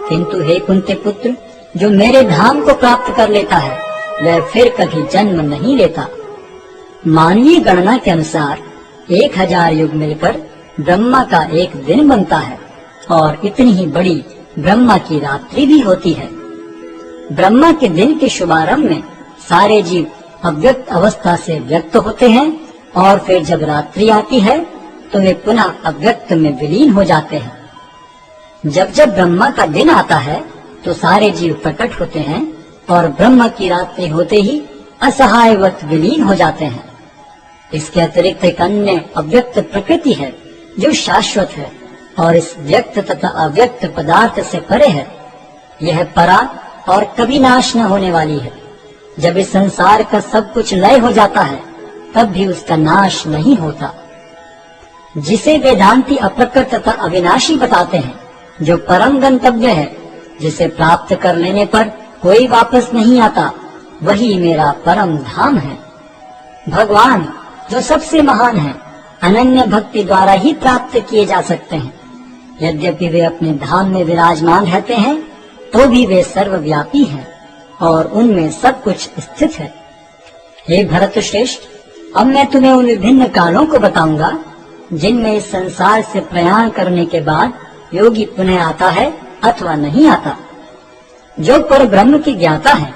किंतु हे कुंती पुत्र, जो मेरे धाम को प्राप्त कर लेता है वह फिर कभी जन्म नहीं लेता। मानवीय गणना के अनुसार 1000 युग मिलकर ब्रह्मा का एक दिन बनता है और इतनी ही बड़ी ब्रह्मा की रात्रि भी होती है। ब्रह्मा के दिन के शुभारंभ में सारे जीव अव्यक्त अवस्था से व्यक्त होते हैं और फिर जब रात्रि आती है तो वे पुनः अव्यक्त में विलीन हो जाते हैं। जब जब ब्रह्मा का दिन आता है तो सारे जीव प्रकट होते हैं और ब्रह्मा की रात्रि होते ही असहायवत विलीन हो जाते हैं। इसके अतिरिक्त एक अन्य अव्यक्त प्रकृति है जो शाश्वत है और इस व्यक्त तथा अव्यक्त पदार्थ से परे है। यह परा और कभी नाश न होने वाली है। जब इस संसार का सब कुछ लय हो जाता है तब भी उसका नाश नहीं होता, जिसे वेदांती अप्रकृत तथा अविनाशी बताते हैं, जो परम गंतव्य है, जिसे प्राप्त कर लेने पर कोई वापस नहीं आता, वही मेरा परम धाम है। भगवान जो सबसे महान है, अनन्य भक्ति द्वारा ही प्राप्त किए जा सकते हैं। यद्यपि वे अपने धाम में विराजमान रहते हैं तो भी वे सर्वव्यापी हैं और उनमें सब कुछ स्थित है। हे भरत श्रेष्ठ, अब मैं तुम्हें उन विभिन्न कालों को बताऊंगा जिनमें इस संसार से प्रयाण करने के बाद योगी पुनः आता है अथवा नहीं आता। जो पर ब्रह्म की ज्ञाता है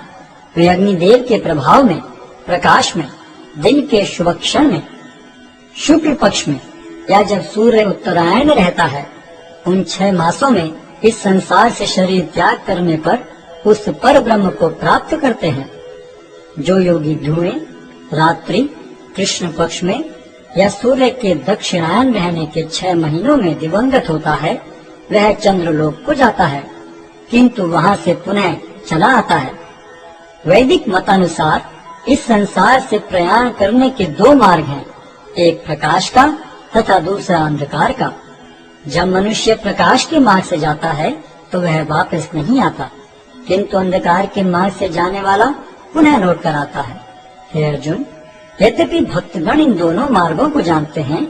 वे अग्निदेव के प्रभाव में, प्रकाश में, दिन के शुभ क्षण में, शुक्ल पक्ष में या जब सूर्य उत्तरायण में रहता है, उन 6 मासों में इस संसार से शरीर त्याग करने पर उस पर ब्रह्म को प्राप्त करते हैं। जो योगी धुएं, रात्रि, कृष्ण पक्ष में या सूर्य के दक्षिणायन रहने के 6 महीनों में दिवंगत होता है, वह चंद्रलोक को जाता है, किंतु वहां से पुनः चला आता है। वैदिक मतानुसार इस संसार से प्रयाण करने के 2 मार्ग हैं, एक प्रकाश का तथा दूसरा अंधकार का। जब मनुष्य प्रकाश के मार्ग से जाता है तो वह वापस नहीं आता, किंतु अंधकार के मार्ग से जाने वाला पुनः लौट कर आता है। हे अर्जुन, यद्यपि भक्तगण इन दोनों मार्गों को जानते हैं,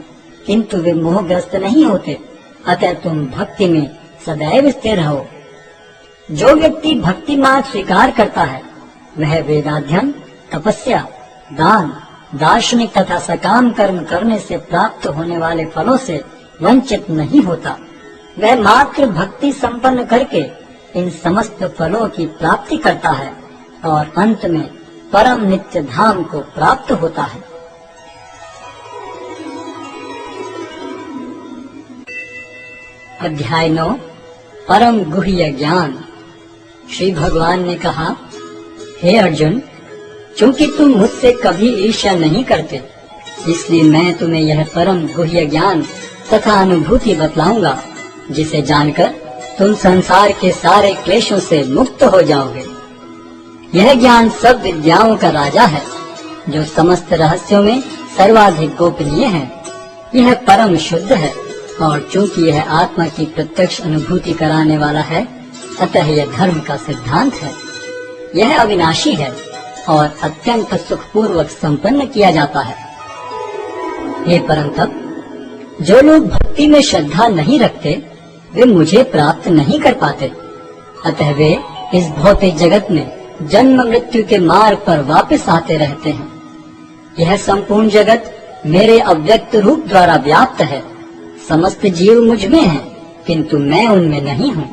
किंतु वे मोहग्रस्त नहीं होते, अतः तुम भक्ति में सदैव स्थिर रहो। जो व्यक्ति भक्ति मार्ग स्वीकार करता है वह वेदाध्ययन, तपस्या, दान, दार्शनिक तथा सकाम कर्म करने से प्राप्त होने वाले फलों से वंचित नहीं होता। वह मात्र भक्ति संपन्न करके इन समस्त फलों की प्राप्ति करता है और अंत में परम नित्य धाम को प्राप्त होता है। अध्याय 9 परम गुह्य ज्ञान। श्री भगवान ने कहा, हे अर्जुन, चूंकि तुम मुझसे कभी ईर्ष्या नहीं करते, इसलिए मैं तुम्हें यह परम गुह्य ज्ञान तथा अनुभूति बतलाऊंगा, जिसे जानकर तुम संसार के सारे क्लेशों से मुक्त हो जाओगे। यह ज्ञान सब विद्याओं का राजा है, जो समस्त रहस्यों में सर्वाधिक गोपनीय है। यह परम शुद्ध है और चूंकि यह आत्मा की प्रत्यक्ष अनुभूति कराने वाला है, अतः यह धर्म का सिद्धांत है। यह अविनाशी है और अत्यंत सुखपूर्वक संपन्न किया जाता है। हे परंतप, जो लोग भक्ति में श्रद्धा नहीं रखते वे मुझे प्राप्त नहीं कर पाते, अतः वे इस भौतिक जगत में जन्म मृत्यु के मार्ग पर वापस आते रहते हैं। यह संपूर्ण जगत मेरे अव्यक्त रूप द्वारा व्याप्त है। समस्त जीव मुझ में हैं, किंतु मैं उनमें नहीं हूँ।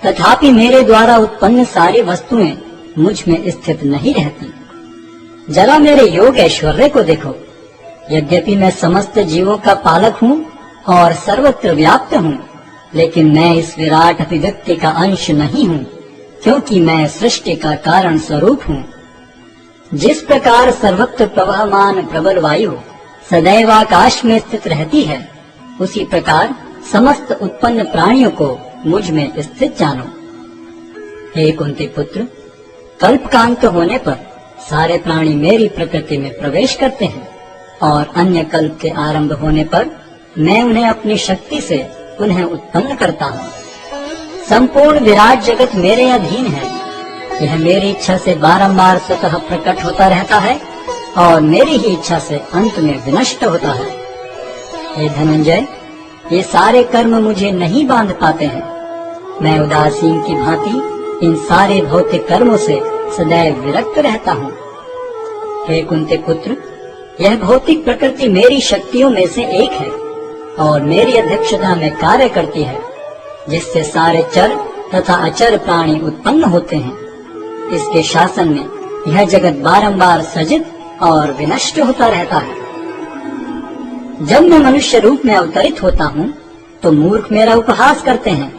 तथापि मेरे द्वारा उत्पन्न सारी वस्तुएं मुझ में स्थित नहीं रहती। जरा मेरे योग ऐश्वर्य को देखो। यद्यपि मैं समस्त जीवों का पालक हूँ और सर्वत्र व्याप्त हूँ, लेकिन मैं इस विराट अभिव्यक्ति का अंश नहीं हूँ, क्योंकि मैं सृष्टि का कारण स्वरूप हूँ। जिस प्रकार सर्वत्र प्रवहमान प्रबल वायु सदैव आकाश में स्थित रहती है, उसी प्रकार समस्त उत्पन्न प्राणियों को मुझ में स्थित जानो। हे कुंती पुत्र, कल्प का अंत होने पर सारे प्राणी मेरी प्रकृति में प्रवेश करते हैं और अन्य कल्प के आरंभ होने पर मैं उन्हें अपनी शक्ति से पुनः उत्पन्न करता हूँ। संपूर्ण विराट जगत मेरे अधीन है। यह मेरी इच्छा से बारंबार स्वतः प्रकट होता रहता है और मेरी ही इच्छा से अंत में विनष्ट होता है। हे धनंजय, ये सारे कर्म मुझे नहीं बांध पाते हैं। मैं उदासीन की भांति इन सारे भौतिक कर्मों से सदैव विरक्त रहता हूँ। हे कुंती पुत्र, यह भौतिक प्रकृति मेरी शक्तियों में से एक है और मेरी अध्यक्षता में कार्य करती है, जिससे सारे चर तथा अचर प्राणी उत्पन्न होते हैं। इसके शासन में यह जगत बारंबार सृजित और विनष्ट होता रहता है। जब मैं मनुष्य रूप में अवतरित होता हूँ तो मूर्ख मेरा उपहास करते हैं।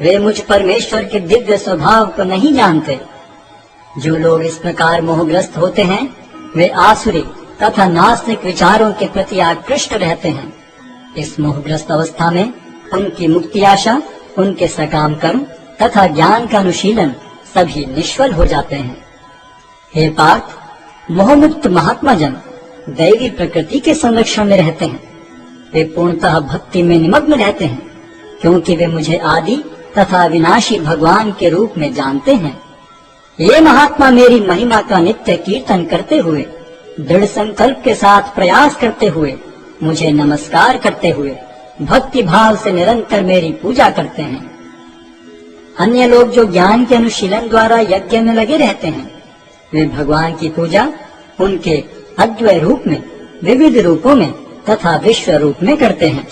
वे मुझ परमेश्वर के दिव्य स्वभाव को नहीं जानते। जो लोग इस प्रकार मोहग्रस्त होते हैं वे आसुरी तथा नास्तिक विचारों के प्रति आकृष्ट रहते हैं। इस मोहग्रस्त अवस्था में उनकी मुक्ति आशा, उनके सकाम कर्म तथा ज्ञान का अनुशीलन सभी निष्फल हो जाते हैं। हे पार्थ, मोहमुक्त महात्मा जन दैवी प्रकृति के संरक्षण में रहते हैं। वे पूर्णतः भक्ति में निमग्न रहते हैं, क्योंकि वे मुझे आदि तथा विनाशी भगवान के रूप में जानते हैं। ये महात्मा मेरी महिमा का नित्य कीर्तन करते हुए, दृढ़ संकल्प के साथ प्रयास करते हुए, मुझे नमस्कार करते हुए भक्ति भाव से निरंतर मेरी पूजा करते हैं। अन्य लोग जो ज्ञान के अनुशीलन द्वारा यज्ञ में लगे रहते हैं, वे भगवान की पूजा उनके अद्वय रूप में, विविध रूपों में तथा विश्व रूप में करते हैं।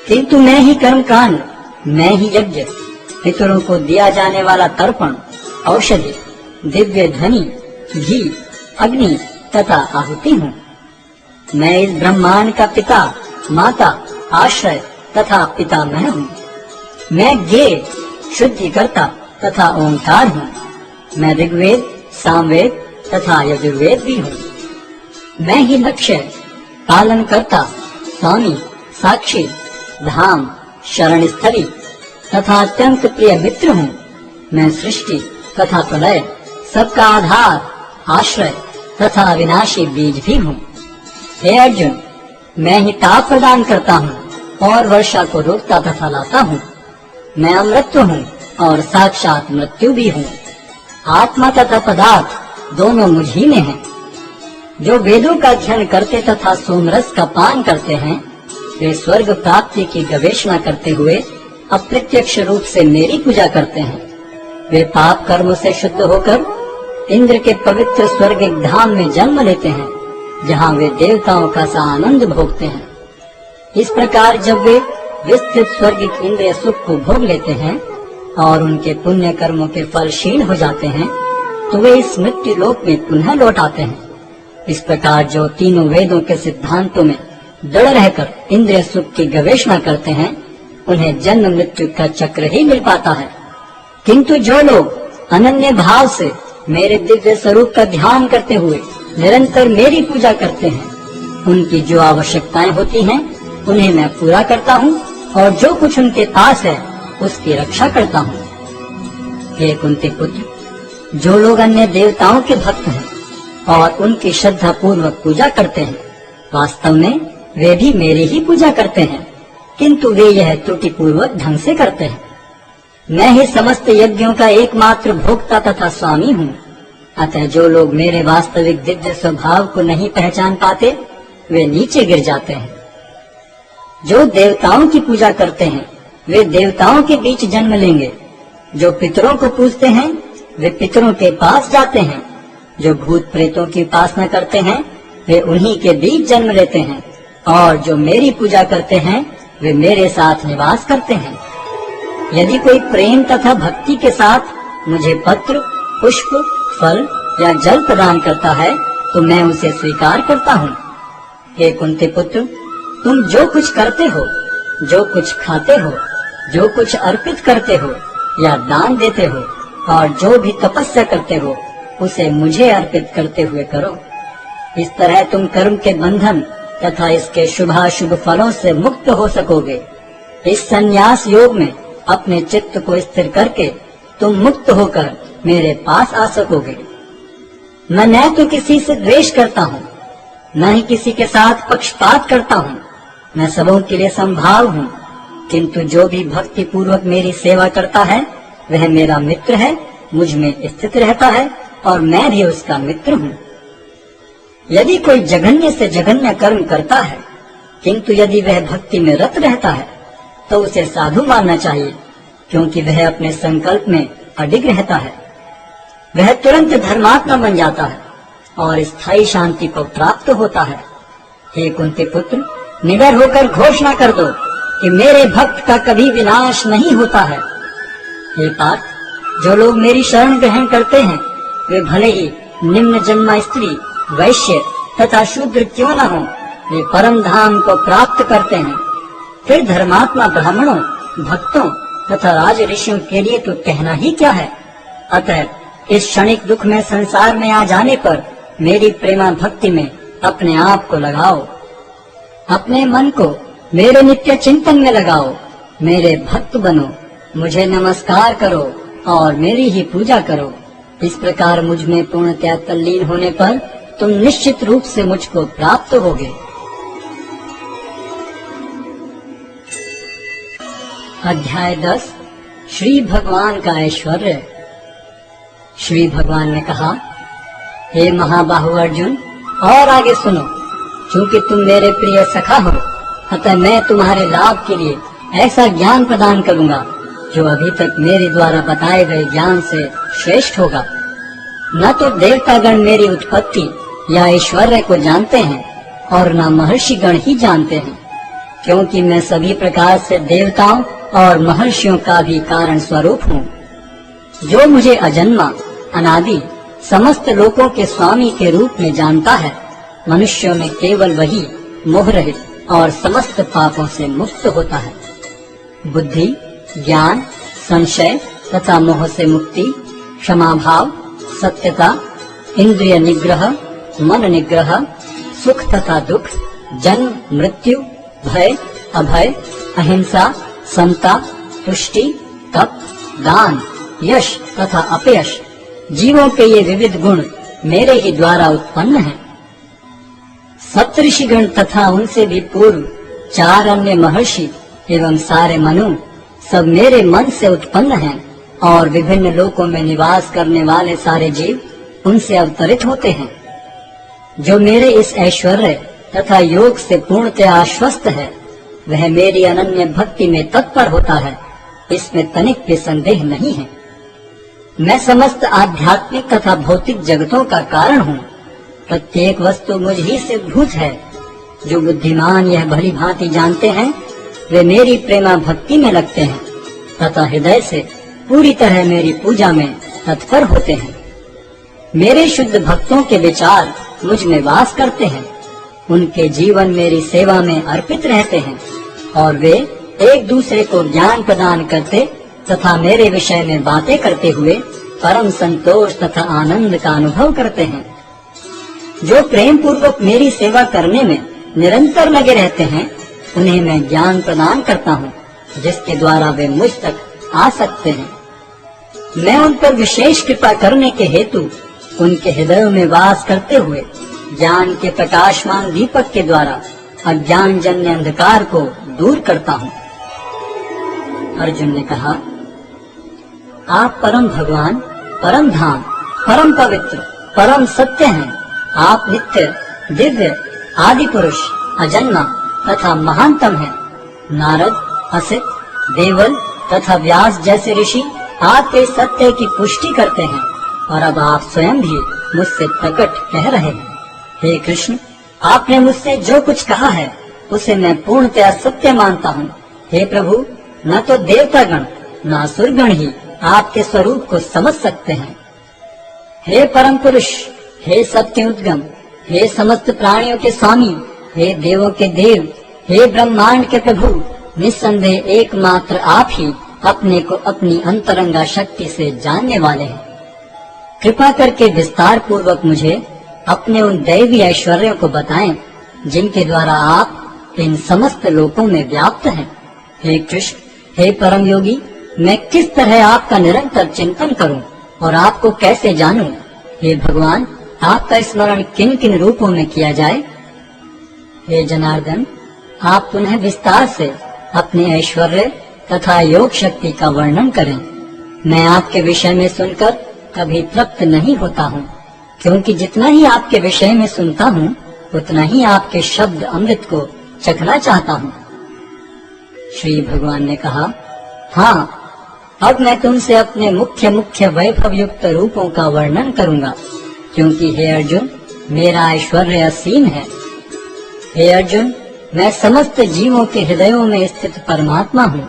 किंतु मैं ही कर्म कांड, मैं ही यज्ञ, पितरों को दिया जाने वाला तर्पण, औषधि, दिव्य ध्वनि, घी, अग्नि तथा आहुति हूँ। मैं इस ब्रह्मांड का पिता, माता, आश्रय तथा पितामह हूँ। मैं ज्ञेय, शुद्धिकर्ता तथा ओंकार हूँ। मैं ऋग्वेद, सामवेद तथा यजुर्वेद भी हूँ। मैं ही लक्ष्य, पालन करता, स्वामी, साक्षी, धाम, शरण स्थली तथा अत्यंत प्रिय मित्र हूँ। मैं सृष्टि तथा प्रलय, सबका आधार, आश्रय तथा अविनाशी बीज भी हूँ। हे अर्जुन, मैं ही ताप प्रदान करता हूँ और वर्षा को रोकता तथा लाता हूँ। मैं अमृत हूँ और साक्षात मृत्यु भी हूँ। आत्मा तथा पदार्थ दोनों मुझ ही में हैं। जो वेदों का अध्ययन करते तथा सोमरस का पान करते हैं, वे स्वर्ग प्राप्ति की गवेषणा करते हुए अप्रत्यक्ष रूप से मेरी पूजा करते हैं। वे पाप कर्मों से शुद्ध होकर इंद्र के पवित्र स्वर्गिक धाम में जन्म लेते हैं, जहाँ वे देवताओं का सा आनंद भोगते हैं। इस प्रकार जब वे विस्तृत स्वर्गिक इंद्रिय सुख को भोग लेते हैं और उनके पुण्य कर्मों के फल क्षीण हो जाते हैं, तो वे इस मृत्यु लोक में पुनः लौट आते हैं। इस प्रकार जो तीनों वेदों के सिद्धांतों में दृढ़ रहकर इंद्रिय सुख की गवेषणा करते हैं, उन्हें जन्म मृत्यु का चक्र ही मिल पाता है। किंतु जो लोग अनन्य भाव से मेरे दिव्य स्वरूप का ध्यान करते हुए निरंतर मेरी पूजा करते हैं, उनकी जो आवश्यकताएं होती हैं उन्हें मैं पूरा करता हूँ और जो कुछ उनके पास है उसकी रक्षा करता हूँ। हे कुंती पुत्र, जो लोग अन्य देवताओं के भक्त हैं और उनकी श्रद्धा पूर्वक पूजा करते हैं, वास्तव में वे भी मेरी ही पूजा करते हैं, किंतु वे यह त्रुटिपूर्वक ढंग से करते हैं। मैं ही समस्त यज्ञों का एकमात्र भोक्ता तथा स्वामी हूँ। अतः जो लोग मेरे वास्तविक दिव्य स्वभाव को नहीं पहचान पाते वे नीचे गिर जाते हैं। जो देवताओं की पूजा करते हैं वे देवताओं के बीच जन्म लेंगे। जो पितरों को पूजते हैं वे पितरों के पास जाते हैं। जो भूत प्रेतों की उपासना करते हैं वे उन्हीं के बीच जन्म लेते हैं। और जो मेरी पूजा करते हैं वे मेरे साथ निवास करते हैं। यदि कोई प्रेम तथा भक्ति के साथ मुझे पत्र, पुष्प, फल या जल प्रदान करता है तो मैं उसे स्वीकार करता हूँ। हे कुंती पुत्र, तुम जो कुछ करते हो, जो कुछ खाते हो, जो कुछ अर्पित करते हो या दान देते हो और जो भी तपस्या करते हो उसे मुझे अर्पित करते हुए करो। इस तरह तुम कर्म के बंधन तथा इसके शुभाशुभ फलों से मुक्त हो सकोगे। इस संन्यास योग में अपने चित्त को स्थिर करके तुम मुक्त होकर मेरे पास आ सकोगे। मैं न तो किसी से द्वेष करता हूँ, न ही किसी के साथ पक्षपात करता हूँ। मैं सबों के लिए समभाव हूँ, किंतु जो भी भक्ति पूर्वक मेरी सेवा करता है वह मेरा मित्र है, मुझ में स्थित रहता है और मैं भी उसका मित्र हूँ। यदि कोई जघन्य से जघन्य कर्म करता है, किंतु यदि वह भक्ति में रत रहता है तो उसे साधु मानना चाहिए, क्योंकि वह अपने संकल्प में अडिग रहता है। वह तुरंत धर्मात्मा बन जाता है और स्थायी शांति को प्राप्त होता है। हे कुंती पुत्र, निडर होकर घोषणा कर दो कि मेरे भक्त का कभी विनाश नहीं होता है। हे पार्थ, जो लोग मेरी शरण ग्रहण करते हैं वे भले ही निम्न जन्मा स्त्री, वैश्य तथा शूद्र क्यों न हो, वे परम धाम को प्राप्त करते हैं। फिर धर्मात्मा ब्राह्मणों, भक्तों तथा राज ऋषियों के लिए तो कहना ही क्या है। अतः इस क्षणिक दुख में संसार में आ जाने पर मेरी प्रेमा भक्ति में अपने आप को लगाओ। अपने मन को मेरे नित्य चिंतन में लगाओ। मेरे भक्त बनो, मुझे नमस्कार करो और मेरी ही पूजा करो। इस प्रकार मुझ में पूर्णतया तल्लीन होने पर तुम निश्चित रूप से मुझको प्राप्त होगे। अध्याय 10 श्री भगवान का ऐश्वर्य। श्री भगवान ने कहा, हे महाबाहु अर्जुन, और आगे सुनो। चूंकि तुम मेरे प्रिय सखा हो, अतः मैं तुम्हारे लाभ के लिए ऐसा ज्ञान प्रदान करूंगा जो अभी तक मेरे द्वारा बताए गए ज्ञान से श्रेष्ठ होगा। न तो देवतागण मेरी उत्पत्ति या ऐश्वर्य को जानते हैं और न महर्षिगण ही जानते हैं, क्योंकि मैं सभी प्रकार से देवताओं और महर्षियों का भी कारण स्वरूप हूँ। जो मुझे अजन्मा, अनादि, समस्त लोकों के स्वामी के रूप में जानता है, मनुष्यों में केवल वही मोह रहित और समस्त पापों से मुक्त होता है। बुद्धि, ज्ञान, संशय तथा मोह से मुक्ति, क्षमा भाव, सत्यता, इंद्रिय निग्रह, मन निग्रह, सुख तथा दुख, जन्म मृत्यु, भय अभय, अहिंसा, समता, तुष्टि, तप, दान, यश तथा अपयश, जीवों के ये विविध गुण मेरे ही द्वारा उत्पन्न हैं। सप्तऋषिगण तथा उनसे भी पूर्व 4 अन्य महर्षि एवं सारे मनु सब मेरे मन से उत्पन्न हैं और विभिन्न लोकों में निवास करने वाले सारे जीव उनसे अवतरित होते हैं। जो मेरे इस ऐश्वर्य तथा योग से पूर्णतः आश्वस्त है वह मेरी अनन्य भक्ति में तत्पर होता है, इसमें तनिक भी संदेह नहीं है। मैं समस्त आध्यात्मिक तथा भौतिक जगतों का कारण हूँ। प्रत्येक वस्तु मुझ ही से भूत है। जो बुद्धिमान यह भली भांति जानते हैं वे मेरी प्रेमा भक्ति में लगते हैं तथा हृदय से पूरी तरह मेरी पूजा में तत्पर होते हैं। मेरे शुद्ध भक्तों के विचार मुझ में वास करते हैं। उनके जीवन मेरी सेवा में अर्पित रहते हैं और वे एक दूसरे को ज्ञान प्रदान करते तथा मेरे विषय में बातें करते हुए परम संतोष तथा आनंद का अनुभव करते हैं। जो प्रेम पूर्वक मेरी सेवा करने में निरंतर लगे रहते हैं उन्हें मैं ज्ञान प्रदान करता हूँ, जिसके द्वारा वे मुझ तक आ सकते हैं। मैं उन पर विशेष कृपा करने के हेतु उनके हृदयों में वास करते हुए ज्ञान के प्रकाशमान दीपक के द्वारा अज्ञान जन्य अंधकार को दूर करता हूँ। अर्जुन ने कहा, आप परम भगवान, परम धाम, परम पवित्र, परम सत्य हैं। आप नित्य, दिव्य, आदि पुरुष, अजन्मा तथा महानतम हैं। नारद, असित, देवल तथा व्यास जैसे ऋषि आपके सत्य की पुष्टि करते हैं और अब आप स्वयं भी मुझसे प्रकट कह रहे हैं। हे कृष्ण, आपने मुझसे जो कुछ कहा है उसे मैं पूर्णतया सत्य मानता हूँ। हे प्रभु, न तो देवतागण न असुरगण ही आपके स्वरूप को समझ सकते हैं। हे परम पुरुष, हे सत्य उद्गम, हे समस्त प्राणियों के स्वामी, हे देवों के देव, हे ब्रह्मांड के प्रभु, निस्संदेह एकमात्र आप ही अपने को अपनी अंतरंगा शक्ति से जानने वाले हैं। कृपा करके विस्तार पूर्वक मुझे अपने उन दैवी ऐश्वर्यों को बताएं जिनके द्वारा आप इन समस्त लोकों में व्याप्त हैं। हे कृष्ण, हे परम योगी, मैं किस तरह आपका निरंतर चिंतन करूं और आपको कैसे जानूं? हे भगवान, आपका स्मरण किन किन रूपों में किया जाए? हे जनार्दन, आप पुनः विस्तार से अपने ऐश्वर्य तथा योग शक्ति का वर्णन करें। मैं आपके विषय में सुनकर कभी तृप्त नहीं होता हूँ, क्योंकि जितना ही आपके विषय में सुनता हूँ उतना ही आपके शब्द अमृत को चखना चाहता हूँ। श्री भगवान ने कहा, हाँ, अब मैं तुमसे अपने मुख्य मुख्य वैभव युक्त रूपों का वर्णन करूंगा, क्योंकि हे अर्जुन, मेरा ऐश्वर्य असीम है। हे अर्जुन, मैं समस्त जीवों के हृदयों में स्थित परमात्मा हूँ।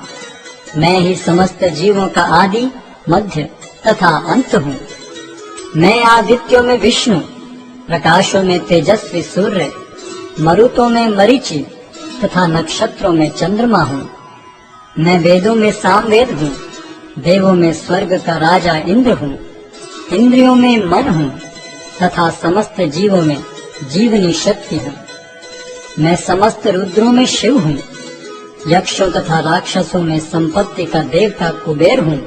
मैं ही समस्त जीवों का आदि, मध्य तथा अंत हूँ। मैं आदित्यों में विष्णु, प्रकाशों में तेजस्वी सूर्य, मरुतों में मरीचि तथा नक्षत्रों में चंद्रमा हूँ। मैं वेदों में सामवेद हूँ, देवों में स्वर्ग का राजा इंद्र हूँ, इंद्रियों में मन हूँ तथा समस्त जीवों में जीवनी शक्ति हूँ। मैं समस्त रुद्रों में शिव हूँ, यक्षों तथा राक्षसों में संपत्ति का देवता कुबेर हूँ,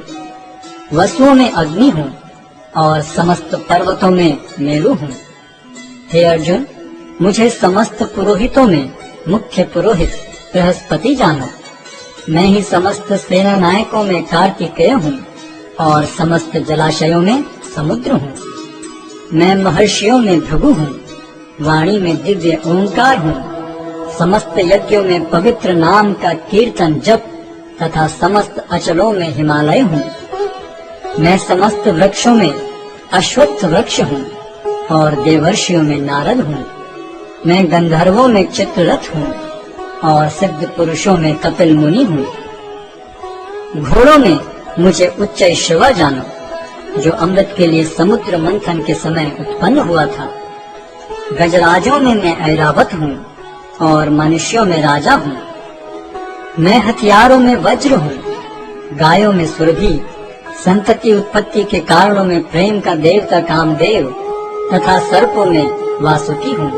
वसुओं में अग्नि हूँ और समस्त पर्वतों में मेरु हूँ। हे अर्जुन, मुझे समस्त पुरोहितों में मुख्य पुरोहित बृहस्पति जानो। मैं ही समस्त सेना नायकों में कार्तिकेय हूँ और समस्त जलाशयों में समुद्र हूँ। मैं महर्षियों में भृगु हूँ, वाणी में दिव्य ओंकार हूँ, समस्त यज्ञों में पवित्र नाम का कीर्तन जप तथा समस्त अचलों में हिमालय हूँ। मैं समस्त वृक्षों में अश्वत्थ वृक्ष हूँ और देवर्षियों में नारद हूँ। मैं गंधर्वों में चित्ररथ हूँ और सिद्ध पुरुषों में कपिल मुनि हूँ। घोड़ों में मुझे उच्च शिवा जानो, जो अमृत के लिए समुद्र मंथन के समय उत्पन्न हुआ था। गजराजों में मैं ऐरावत हूँ और मनुष्यों में राजा हूँ। मैं हथियारों में वज्र हूँ, गायों में सुरभि, संतति उत्पत्ति के कारणों में प्रेम का देवता कामदेव तथा सर्पों में वासुकी हूँ।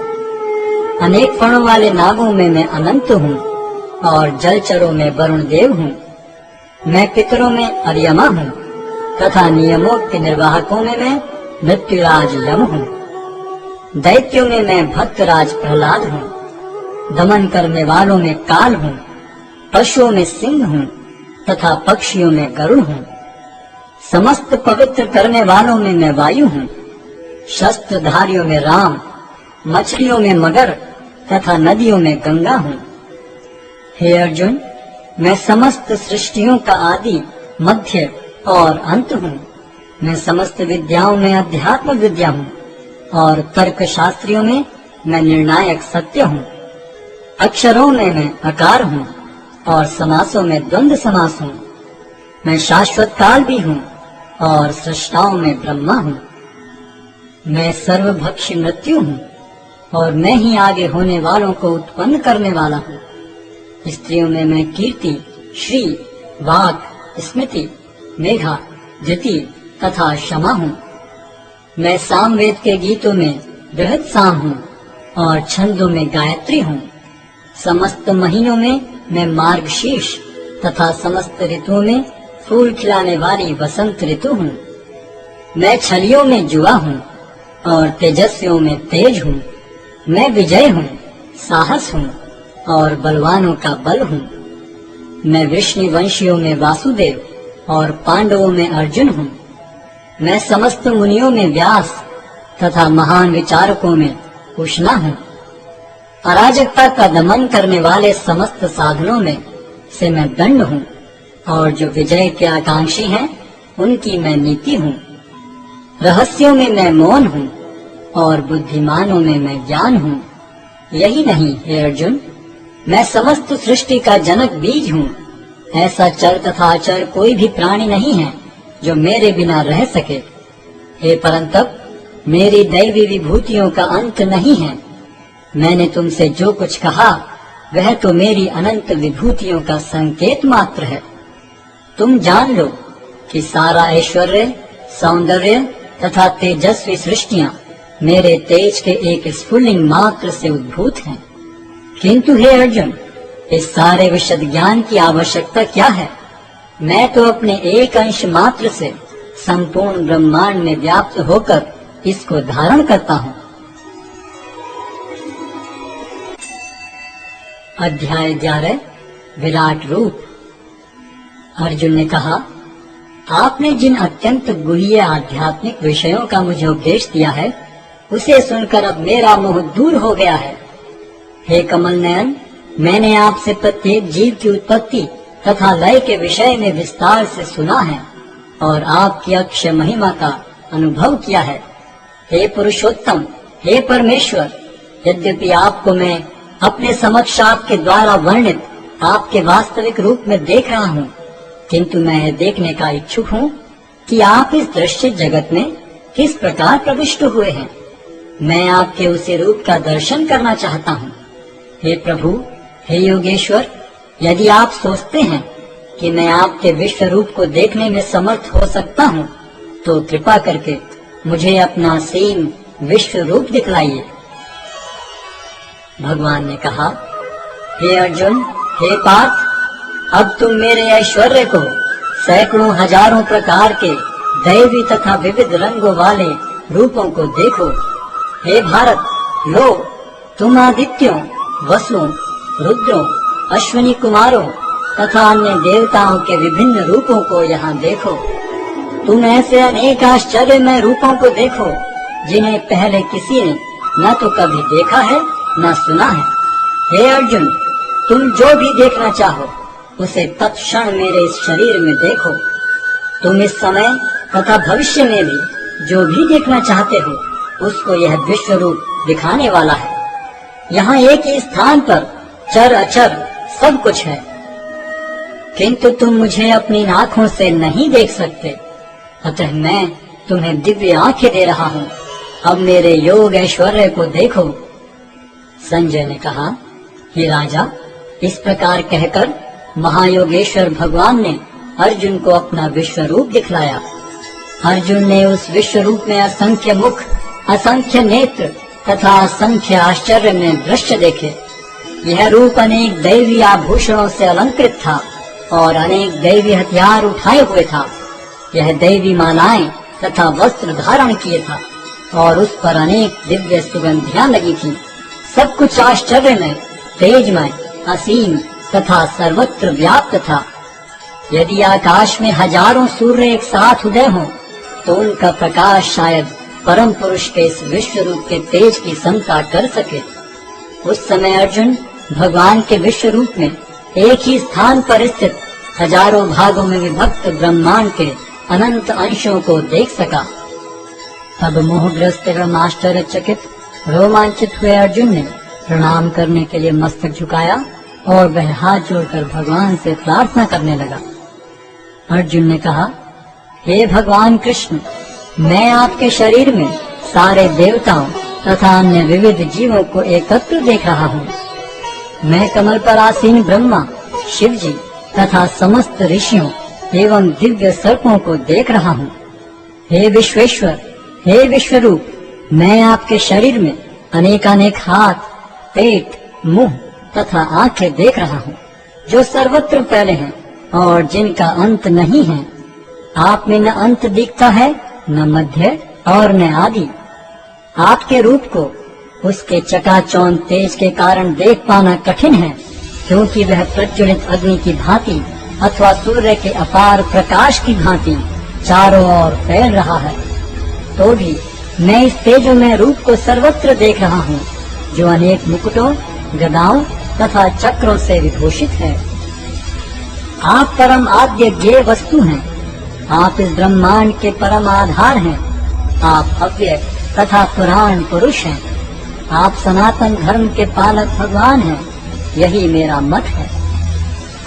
अनेक फणों वाले नागों में मैं अनंत हूँ और जलचरों में वरुण देव हूँ। मैं पितरों में अर्यमा हूँ तथा नियमों के निर्वाहकों में मैं मृत्युराज यम हूँ। दैत्यों में मैं भक्तराज प्रहलाद हूँ। दमन करने वालों में काल हूँ, पशुओं में सिंह हूँ तथा पक्षियों में गरुड़ हूँ। समस्त पवित्र करने वालों में मैं वायु हूँ। शस्त्रधारियों में राम, मछलियों में मगर तथा नदियों में गंगा हूँ। हे अर्जुन, मैं समस्त सृष्टियों का आदि, मध्य और अंत हूँ। मैं समस्त विद्याओं में अध्यात्म विद्या हूँ और तर्क शास्त्रियों में मैं निर्णायक सत्य हूँ। अक्षरों में मैं अकार हूँ और समासों में द्वंद्व समास हूँ। मैं शाश्वत काल भी हूँ और सृष्टाओं में ब्रह्मा हूँ। मैं सर्वभक्षी मृत्यु हूँ और मैं ही आगे होने वालों को उत्पन्न करने वाला हूँ। स्त्रियों में मैं कीर्ति, श्री, वाक, स्मृति, मेघा, धृति तथा क्षमा हूँ। मैं सामवेद के गीतों में बृहद साम हूँ और छंदों में गायत्री हूँ। समस्त महीनों में मैं मार्गशीर्ष तथा समस्त ऋतुओं में फूल खिलाने वाली वसंत ऋतु हूँ। मैं छलियों में जुआ हूँ और तेजस्वियों में तेज हूँ। मैं विजय हूँ, साहस हूँ और बलवानों का बल हूँ। मैं वृष्णि वंशियों में वासुदेव और पांडवों में अर्जुन हूँ। मैं समस्त मुनियों में व्यास तथा महान विचारकों में उष्णा हूँ। अराजकता का दमन करने वाले समस्त साधनों में से मैं दंड हूँ, और जो विजय के आकांक्षी हैं उनकी मैं नीति हूँ। रहस्यों में मैं मौन हूँ और बुद्धिमानों में मैं ज्ञान हूँ। यही नहीं हे अर्जुन, मैं समस्त सृष्टि का जनक बीज हूँ। ऐसा चर तथा अचर कोई भी प्राणी नहीं है जो मेरे बिना रह सके। हे परंतप, मेरी दैवी विभूतियों का अंत नहीं है। मैंने तुमसे जो कुछ कहा वह तो मेरी अनंत विभूतियों का संकेत मात्र है। तुम जान लो कि सारा ऐश्वर्य, सौंदर्य तथा तेजस्वी सृष्टियां मेरे तेज के एक स्फुल्लिंग मात्र से उद्भूत हैं। किंतु हे अर्जुन, इस सारे विशद ज्ञान की आवश्यकता क्या है? मैं तो अपने एक अंश मात्र से संपूर्ण ब्रह्मांड में व्याप्त होकर इसको धारण करता हूँ। अध्याय 11 विराट रूप। अर्जुन ने कहा, आपने जिन अत्यंत गुह्य आध्यात्मिक विषयों का मुझे उपदेश दिया है, उसे सुनकर अब मेरा मोह दूर हो गया है। हे कमल नयन, मैंने आपसे प्रत्येक जीव की उत्पत्ति तथा लय के विषय में विस्तार से सुना है और आपकी अक्षय महिमा का अनुभव किया है। हे पुरुषोत्तम, हे परमेश्वर, यद्यपि आपको मैं अपने समक्ष आपके द्वारा वर्णित आपके वास्तविक रूप में देख रहा हूँ, किंतु मैं यह देखने का इच्छुक हूँ कि आप इस दृश्य जगत में किस प्रकार प्रविष्ट हुए हैं। मैं आपके उसी रूप का दर्शन करना चाहता हूँ। हे प्रभु, हे योगेश्वर, यदि आप सोचते हैं कि मैं आपके विश्व रूप को देखने में समर्थ हो सकता हूँ, तो कृपा करके मुझे अपना सीम विश्व रूप दिखलाइए। भगवान ने कहा, हे अर्जुन, हे पार्थ, अब तुम मेरे ऐश्वर्य को सैकड़ों हजारों प्रकार के दैवी तथा विविध रंगों वाले रूपों को देखो। हे भारत, लो, तुम आदित्यों, वसुओं, रुद्रों, अश्विनी कुमारों तथा अन्य देवताओं के विभिन्न रूपों को यहाँ देखो। तुम ऐसे अनेक आश्चर्यमय रूपों को देखो जिन्हें पहले किसी ने न तो कभी देखा है न सुना है। हे अर्जुन, तुम जो भी देखना चाहो उसे तत्क्षण मेरे इस शरीर में देखो। तुम इस समय तथा भविष्य में भी जो भी देखना चाहते हो उसको यह विश्व रूप दिखाने वाला है। यहाँ एक ही स्थान पर चर अचर सब कुछ है, किंतु तुम मुझे अपनी आँखों से नहीं देख सकते। अतः मैं तुम्हें दिव्य आंखें दे रहा हूँ। अब मेरे योग ऐश्वर्य को देखो। संजय ने कहा, हे राजा, इस प्रकार कहकर महायोगेश्वर भगवान ने अर्जुन को अपना विश्व रूप दिखलाया। अर्जुन ने उस विश्व रूप में असंख्य मुख, असंख्य नेत्र तथा असंख्य आश्चर्य में दृश्य देखे। यह रूप अनेक दैवी आभूषणों से अलंकृत था और अनेक दैवी हथियार उठाए हुए था। यह दैवी मालाएं तथा वस्त्र धारण किए था और उस पर अनेक दिव्य सुगंधियां लगी थी। सब कुछ आश्चर्यमय, तेजमय, असीम तथा सर्वत्र व्याप्त था। यदि आकाश में हजारों सूर्य एक साथ उदय हों, तो उनका प्रकाश शायद परम पुरुष के इस विश्व रूप के तेज की समता कर सके। उस समय अर्जुन भगवान के विश्व रूप में एक ही स्थान पर स्थित हजारों भागों में विभक्त ब्रह्मांड के अनंत अंशों को देख सका। तब मोहग्रस्त एवं आश्चर्यचकित रोमांचित हुए अर्जुन ने प्रणाम करने के लिए मस्तक झुकाया और वह हाथ जोड़कर भगवान से प्रार्थना करने लगा। अर्जुन ने कहा, हे भगवान कृष्ण, मैं आपके शरीर में सारे देवताओं तथा अन्य विविध जीवों को एकत्र देख रहा हूँ। मैं कमल पर आसीन ब्रह्मा, शिव जी तथा समस्त ऋषियों एवं दिव्य सर्पों को देख रहा हूँ। हे विश्वेश्वर, हे विश्वरूप, मैं आपके शरीर में अनेकानेक हाथ, पेट, मुंह तथा आंखें देख रहा हूँ, जो सर्वत्र फैले हैं और जिनका अंत नहीं है। आप में न अंत दिखता है, न मध्य और न आदि। आपके रूप को उसके चकाचौंध तेज के कारण देख पाना कठिन है, क्योंकि वह प्रज्वलित अग्नि की भांति अथवा सूर्य के अपार प्रकाश की भांति चारों ओर फैल रहा है। तो भी मैं इस तेजोमय रूप को सर्वत्र देख रहा हूँ, जो अनेक मुकुटों, गदाओं तथा चक्रों से विभूषित है। आप परम आद्य ज्ञेय वस्तु हैं। आप इस ब्रह्मांड के परम आधार हैं। आप अव्यय तथा पुराण पुरुष हैं। आप सनातन धर्म के पालक भगवान हैं। यही मेरा मत है।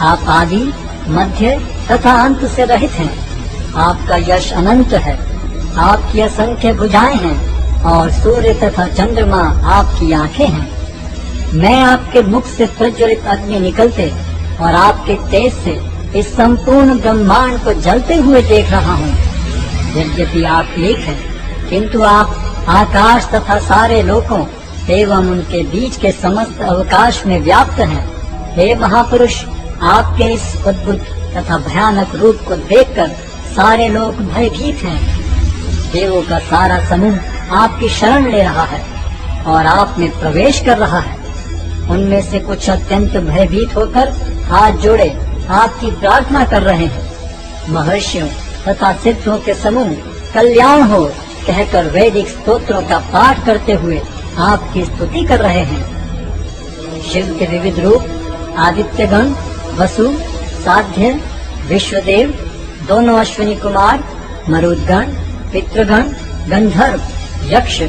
आप आदि, मध्य तथा अंत से रहित हैं। आपका यश अनंत है। आपकी असंख्य भुजाएं हैं और सूर्य तथा चंद्रमा आपकी आंखें हैं। मैं आपके मुख से प्रज्वलित अग्नि निकलते और आपके तेज से इस संपूर्ण ब्रह्मांड को जलते हुए देख रहा हूँ। यद्यपि आप एक हैं, किंतु आप आकाश तथा सारे लोकों एवं उनके बीच के समस्त अवकाश में व्याप्त हैं। हे महापुरुष, आपके इस अद्भुत तथा भयानक रूप को देखकर सारे लोग भयभीत हैं। देवों का सारा समूह आपकी शरण ले रहा है और आप में प्रवेश कर रहा है। उनमें से कुछ अत्यंत भयभीत होकर हाथ जोड़े आपकी प्रार्थना कर रहे हैं। महर्षियों तथा सिद्धों के समूह कल्याण हो कहकर वैदिक स्तोत्रों का पाठ करते हुए आपकी स्तुति कर रहे हैं। शिव के विविध रूप आदित्यगण, वसु, साध्य, विश्वदेव, दोनों अश्विनी कुमार, मरुदगण, पितृगण, गंधर्व, यक्ष,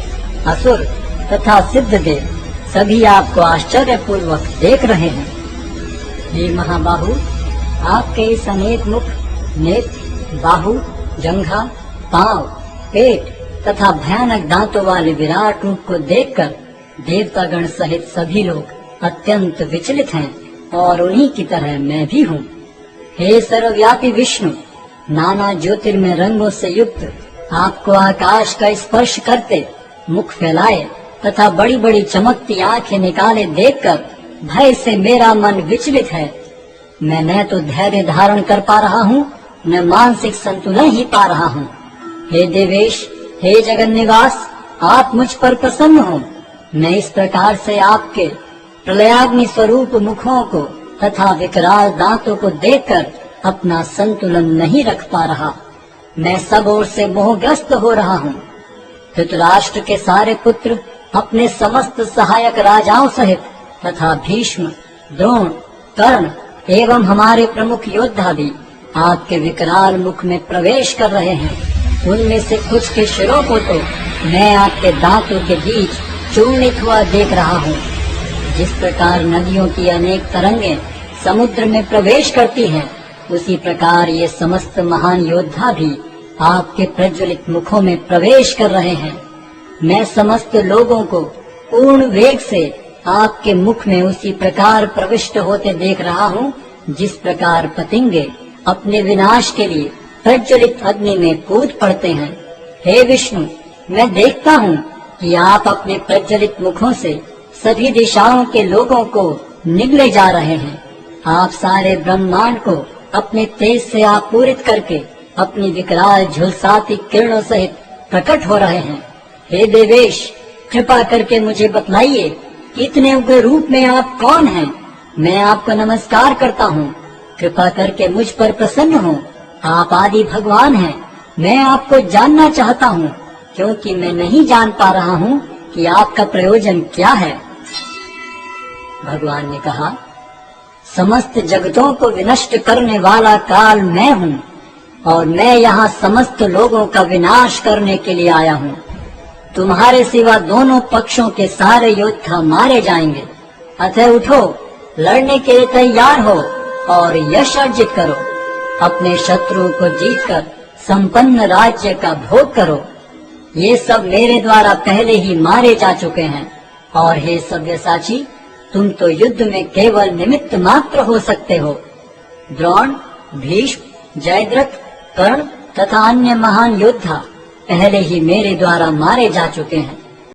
असुर तथा सिद्धदेव सभी आपको आश्चर्यपूर्वक देख रहे हैं। हे महाबाहु, आपके इस अनेक मुख, नेत्र, बाहु, जंघा, पांव, पेट तथा भयानक दांतों वाले विराट रूप को देखकर देवतागण सहित सभी लोग अत्यंत विचलित हैं और उन्हीं की तरह मैं भी हूँ। हे सर्वव्यापी विष्णु, नाना ज्योतिर्मय रंगों से युक्त आपको आकाश का स्पर्श करते, मुख फैलाए तथा बड़ी बड़ी चमकती आंखें निकाले देखकर भय से मेरा मन विचलित है। मैं न तो धैर्य धारण कर पा रहा हूँ, न मानसिक संतुलन ही पा रहा हूँ। हे देवेश, हे जगन निवास, आप मुझ पर प्रसन्न हो। मैं इस प्रकार से आपके प्रलयाग्नि स्वरूप मुखों को तथा विकराल दांतों को देखकर अपना संतुलन नहीं रख पा रहा। मैं सब ओर से मोहग्रस्त हो रहा हूँ। धृतराष्ट्र के सारे पुत्र अपने समस्त सहायक राजाओं सहित तथा भीष्म, द्रोण, कर्ण एवं हमारे प्रमुख योद्धा भी आपके विकराल मुख में प्रवेश कर रहे हैं। उनमें से कुछ के शिरों को तो मैं आपके दांतों के बीच चूर्णित हुआ देख रहा हूँ। जिस प्रकार नदियों की अनेक तरंगें समुद्र में प्रवेश करती हैं, उसी प्रकार ये समस्त महान योद्धा भी आपके प्रज्वलित मुखों में प्रवेश कर रहे हैं। मैं समस्त लोगों को पूर्ण वेग से आपके मुख में उसी प्रकार प्रविष्ट होते देख रहा हूँ, जिस प्रकार पतंगे अपने विनाश के लिए प्रज्वलित अग्नि में कूद पड़ते हैं। हे विष्णु, मैं देखता हूँ कि आप अपने प्रज्वलित मुखों से सभी दिशाओं के लोगों को निगले जा रहे हैं। आप सारे ब्रह्मांड को अपने तेज से आपूरित करके अपनी विकराल झुलसाती किरणों सहित प्रकट हो रहे हैं। हे देवेश, कृपा करके मुझे बतलाइए कि इतने उग्र रूप में आप कौन हैं? मैं आपको नमस्कार करता हूँ। कृपा करके मुझ पर प्रसन्न हो। आप आदि भगवान हैं। मैं आपको जानना चाहता हूँ, क्योंकि मैं नहीं जान पा रहा हूँ कि आपका प्रयोजन क्या है। भगवान ने कहा, समस्त जगतों को विनष्ट करने वाला काल मैं हूँ और मैं यहाँ समस्त लोगों का विनाश करने के लिए आया हूँ। तुम्हारे सिवा दोनों पक्षों के सारे योद्धा मारे जाएंगे। अतः उठो, लड़ने के लिए तैयार हो और यश अर्जित करो। अपने शत्रुओं को जीतकर संपन्न राज्य का भोग करो। ये सब मेरे द्वारा पहले ही मारे जा चुके हैं। और हे सव्यसाची, तुम तो युद्ध में केवल निमित्त मात्र हो सकते हो। द्रोण, भीष्म, जयद्रथ, कर्ण तथा अन्य महान योद्धा पहले ही मेरे द्वारा मारे जा चुके हैं।